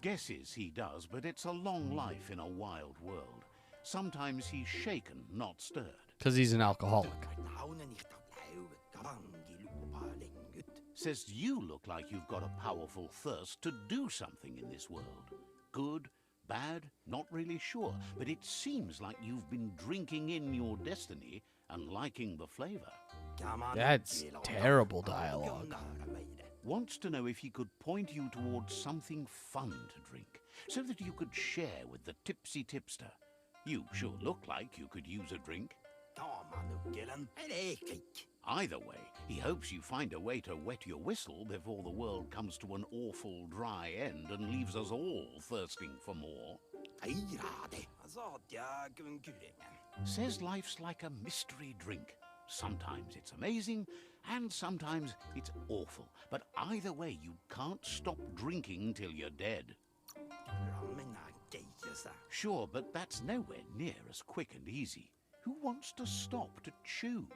Guesses he does, but it's a long life in a wild world. Sometimes he's shaken, not stirred. Because he's an alcoholic. Says you look like you've got a powerful thirst to do something in this world. Good, bad, not really sure, but it seems like you've been drinking in your destiny and liking the flavor. That's terrible dialogue. Wants to know if he could point you towards something fun to drink, so that you could share with the tipsy tipster. You sure look like you could use a drink. Either way, he hopes you find a way to wet your whistle before the world comes to an awful dry end and leaves us all thirsting for more. Says life's like a mystery drink. Sometimes it's amazing, and sometimes it's awful. But either way, you can't stop drinking till you're dead. Sure, but that's nowhere near as quick and easy. Who wants to stop to chew?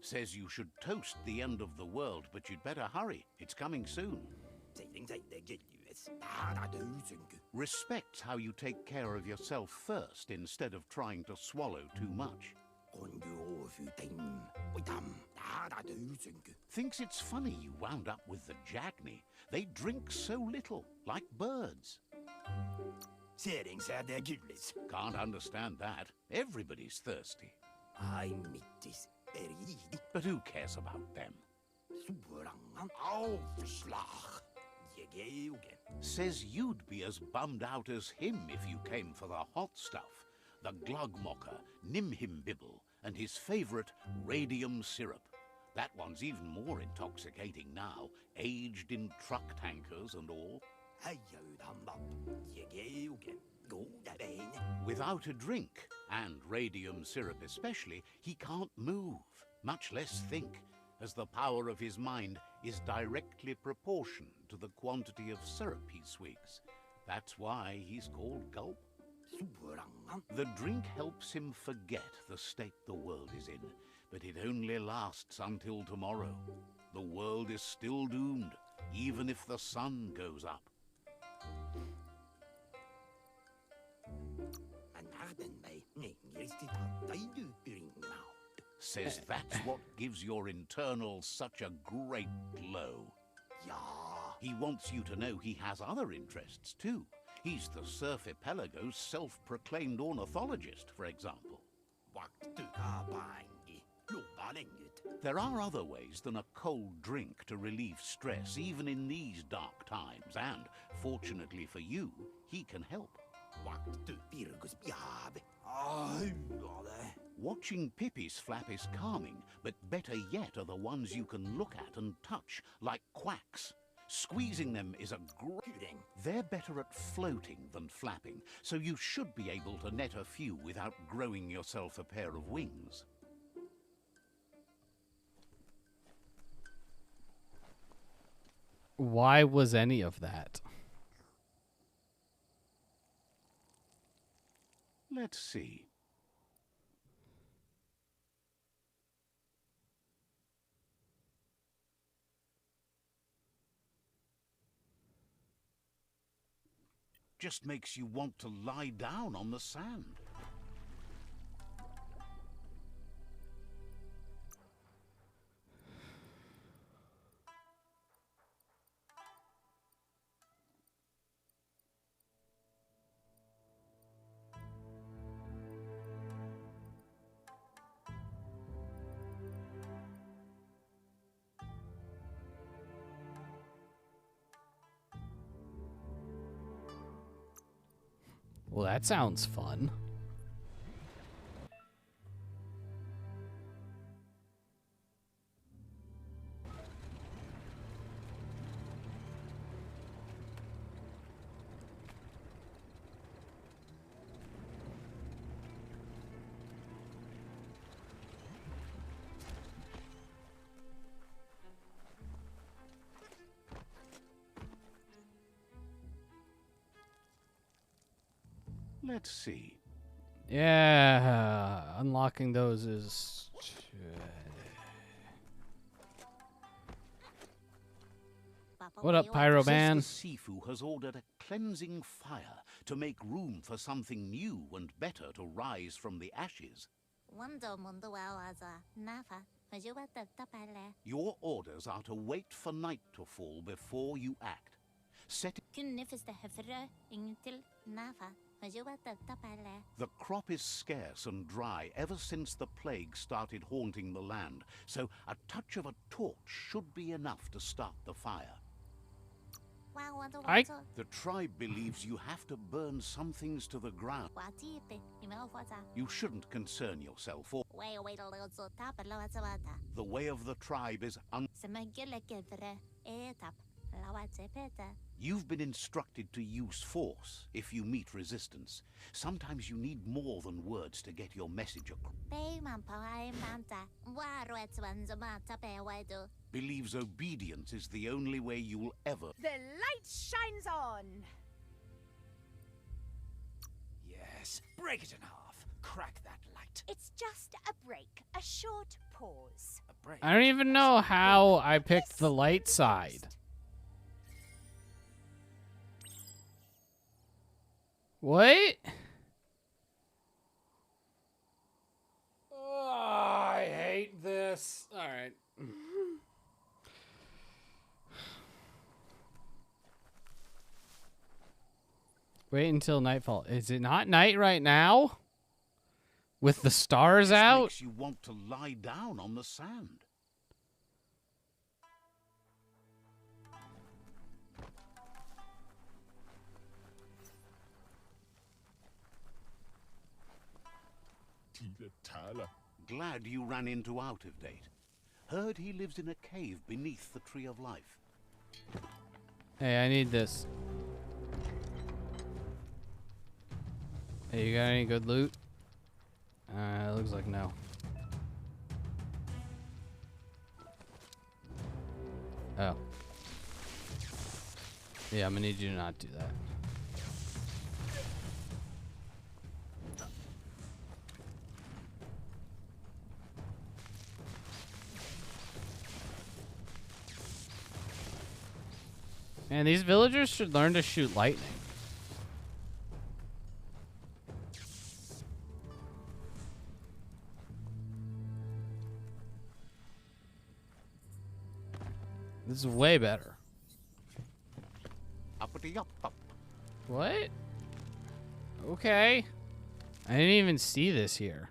Says you should toast the end of the world, but you'd better hurry. It's coming soon. Respects how you take care of yourself first instead of trying to swallow too much. Thinks it's funny you wound up with the Jagny. They drink so little, like birds. Can't understand that. Everybody's thirsty. But who cares about them? Says you'd be as bummed out as him if you came for the hot stuff. The Glugmocker, Nimhimbibble, and his favourite radium syrup. That one's even more intoxicating now, aged in truck tankers and all. Without a drink, and radium syrup especially, he can't move, much less think, as the power of his mind is directly proportioned to the quantity of syrup he swigs. That's why he's called Gulp. The drink helps him forget the state the world is in, but it only lasts until tomorrow. The world is still doomed, even if the sun goes up. Says that's what gives your internals such a great glow. He wants you to know he has other interests too. He's the Surfipelago's self-proclaimed ornithologist, for example. There are other ways than a cold drink to relieve stress, even in these dark times, and, fortunately for you, he can help. Watching Pippi's flap is calming, but better yet are the ones you can look at and touch, like quacks. Squeezing them is a great thing. They're better at floating than flapping, so you should be able to net a few without growing yourself a pair of wings. Why was any of that? Let's see. Just makes you want to lie down on the sand. Well, that sounds fun. Let's see. Yeah, unlocking those is... What up, Pyro Man? Says the Sifu has ordered a cleansing fire to make room for something new and better to rise from the ashes. Your orders are to wait for night to fall before you act. Set The crop is scarce and dry ever since the plague started haunting the land, so a touch of a torch should be enough to start the fire. The tribe believes you have to burn some things to the ground. You shouldn't concern yourself, or the way of the tribe is You've been instructed to use force if you meet resistance. Sometimes you need more than words to get your message across. Believes obedience is the only way you'll ever... The light shines on! Yes, break it in half. Crack that light. It's just a break, a short pause. A break. I don't even know how I picked the light side. What? Oh, I hate this. All right. Wait until nightfall. Is it not night right now? With the stars This out? makes you want to lie down on the sand. Glad you ran into Out of Date. Heard he lives in a cave beneath the Tree of Life. Hey, I need this. Hey, you got any good loot? Looks like no. Oh. Yeah, I'm gonna need you to not do that. Man, these villagers should learn to shoot lightning. This is way better. Uppity up up. What? Okay. I didn't even see this here.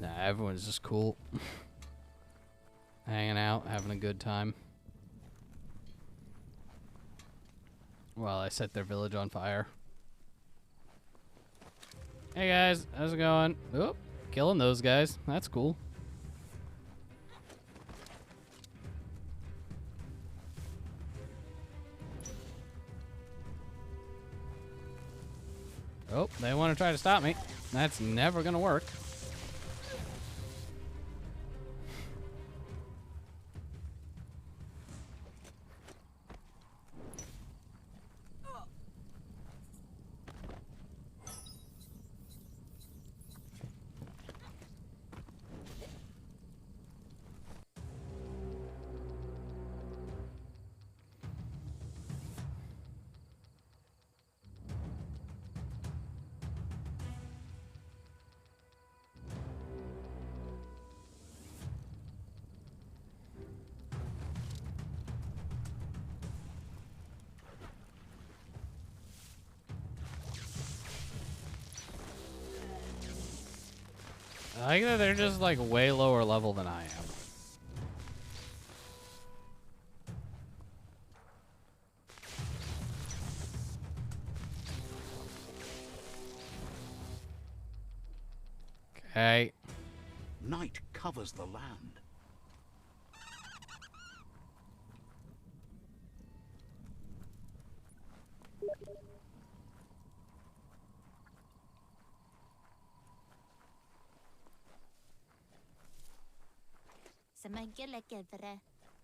Nah, everyone's just cool. Hanging out, having a good time. While I set their village on fire. Hey guys, how's it going? Oop, killing those guys. That's cool. Oh, they want to try to stop me. That's never gonna work. I like that they're just like way lower level than I am. Okay. Night covers the land.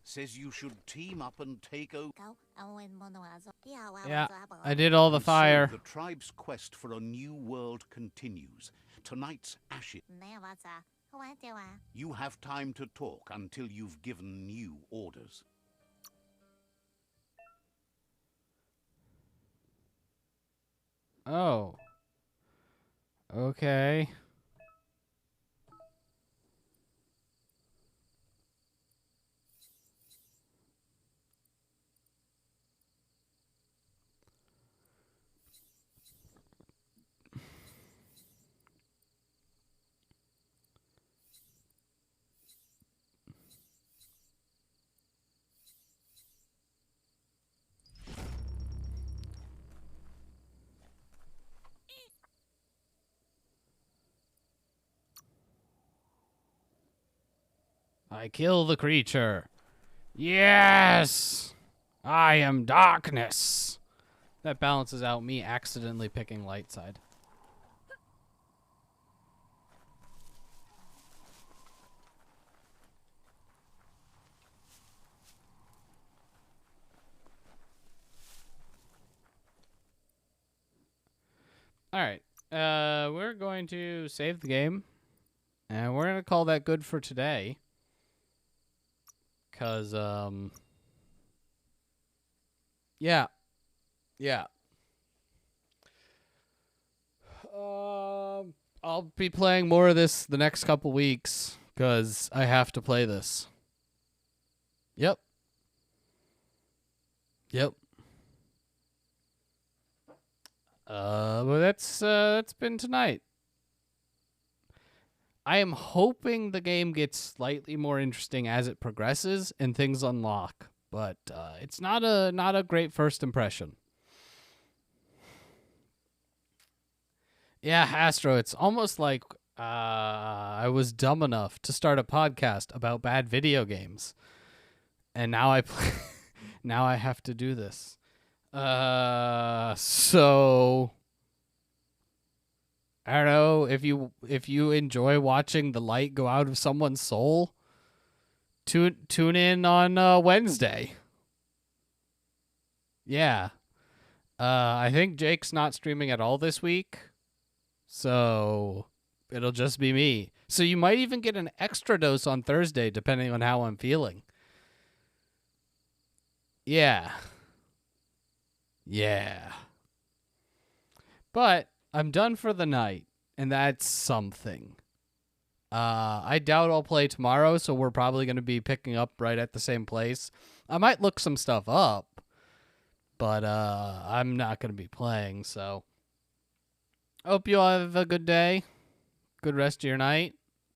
Says you should team up and take over. Yeah, I did all the And fire. So the tribe's quest for a new world continues. Tonight's ashes. You have time to talk until you've given new orders. Oh. Okay. I kill the creature. Yes! I am darkness. That balances out me accidentally picking light side. All right. We're going to save the game. And we're going to call that good for today. Because, yeah. Yeah. I'll be playing more of this the next couple weeks. Because I have to play this. Yep. Yep. But that's been tonight. I am hoping the game gets slightly more interesting as it progresses and things unlock, but it's not a great first impression. Yeah, Astro, it's almost like I was dumb enough to start a podcast about bad video games, and now I play. Now I have to do this. So I don't know if you enjoy watching the light go out of someone's soul. Tune in on Wednesday. Yeah. I think Jake's not streaming at all this week, so it'll just be me. So you might even get an extra dose on Thursday, depending on how I'm feeling. Yeah. Yeah. But I'm done for the night, and that's something. I doubt I'll play tomorrow, so we're probably going to be picking up right at the same place. I might look some stuff up, but I'm not going to be playing, so hope you all have a good day, good rest of your night,